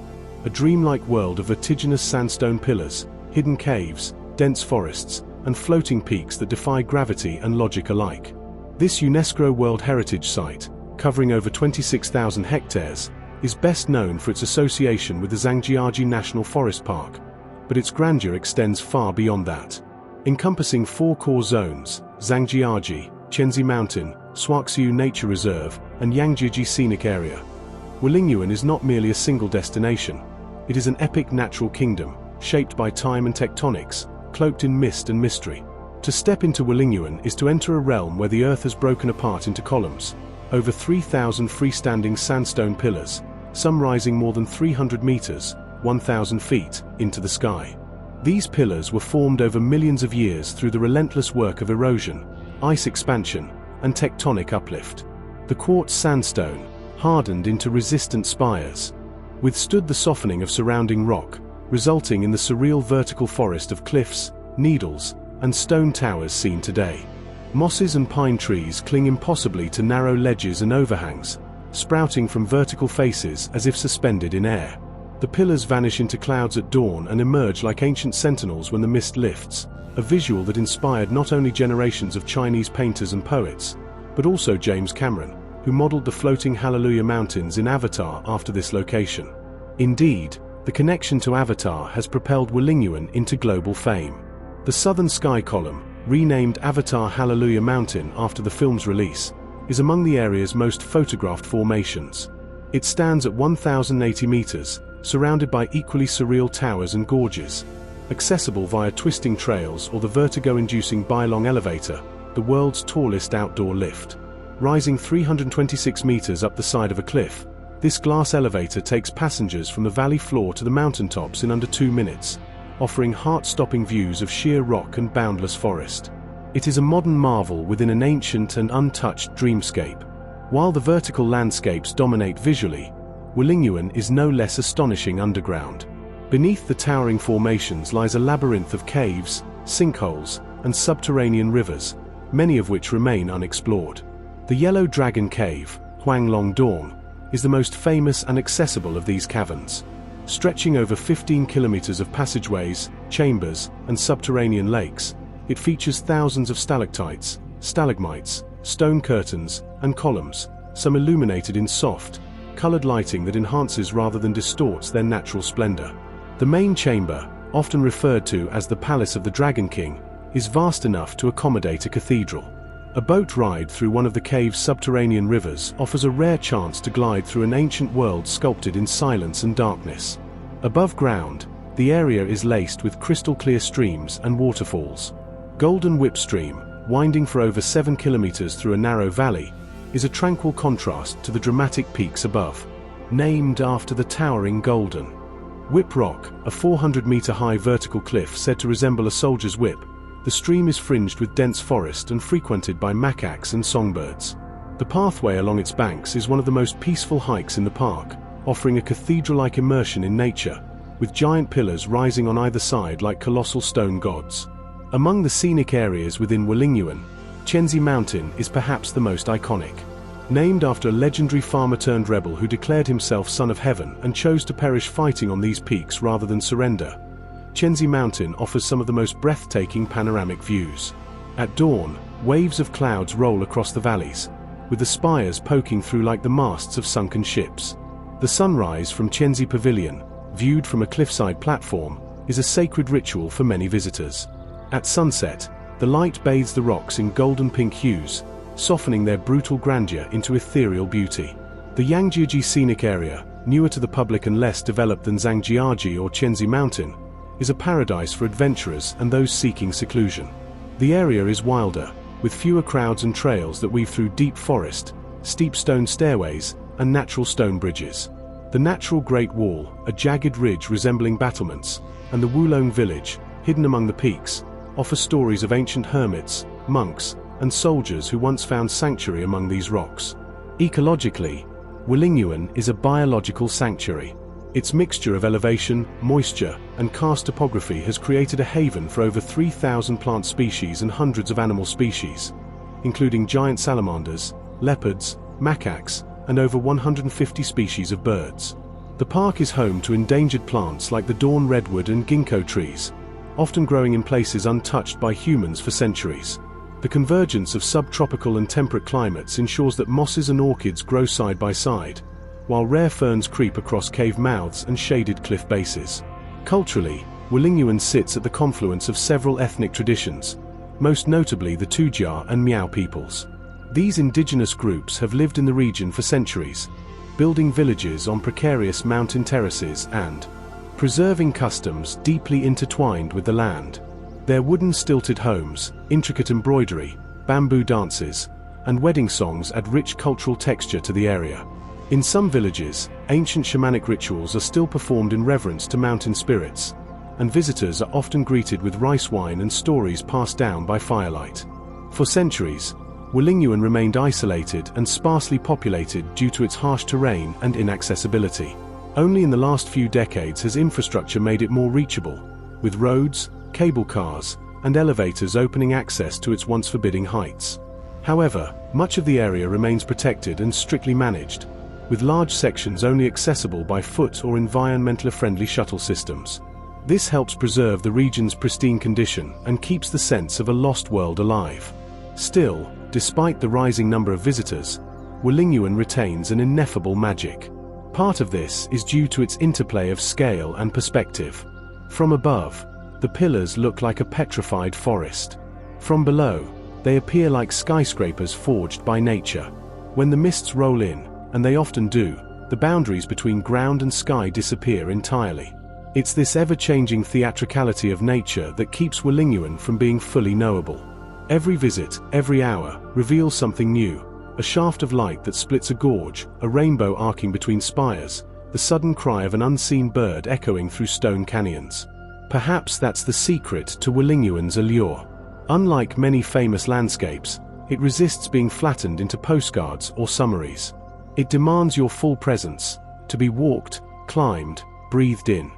Speaker 1: A dreamlike world of vertiginous sandstone pillars, hidden caves, dense forests, and floating peaks that defy gravity and logic alike. This UNESCO World Heritage Site, covering over 26,000 hectares, is best known for its association with the Zhangjiajie National Forest Park, but its grandeur extends far beyond that. Encompassing 4 core zones, Zhangjiajie, Chenzi Mountain, Shuaxiu Nature Reserve, and Yangjiji Scenic Area, Hualinghuan is not merely a single destination. It is an epic natural kingdom, shaped by time and tectonics, cloaked in mist and mystery. To step into Hualinghuan is to enter a realm where the earth has broken apart into columns, over 3,000 freestanding sandstone pillars, some rising more than 300 meters, 1,000 feet, into the sky. These pillars were formed over millions of years through the relentless work of erosion, ice expansion, and tectonic uplift. The quartz sandstone, hardened into resistant spires, withstood the softening of surrounding rock, resulting in the surreal vertical forest of cliffs, needles, and stone towers seen today. Mosses and pine trees cling impossibly to narrow ledges and overhangs, sprouting from vertical faces as if suspended in air. The pillars vanish into clouds at dawn and emerge like ancient sentinels when the mist lifts, a visual that inspired not only generations of Chinese painters and poets, but also James Cameron, who modeled the floating Hallelujah Mountains in Avatar after this location. Indeed, the connection to Avatar has propelled Wulingyuan into global fame. The Southern Sky Column, renamed Avatar Hallelujah Mountain after the film's release, is among the area's most photographed formations. It stands at 1,080 meters, surrounded by equally surreal towers and gorges. Accessible via twisting trails or the vertigo-inducing Bailong Elevator, the world's tallest outdoor lift. Rising 326 meters up the side of a cliff, this glass elevator takes passengers from the valley floor to the mountaintops in under 2 minutes, offering heart-stopping views of sheer rock and boundless forest. It is a modern marvel within an ancient and untouched dreamscape. While the vertical landscapes dominate visually, Wulingyuan is no less astonishing underground. Beneath the towering formations lies a labyrinth of caves, sinkholes, and subterranean rivers, many of which remain unexplored. The Yellow Dragon Cave, Huanglong Dong, is the most famous and accessible of these caverns. Stretching over 15 kilometers of passageways, chambers, and subterranean lakes, it features thousands of stalactites, stalagmites, stone curtains, and columns, some illuminated in soft, colored lighting that enhances rather than distorts their natural splendor. The main chamber, often referred to as the Palace of the Dragon King, is vast enough to accommodate a cathedral. A boat ride through one of the cave's subterranean rivers offers a rare chance to glide through an ancient world sculpted in silence and darkness. Above ground, the area is laced with crystal-clear streams and waterfalls. Golden Whip Stream, winding for over 7 kilometers through a narrow valley, is a tranquil contrast to the dramatic peaks above. Named after the towering Golden Whip Rock, a 400-meter-high vertical cliff said to resemble a soldier's whip, the stream is fringed with dense forest and frequented by macaques and songbirds. The pathway along its banks is one of the most peaceful hikes in the park, offering a cathedral-like immersion in nature, with giant pillars rising on either side like colossal stone gods. Among the scenic areas within Wulingyuan, Chenzi Mountain is perhaps the most iconic. Named after a legendary farmer-turned-rebel who declared himself son of heaven and chose to perish fighting on these peaks rather than surrender, Chenzi Mountain offers some of the most breathtaking panoramic views. At dawn, waves of clouds roll across the valleys, with the spires poking through like the masts of sunken ships. The sunrise from Chenzi Pavilion, viewed from a cliffside platform, is a sacred ritual for many visitors. At sunset, the light bathes the rocks in golden pink hues, softening their brutal grandeur into ethereal beauty. The Yangjiaji Scenic Area, newer to the public and less developed than Zhangjiaji or Chenzi Mountain, is a paradise for adventurers and those seeking seclusion. The area is wilder, with fewer crowds and trails that weave through deep forest, steep stone stairways, and natural stone bridges. The natural Great Wall, a jagged ridge resembling battlements, and the Wulong Village, hidden among the peaks, offer stories of ancient hermits, monks, and soldiers who once found sanctuary among these rocks. Ecologically, Wulingyuan is a biological sanctuary. Its mixture of elevation, moisture, and karst topography has created a haven for over 3,000 plant species and hundreds of animal species, including giant salamanders, leopards, macaques, and over 150 species of birds. The park is home to endangered plants like the dawn redwood and ginkgo trees, often growing in places untouched by humans for centuries. The convergence of subtropical and temperate climates ensures that mosses and orchids grow side by side, while rare ferns creep across cave mouths and shaded cliff bases. Culturally, Wulingyuan sits at the confluence of several ethnic traditions, most notably the Tujia and Miao peoples. These indigenous groups have lived in the region for centuries, building villages on precarious mountain terraces and preserving customs deeply intertwined with the land. Their wooden stilted homes, intricate embroidery, bamboo dances, and wedding songs add rich cultural texture to the area. In some villages, ancient shamanic rituals are still performed in reverence to mountain spirits, and visitors are often greeted with rice wine and stories passed down by firelight. For centuries, Wulingyuan remained isolated and sparsely populated due to its harsh terrain and inaccessibility. Only in the last few decades has infrastructure made it more reachable, with roads, cable cars, and elevators opening access to its once forbidding heights. However, much of the area remains protected and strictly managed, with large sections only accessible by foot or environmentally friendly shuttle systems. This helps preserve the region's pristine condition and keeps the sense of a lost world alive. Still, Despite the rising number of visitors, Wulingyuan retains an ineffable magic. Part of this is due to its interplay of scale and perspective. From above, the pillars look like a petrified forest. From below, they appear like skyscrapers forged by nature. When the mists roll in, and they often do, the boundaries between ground and sky disappear entirely. It's this ever-changing theatricality of nature that keeps Wulingyuan from being fully knowable. Every visit, every hour, reveals something new. A shaft of light that splits a gorge, a rainbow arcing between spires, the sudden cry of an unseen bird echoing through stone canyons. Perhaps that's the secret to Wulingyuan's allure. Unlike many famous landscapes, it resists being flattened into postcards or summaries. It demands your full presence, to be walked, climbed, breathed in.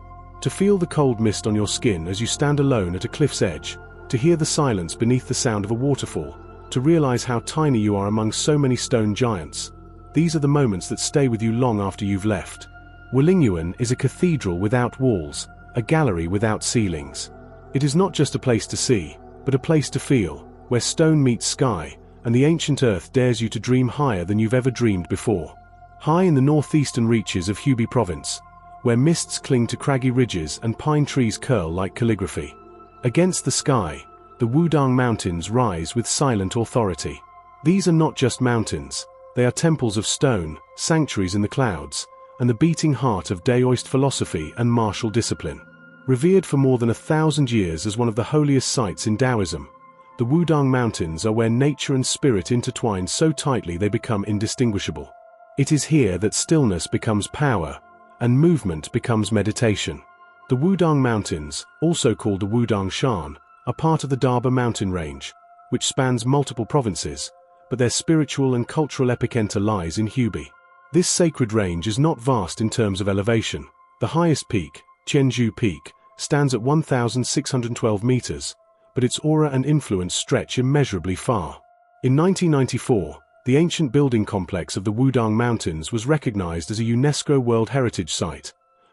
Speaker 1: To feel the cold mist on your skin as you stand alone at a cliff's edge, to hear the silence beneath the sound of a waterfall, to realize how tiny you are among so many stone giants. These are the moments that stay with you long after you've left. Wulingyuan is a cathedral without walls, a gallery without ceilings. It is not just a place to see, but a place to feel, where stone meets sky, and the ancient earth dares you to dream higher than you've ever dreamed before. High in the northeastern reaches of Hubei province, where mists cling to craggy ridges and pine trees curl like calligraphy. Against the sky, the Wudang Mountains rise with silent authority. These are not just mountains, they are temples of stone, sanctuaries in the clouds, and the beating heart of Daoist philosophy and martial discipline. Revered for more than 1,000 years as one of the holiest sites in Taoism, the Wudang Mountains are where nature and spirit intertwine so tightly they become indistinguishable. It is here that stillness becomes power, and movement becomes meditation. The Wudang Mountains, also called the Wudang Shan, are part of the Daba mountain range, which spans multiple provinces, but their spiritual and cultural epicenter lies in Hubei. This sacred range is not vast in terms of elevation. The highest peak, Qianzhou Peak, stands at 1,612 meters, but its aura and influence stretch immeasurably far. In 1994, the ancient building complex of the Wudang Mountains was recognized as a UNESCO World Heritage Site,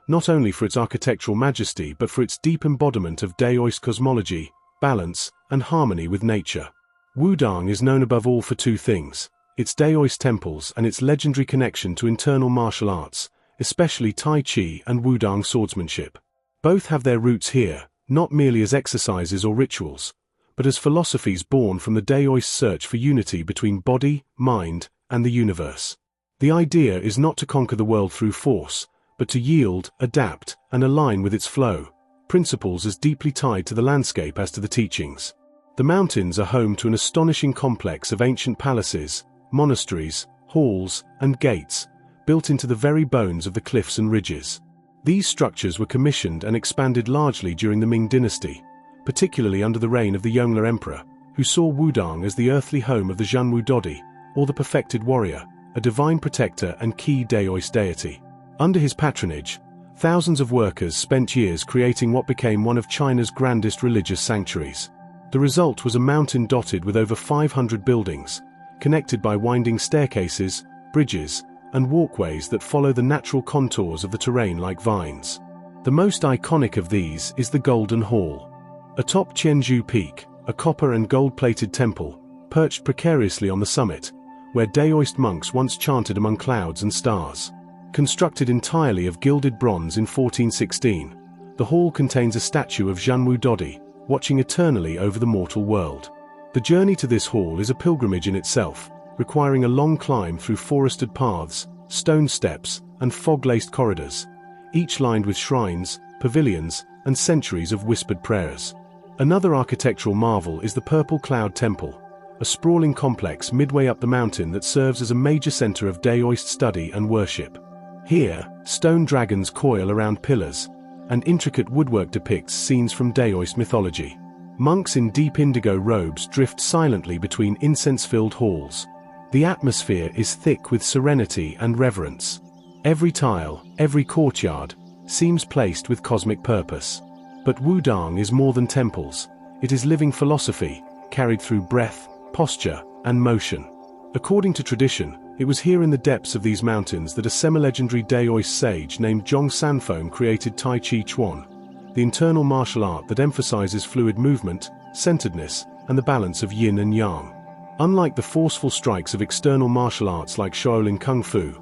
Speaker 1: not only for its architectural majesty but for its deep embodiment of Daoist cosmology, balance, and harmony with nature. Wudang is known above all for two things: its Daoist temples and its legendary connection to internal martial arts, especially Tai Chi and Wudang swordsmanship. Both have their roots here, not merely as exercises or rituals, but as philosophies born from the Daoist search for unity between body, mind, and the universe. The idea is not to conquer the world through force, but to yield, adapt, and align with its flow, principles as deeply tied to the landscape as to the teachings. The mountains are home to an astonishing complex of ancient palaces, monasteries, halls, and gates, built into the very bones of the cliffs and ridges. These structures were commissioned and expanded largely during the Ming dynasty, particularly under the reign of the Yongle Emperor, who saw Wudang as the earthly home of the Zhanwu Dodi, or the perfected warrior, a divine protector and key Daoist deity. Under his patronage, thousands of workers spent years creating what became one of China's grandest religious sanctuaries. The result was a mountain dotted with over 500 buildings, connected by winding staircases, bridges, and walkways that follow the natural contours of the terrain like vines. The most iconic of these is the Golden Hall. Atop Qianzhou Peak, a copper and gold-plated temple, perched precariously on the summit, where Daoist monks once chanted among clouds and stars. Constructed entirely of gilded bronze in 1416, the hall contains a statue of Zhanwu Dodi, watching eternally over the mortal world. The journey to this hall is a pilgrimage in itself, requiring a long climb through forested paths, stone steps, and fog-laced corridors, each lined with shrines, pavilions, and centuries of whispered prayers. Another architectural marvel is the Purple Cloud Temple, a sprawling complex midway up the mountain that serves as a major center of Daoist study and worship. Here, stone dragons coil around pillars, and intricate woodwork depicts scenes from Daoist mythology. Monks in deep indigo robes drift silently between incense-filled halls. The atmosphere is thick with serenity and reverence. Every tile, every courtyard, seems placed with cosmic purpose. But Wudang is more than temples. It is living philosophy, carried through breath, posture, and motion. According to tradition, it was here in the depths of these mountains that a semi-legendary Daoist sage named Zhong Sanfeng created Tai Chi Chuan, the internal martial art that emphasizes fluid movement, centeredness, and the balance of yin and yang. Unlike the forceful strikes of external martial arts like Shaolin Kung Fu,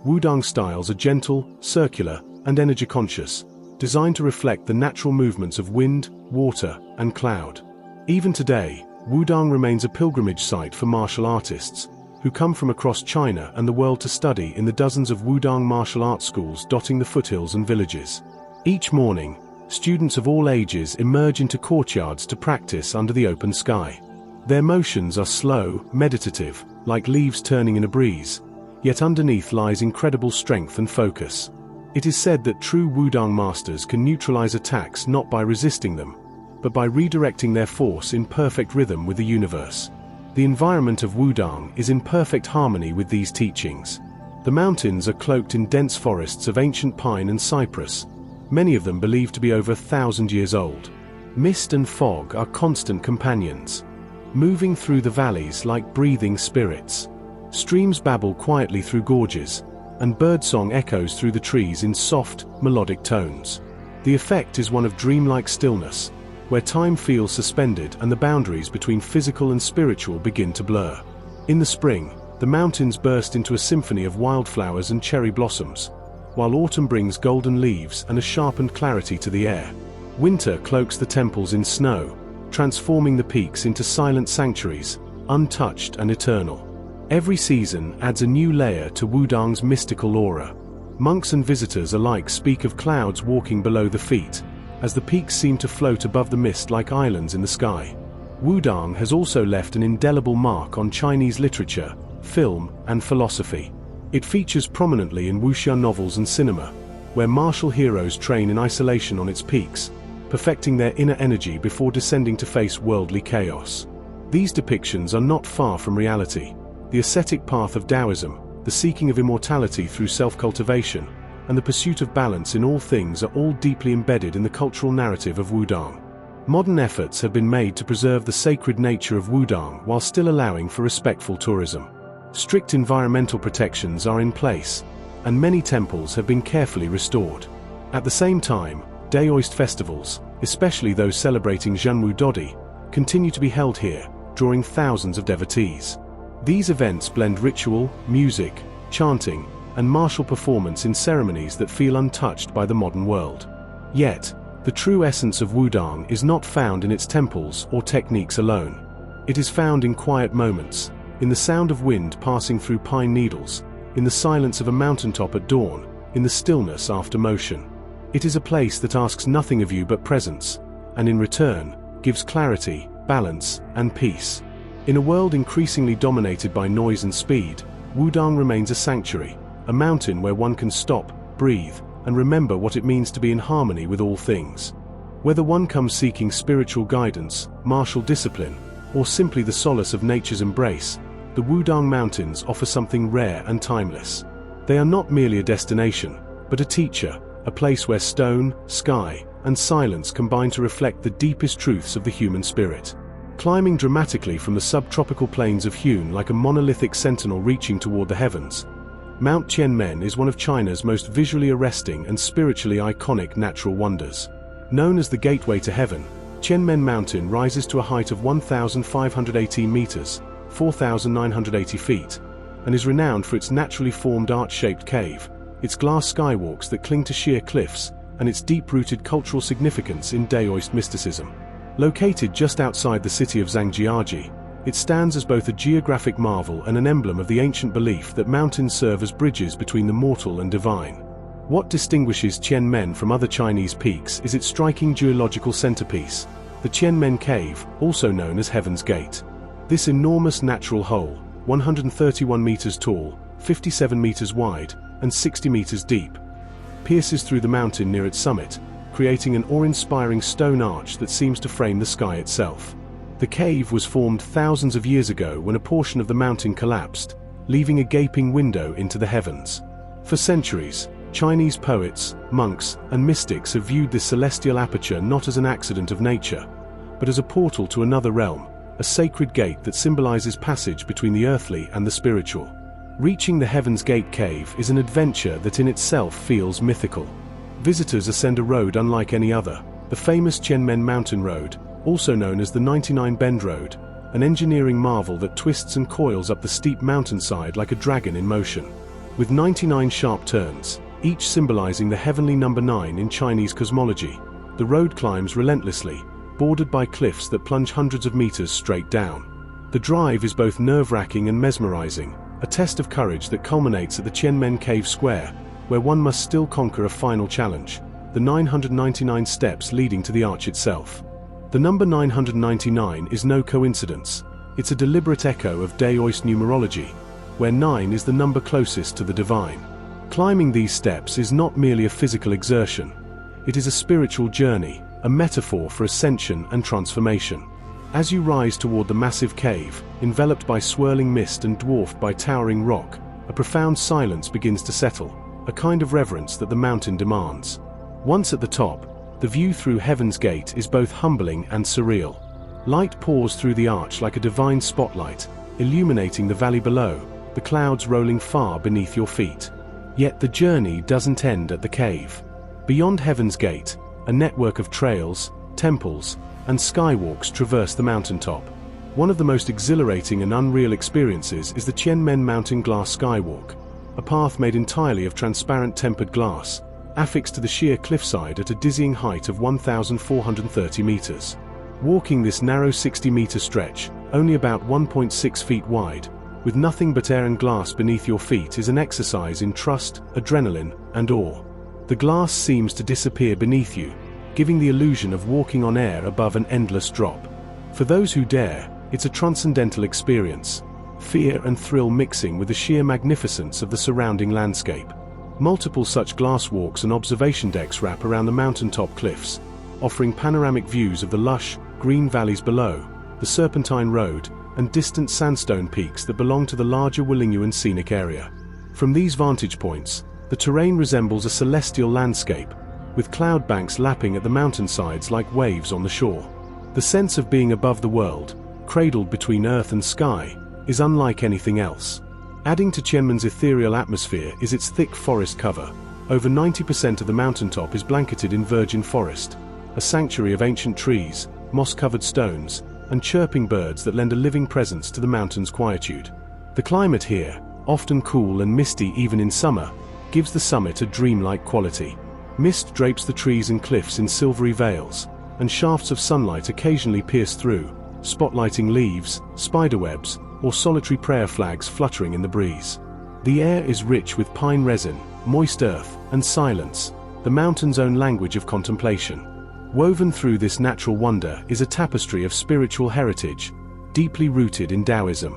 Speaker 1: Wudang styles are gentle, circular, and energy-conscious, designed to reflect the natural movements of wind, water, and cloud. Even today, Wudang remains a pilgrimage site for martial artists, who come from across China and the world to study in the dozens of Wudang martial arts schools dotting the foothills and villages. Each morning, students of all ages emerge into courtyards to practice under the open sky. Their motions are slow, meditative, like leaves turning in a breeze, yet underneath lies incredible strength and focus. It is said that true Wudang masters can neutralize attacks not by resisting them, but by redirecting their force in perfect rhythm with the universe. The environment of Wudang is in perfect harmony with these teachings. The mountains are cloaked in dense forests of ancient pine and cypress, many of them believed to be over 1,000 years old. Mist and fog are constant companions, moving through the valleys like breathing spirits. Streams babble quietly through gorges, and birdsong echoes through the trees in soft, melodic tones. The effect is one of dreamlike stillness, where time feels suspended and the boundaries between physical and spiritual begin to blur. In the spring, the mountains burst into a symphony of wildflowers and cherry blossoms, while autumn brings golden leaves and a sharpened clarity to the air. Winter cloaks the temples in snow, transforming the peaks into silent sanctuaries, untouched and eternal. Every season adds a new layer to Wudang's mystical aura. Monks and visitors alike speak of clouds walking below the feet, as the peaks seem to float above the mist like islands in the sky. Wudang has also left an indelible mark on Chinese literature, film, and philosophy. It features prominently in wuxia novels and cinema, where martial heroes train in isolation on its peaks, perfecting their inner energy before descending to face worldly chaos. These depictions are not far from reality. The ascetic path of Taoism, the seeking of immortality through self-cultivation, and the pursuit of balance in all things are all deeply embedded in the cultural narrative of Wudang. Modern efforts have been made to preserve the sacred nature of Wudang while still allowing for respectful tourism. Strict environmental protections are in place, and many temples have been carefully restored. At the same time, Daoist festivals, especially those celebrating Zhenwu Dodi, continue to be held here, drawing thousands of devotees. These events blend ritual, music, chanting, and martial performance in ceremonies that feel untouched by the modern world. Yet, the true essence of Wudang is not found in its temples or techniques alone. It is found in quiet moments, in the sound of wind passing through pine needles, in the silence of a mountaintop at dawn, in the stillness after motion. It is a place that asks nothing of you but presence, and in return, gives clarity, balance, and peace. In a world increasingly dominated by noise and speed, Wudang remains a sanctuary, a mountain where one can stop, breathe, and remember what it means to be in harmony with all things. Whether one comes seeking spiritual guidance, martial discipline, or simply the solace of nature's embrace, the Wudang Mountains offer something rare and timeless. They are not merely a destination, but a teacher, a place where stone, sky, and silence combine to reflect the deepest truths of the human spirit. Climbing dramatically from the subtropical plains of Hunan like a monolithic sentinel reaching toward the heavens, Mount Qianmen is one of China's most visually arresting and spiritually iconic natural wonders. Known as the Gateway to Heaven, Qianmen Mountain rises to a height of 1,518 meters, 4,980 feet, and is renowned for its naturally formed arch-shaped cave, its glass skywalks that cling to sheer cliffs, and its deep-rooted cultural significance in Daoist mysticism. Located just outside the city of Zhangjiajie, it stands as both a geographic marvel and an emblem of the ancient belief that mountains serve as bridges between the mortal and divine. What distinguishes Qianmen from other Chinese peaks is its striking geological centerpiece, the Qianmen Cave, also known as Heaven's Gate. This enormous natural hole, 131 meters tall, 57 meters wide, and 60 meters deep, pierces through the mountain near its summit, creating an awe-inspiring stone arch that seems to frame the sky itself. The cave was formed thousands of years ago when a portion of the mountain collapsed, leaving a gaping window into the heavens. For centuries, Chinese poets, monks, and mystics have viewed this celestial aperture not as an accident of nature, but as a portal to another realm, a sacred gate that symbolizes passage between the earthly and the spiritual. Reaching the Heaven's Gate cave is an adventure that in itself feels mythical. Visitors ascend a road unlike any other, the famous Qianmen Mountain Road, also known as the 99 Bend Road, an engineering marvel that twists and coils up the steep mountainside like a dragon in motion. With 99 sharp turns, each symbolizing the heavenly number 9 in Chinese cosmology, the road climbs relentlessly, bordered by cliffs that plunge hundreds of meters straight down. The drive is both nerve-wracking and mesmerizing, a test of courage that culminates at the Qianmen Cave Square, where one must still conquer a final challenge, the 999 steps leading to the arch itself. The number 999 is no coincidence. It's a deliberate echo of Daoist numerology, where 9 is the number closest to the divine. Climbing these steps is not merely a physical exertion. It is a spiritual journey, a metaphor for ascension and transformation. As you rise toward the massive cave, enveloped by swirling mist and dwarfed by towering rock, a profound silence begins to settle, a kind of reverence that the mountain demands. Once at the top, the view through Heaven's Gate is both humbling and surreal. Light pours through the arch like a divine spotlight, illuminating the valley below, the clouds rolling far beneath your feet. Yet the journey doesn't end at the cave. Beyond Heaven's Gate, a network of trails, temples, and skywalks traverse the mountaintop. One of the most exhilarating and unreal experiences is the Qianmen Mountain Glass Skywalk, a path made entirely of transparent tempered glass, affixed to the sheer cliffside at a dizzying height of 1,430 meters. Walking this narrow 60-meter stretch, only about 1.6 feet wide, with nothing but air and glass beneath your feet is an exercise in trust, adrenaline, and awe. The glass seems to disappear beneath you, giving the illusion of walking on air above an endless drop. For those who dare, it's a transcendental experience, fear and thrill mixing with the sheer magnificence of the surrounding landscape. Multiple such glass walks and observation decks wrap around the mountaintop cliffs, offering panoramic views of the lush, green valleys below, the Serpentine Road, and distant sandstone peaks that belong to the larger Wulingyuan scenic area. From these vantage points, the terrain resembles a celestial landscape, with cloud banks lapping at the mountainsides like waves on the shore. The sense of being above the world, cradled between earth and sky, is unlike anything else. Adding to Qianmen's ethereal atmosphere is its thick forest cover. Over 90% of the mountaintop is blanketed in virgin forest, a sanctuary of ancient trees, moss-covered stones, and chirping birds that lend a living presence to the mountain's quietude. The climate here, often cool and misty even in summer, gives the summit a dreamlike quality. Mist drapes the trees and cliffs in silvery veils, and shafts of sunlight occasionally pierce through, spotlighting leaves, spiderwebs, or solitary prayer flags fluttering in the breeze. The air is rich with pine resin, moist earth, and silence, the mountain's own language of contemplation. Woven through this natural wonder is a tapestry of spiritual heritage, deeply rooted in Taoism.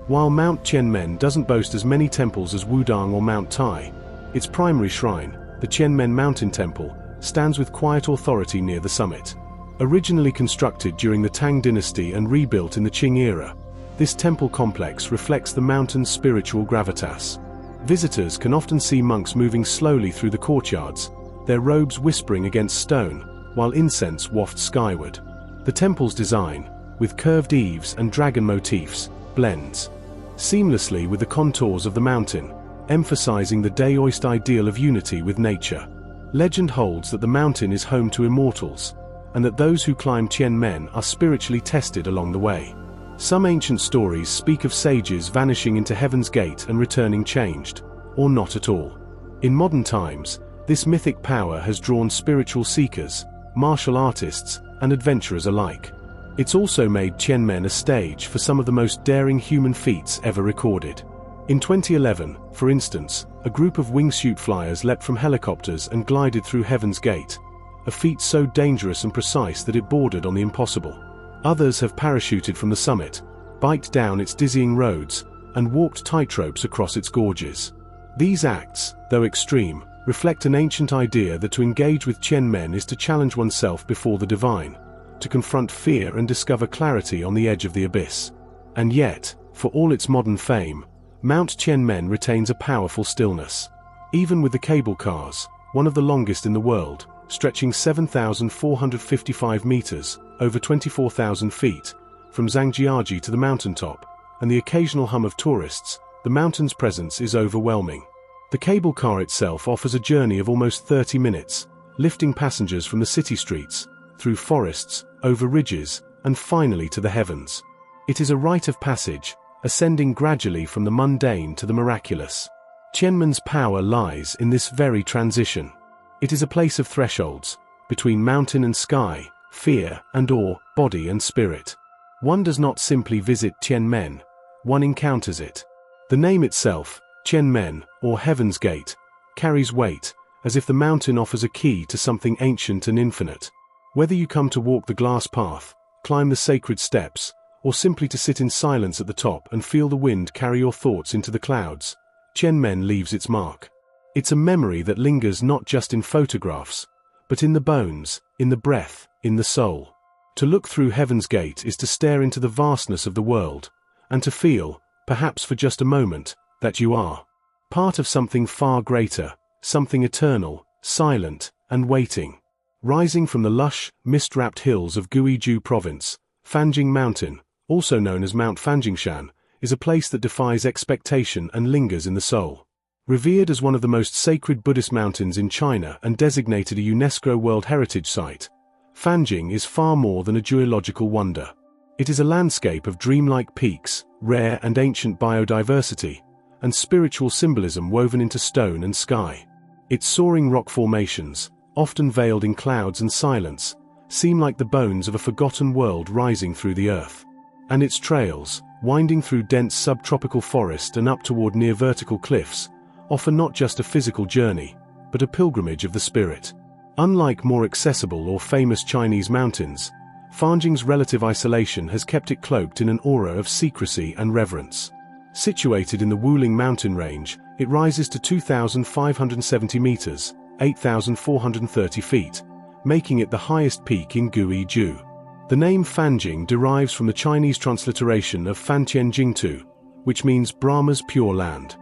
Speaker 1: While Mount Qianmen doesn't boast as many temples as Wudang or Mount Tai, its primary shrine, the Qianmen Mountain Temple, stands with quiet authority near the summit. Originally constructed during the Tang dynasty and rebuilt in the Qing era, this temple complex reflects the mountain's spiritual gravitas. Visitors can often see monks moving slowly through the courtyards, their robes whispering against stone, while incense wafts skyward. The temple's design, with curved eaves and dragon motifs, blends seamlessly with the contours of the mountain, emphasizing the Daoist ideal of unity with nature. Legend holds that the mountain is home to immortals, and that those who climb Qianmen are spiritually tested along the way. Some ancient stories speak of sages vanishing into Heaven's Gate and returning changed, or not at all. In modern times, this mythic power has drawn spiritual seekers, martial artists, and adventurers alike. It's also made Qianmen a stage for some of the most daring human feats ever recorded. In 2011, for instance, a group of wingsuit flyers leapt from helicopters and glided through Heaven's Gate, a feat so dangerous and precise that it bordered on the impossible. Others have parachuted from the summit, biked down its dizzying roads, and walked tightropes across its gorges. These acts, though extreme, reflect an ancient idea that to engage with Qianmen is to challenge oneself before the divine, to confront fear and discover clarity on the edge of the abyss. And yet, for all its modern fame, Mount Qianmen retains a powerful stillness. Even with the cable cars, one of the longest in the world, stretching 7,455 meters, over 24,000 feet, from Zhangjiajie to the mountaintop, and the occasional hum of tourists, the mountain's presence is overwhelming. The cable car itself offers a journey of almost 30 minutes, lifting passengers from the city streets, through forests, over ridges, and finally to the heavens. It is a rite of passage, ascending gradually from the mundane to the miraculous. Tianmen's power lies in this very transition. It is a place of thresholds, between mountain and sky, fear and awe, body and spirit. One does not simply visit Tianmen, one encounters it. The name itself, Tianmen, or Heaven's Gate, carries weight, as if the mountain offers a key to something ancient and infinite. Whether you come to walk the glass path, climb the sacred steps, or simply to sit in silence at the top and feel the wind carry your thoughts into the clouds, Tianmen leaves its mark. It's a memory that lingers not just in photographs, but in the bones, in the breath, in the soul. To look through Heaven's Gate is to stare into the vastness of the world, and to feel, perhaps for just a moment, that you are part of something far greater, something eternal, silent, and waiting. Rising from the lush, mist-wrapped hills of Guizhou Province, Fanjing Mountain, also known as Mount Fanjingshan, is a place that defies expectation and lingers in the soul. Revered as one of the most sacred Buddhist mountains in China and designated a UNESCO World Heritage Site, Fanjing is far more than a geological wonder. It is a landscape of dreamlike peaks, rare and ancient biodiversity, and spiritual symbolism woven into stone and sky. Its soaring rock formations, often veiled in clouds and silence, seem like the bones of a forgotten world rising through the earth. And its trails, winding through dense subtropical forest and up toward near vertical cliffs, offer not just a physical journey, but a pilgrimage of the spirit. Unlike more accessible or famous Chinese mountains, Fanjing's relative isolation has kept it cloaked in an aura of secrecy and reverence. Situated in the Wuling mountain range, it rises to 2,570 meters, 8,430 feet, making it the highest peak in Guizhou. The name Fanjing derives from the Chinese transliteration of Fantian Jingtu, which means Brahma's pure land.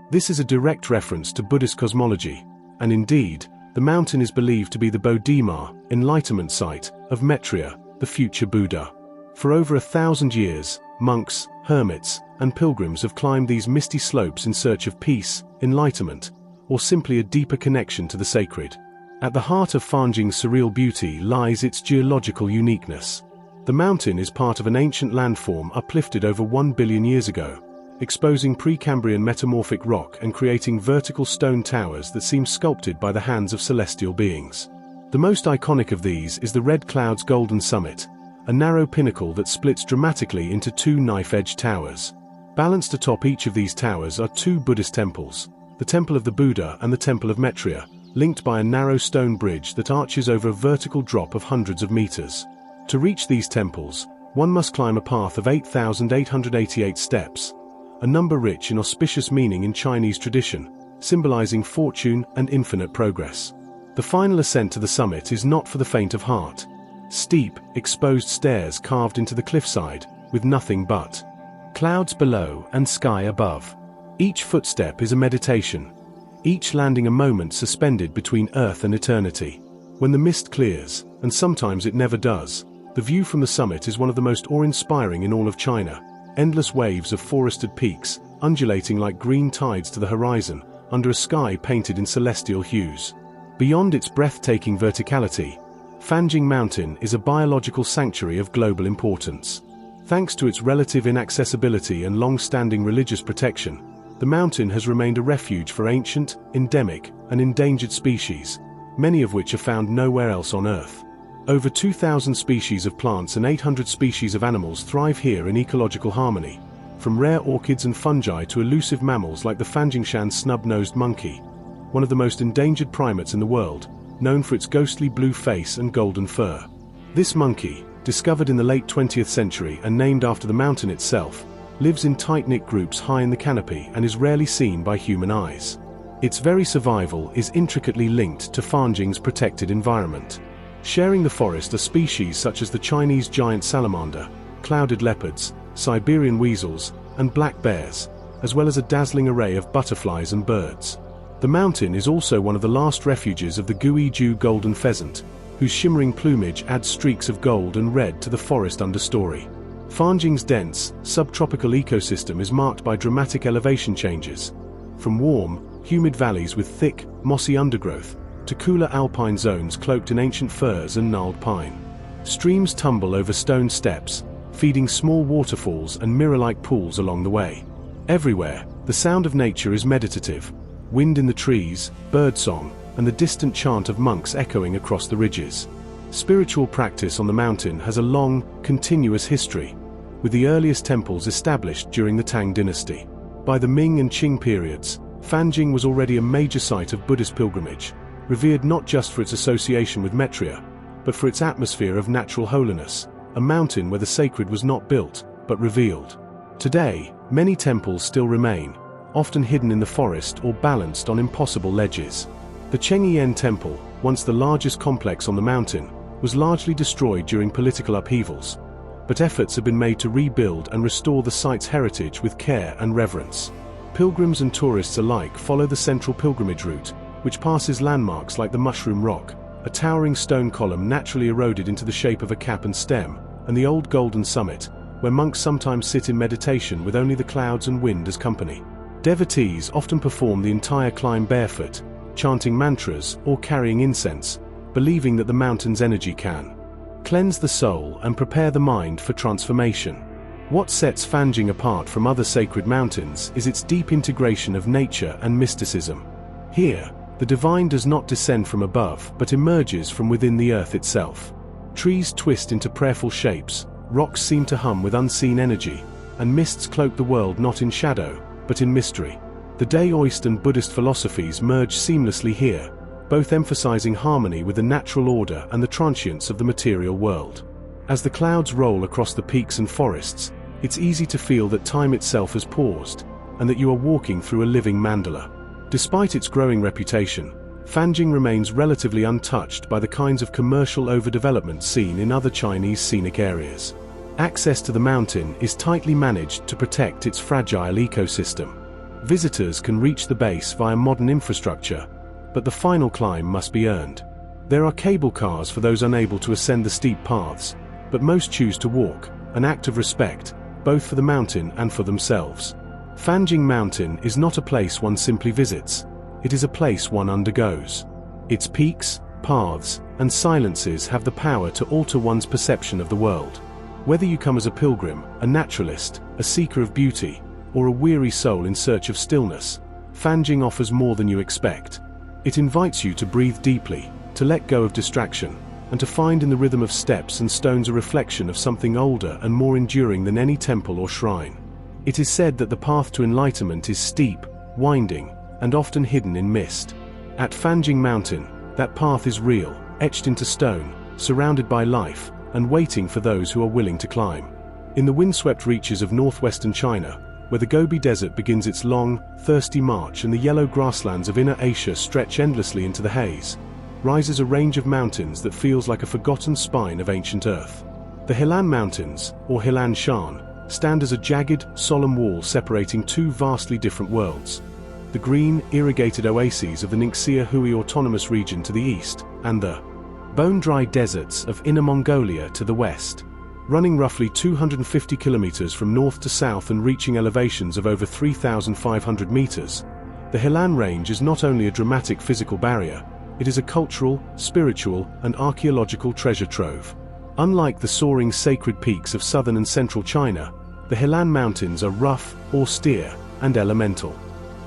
Speaker 1: This is a direct reference to Buddhist cosmology, and indeed, the mountain is believed to be the Bodhidharma, enlightenment site, of Maitreya, the future Buddha. For over 1,000 years, monks, hermits, and pilgrims have climbed these misty slopes in search of peace, enlightenment, or simply a deeper connection to the sacred. At the heart of Fanjing's surreal beauty lies its geological uniqueness. The mountain is part of an ancient landform uplifted over 1 billion years ago, exposing Precambrian metamorphic rock and creating vertical stone towers that seem sculpted by the hands of celestial beings. The most iconic of these is the Red Cloud's Golden Summit, a narrow pinnacle that splits dramatically into two knife-edged towers. Balanced atop each of these towers are two Buddhist temples, the Temple of the Buddha and the Temple of Maitreya, linked by a narrow stone bridge that arches over a vertical drop of hundreds of meters. To reach these temples, one must climb a path of 8,888 steps, a number rich in auspicious meaning in Chinese tradition, symbolizing fortune and infinite progress. The final ascent to the summit is not for the faint of heart. Steep, exposed stairs carved into the cliffside, with nothing but clouds below and sky above. Each footstep is a meditation, each landing a moment suspended between earth and eternity. When the mist clears, and sometimes it never does, the view from the summit is one of the most awe-inspiring in all of China. Endless waves of forested peaks, undulating like green tides to the horizon, under a sky painted in celestial hues. Beyond its breathtaking verticality, Fanjing Mountain is a biological sanctuary of global importance. Thanks to its relative inaccessibility and long-standing religious protection, the mountain has remained a refuge for ancient, endemic, and endangered species, many of which are found nowhere else on Earth. Over 2,000 species of plants and 800 species of animals thrive here in ecological harmony, from rare orchids and fungi to elusive mammals like the Fanjingshan snub-nosed monkey, one of the most endangered primates in the world, known for its ghostly blue face and golden fur. This monkey, discovered in the late 20th century and named after the mountain itself, lives in tight-knit groups high in the canopy and is rarely seen by human eyes. Its very survival is intricately linked to Fanjing's protected environment. Sharing the forest are species such as the Chinese giant salamander, clouded leopards, Siberian weasels, and black bears, as well as a dazzling array of butterflies and birds. The mountain is also one of the last refuges of the Guizhou golden pheasant, whose shimmering plumage adds streaks of gold and red to the forest understory. Fanjing's dense, subtropical ecosystem is marked by dramatic elevation changes, from warm, humid valleys with thick, mossy undergrowth, to cooler alpine zones cloaked in ancient firs and gnarled pine. Streams tumble over stone steps, feeding small waterfalls and mirror-like pools along the way. Everywhere, the sound of nature is meditative, wind in the trees, birdsong, and the distant chant of monks echoing across the ridges. Spiritual practice on the mountain has a long, continuous history, with the earliest temples established during the Tang dynasty. By the Ming and Qing periods, Fanjing was already a major site of Buddhist pilgrimage, revered not just for its association with Maitreya, but for its atmosphere of natural holiness, a mountain where the sacred was not built, but revealed. Today, many temples still remain, often hidden in the forest or balanced on impossible ledges. The Chengyian Temple, once the largest complex on the mountain, was largely destroyed during political upheavals, but efforts have been made to rebuild and restore the site's heritage with care and reverence. Pilgrims and tourists alike follow the central pilgrimage route, which passes landmarks like the Mushroom Rock, a towering stone column naturally eroded into the shape of a cap and stem, and the Old Golden Summit, where monks sometimes sit in meditation with only the clouds and wind as company. Devotees often perform the entire climb barefoot, chanting mantras or carrying incense, believing that the mountain's energy can cleanse the soul and prepare the mind for transformation. What sets Fanjing apart from other sacred mountains is its deep integration of nature and mysticism. Here, the divine does not descend from above but emerges from within the earth itself. Trees twist into prayerful shapes, rocks seem to hum with unseen energy, and mists cloak the world not in shadow, but in mystery. The Daoist and Buddhist philosophies merge seamlessly here, both emphasizing harmony with the natural order and the transience of the material world. As the clouds roll across the peaks and forests, it's easy to feel that time itself has paused, and that you are walking through a living mandala. Despite its growing reputation, Fanjing remains relatively untouched by the kinds of commercial overdevelopment seen in other Chinese scenic areas. Access to the mountain is tightly managed to protect its fragile ecosystem. Visitors can reach the base via modern infrastructure, but the final climb must be earned. There are cable cars for those unable to ascend the steep paths, but most choose to walk, an act of respect, both for the mountain and for themselves. Fanjing Mountain is not a place one simply visits, it is a place one undergoes. Its peaks, paths, and silences have the power to alter one's perception of the world. Whether you come as a pilgrim, a naturalist, a seeker of beauty, or a weary soul in search of stillness, Fanjing offers more than you expect. It invites you to breathe deeply, to let go of distraction, and to find in the rhythm of steps and stones a reflection of something older and more enduring than any temple or shrine. It is said that the path to enlightenment is steep, winding, and often hidden in mist. At Fanjing Mountain, that path is real, etched into stone, surrounded by life, and waiting for those who are willing to climb. In the windswept reaches of northwestern China, where the Gobi Desert begins its long, thirsty march and the yellow grasslands of Inner Asia stretch endlessly into the haze, rises a range of mountains that feels like a forgotten spine of ancient earth. The Helan Mountains, or Helan Shan, stand as a jagged, solemn wall separating two vastly different worlds. The green, irrigated oases of the Ningxia Hui Autonomous Region to the east, and the bone-dry deserts of Inner Mongolia to the west. Running roughly 250 kilometers from north to south and reaching elevations of over 3,500 meters, the Helan Range is not only a dramatic physical barrier, it is a cultural, spiritual, and archaeological treasure trove. Unlike the soaring sacred peaks of southern and central China, the Helan Mountains are rough, austere, and elemental.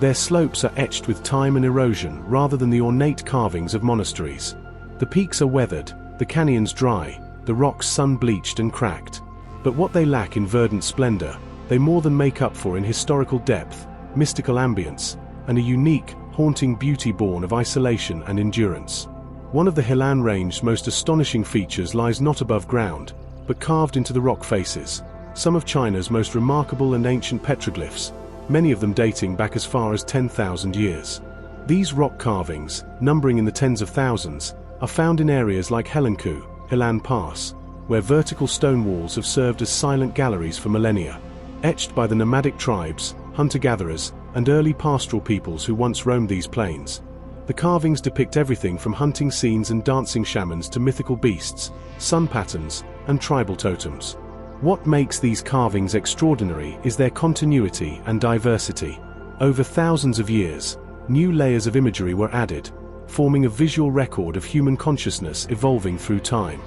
Speaker 1: Their slopes are etched with time and erosion rather than the ornate carvings of monasteries. The peaks are weathered, the canyons dry, the rocks sun-bleached and cracked. But what they lack in verdant splendor, they more than make up for in historical depth, mystical ambience, and a unique, haunting beauty born of isolation and endurance. One of the Helan Range's most astonishing features lies not above ground, but carved into the rock faces, some of China's most remarkable and ancient petroglyphs, many of them dating back as far as 10,000 years. These rock carvings, numbering in the tens of thousands, are found in areas like Helanku, Helan Pass, where vertical stone walls have served as silent galleries for millennia. Etched by the nomadic tribes, hunter-gatherers, and early pastoral peoples who once roamed these plains, the carvings depict everything from hunting scenes and dancing shamans to mythical beasts, sun patterns, and tribal totems. What makes these carvings extraordinary is their continuity and diversity. Over thousands of years, new layers of imagery were added, forming a visual record of human consciousness evolving through time.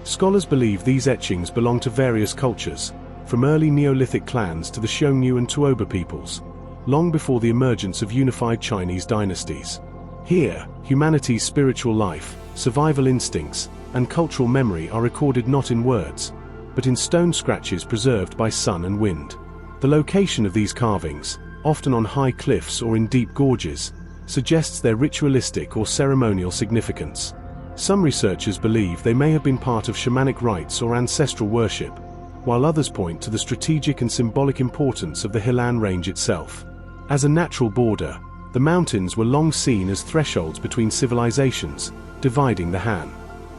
Speaker 1: Scholars believe these etchings belong to various cultures, from early Neolithic clans to the Xiongnu and Tuoba peoples, long before the emergence of unified Chinese dynasties. Here, humanity's spiritual life, survival instincts, and cultural memory are recorded not in words, but in stone scratches preserved by sun and wind. The location of these carvings, often on high cliffs or in deep gorges, suggests their ritualistic or ceremonial significance. Some researchers believe they may have been part of shamanic rites or ancestral worship, while others point to the strategic and symbolic importance of the Helan Range itself. As a natural border, the mountains were long seen as thresholds between civilizations, dividing the Han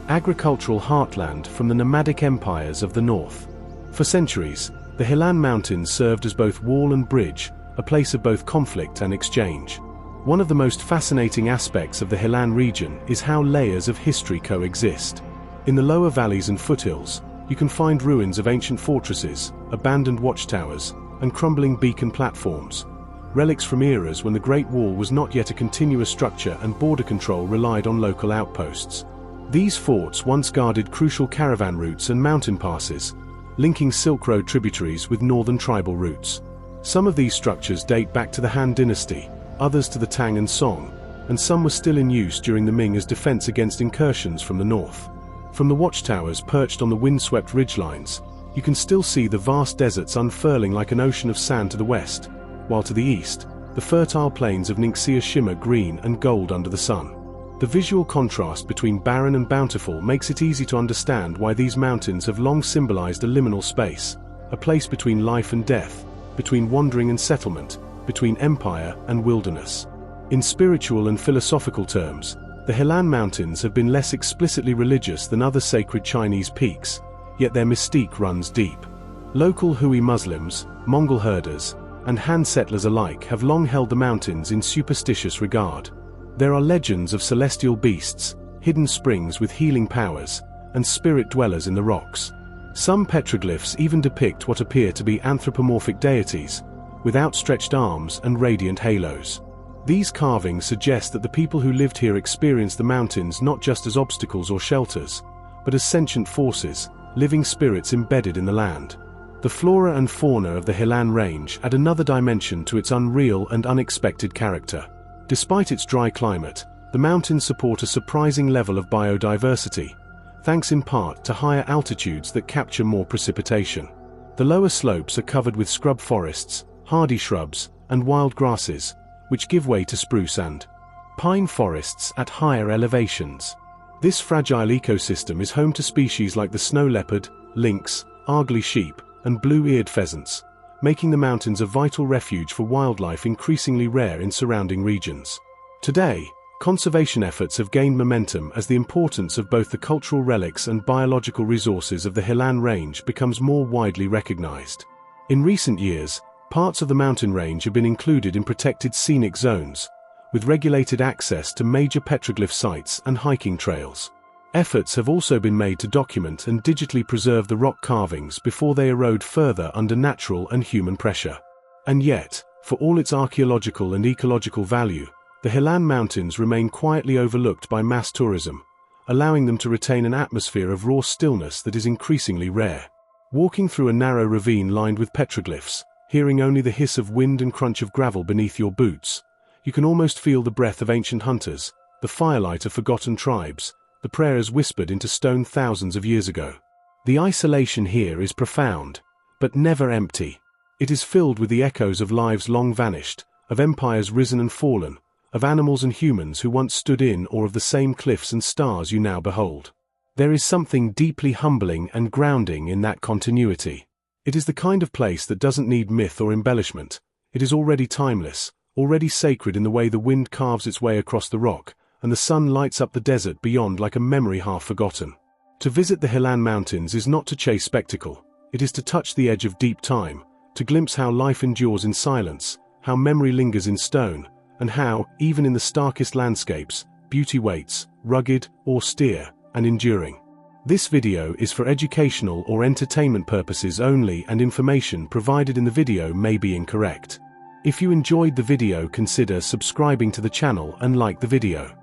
Speaker 1: agricultural heartland from the nomadic empires of the north. For centuries, the Helan Mountains served as both wall and bridge, a place of both conflict and exchange. One of the most fascinating aspects of the Helan region is how layers of history coexist. In the lower valleys and foothills, you can find ruins of ancient fortresses, abandoned watchtowers, and crumbling beacon platforms, relics from eras when the Great Wall was not yet a continuous structure and border control relied on local outposts. These forts once guarded crucial caravan routes and mountain passes, linking Silk Road tributaries with northern tribal routes. Some of these structures date back to the Han Dynasty, others to the Tang and Song, and some were still in use during the Ming as defense against incursions from the north. From the watchtowers perched on the windswept ridgelines, you can still see the vast deserts unfurling like an ocean of sand to the west, while to the east, the fertile plains of Ningxia shimmer green and gold under the sun. The visual contrast between barren and bountiful makes it easy to understand why these mountains have long symbolized a liminal space, a place between life and death, between wandering and settlement, between empire and wilderness. In spiritual and philosophical terms, the Helan Mountains have been less explicitly religious than other sacred Chinese peaks, yet their mystique runs deep. Local Hui Muslims, Mongol herders, and Han settlers alike have long held the mountains in superstitious regard. There are legends of celestial beasts, hidden springs with healing powers, and spirit dwellers in the rocks. Some petroglyphs even depict what appear to be anthropomorphic deities, with outstretched arms and radiant halos. These carvings suggest that the people who lived here experienced the mountains not just as obstacles or shelters, but as sentient forces, living spirits embedded in the land. The flora and fauna of the Helan Range add another dimension to its unreal and unexpected character. Despite its dry climate, the mountains support a surprising level of biodiversity, thanks in part to higher altitudes that capture more precipitation. The lower slopes are covered with scrub forests, hardy shrubs, and wild grasses, which give way to spruce and pine forests at higher elevations. This fragile ecosystem is home to species like the snow leopard, lynx, Argley sheep, and blue-eared pheasants, making the mountains a vital refuge for wildlife increasingly rare in surrounding regions. Today, conservation efforts have gained momentum as the importance of both the cultural relics and biological resources of the Helan Range becomes more widely recognized. In recent years, parts of the mountain range have been included in protected scenic zones, with regulated access to major petroglyph sites and hiking trails. Efforts have also been made to document and digitally preserve the rock carvings before they erode further under natural and human pressure. And yet, for all its archaeological and ecological value, the Helan Mountains remain quietly overlooked by mass tourism, allowing them to retain an atmosphere of raw stillness that is increasingly rare. Walking through a narrow ravine lined with petroglyphs, hearing only the hiss of wind and crunch of gravel beneath your boots, you can almost feel the breath of ancient hunters, the firelight of forgotten tribes, the prayers whispered into stone thousands of years ago. The isolation here is profound, but never empty. It is filled with the echoes of lives long vanished, of empires risen and fallen, of animals and humans who once stood in awe of the same cliffs and stars you now behold. There is something deeply humbling and grounding in that continuity. It is the kind of place that doesn't need myth or embellishment. It is already timeless, already sacred in the way the wind carves its way across the rock, and the sun lights up the desert beyond like a memory half forgotten. To visit the Helan Mountains is not to chase spectacle, it is to touch the edge of deep time, to glimpse how life endures in silence, how memory lingers in stone, and how, even in the starkest landscapes, beauty waits, rugged, austere, and enduring. This video is for educational or entertainment purposes only, and information provided in the video may be incorrect. If you enjoyed the video, consider subscribing to the channel and like the video.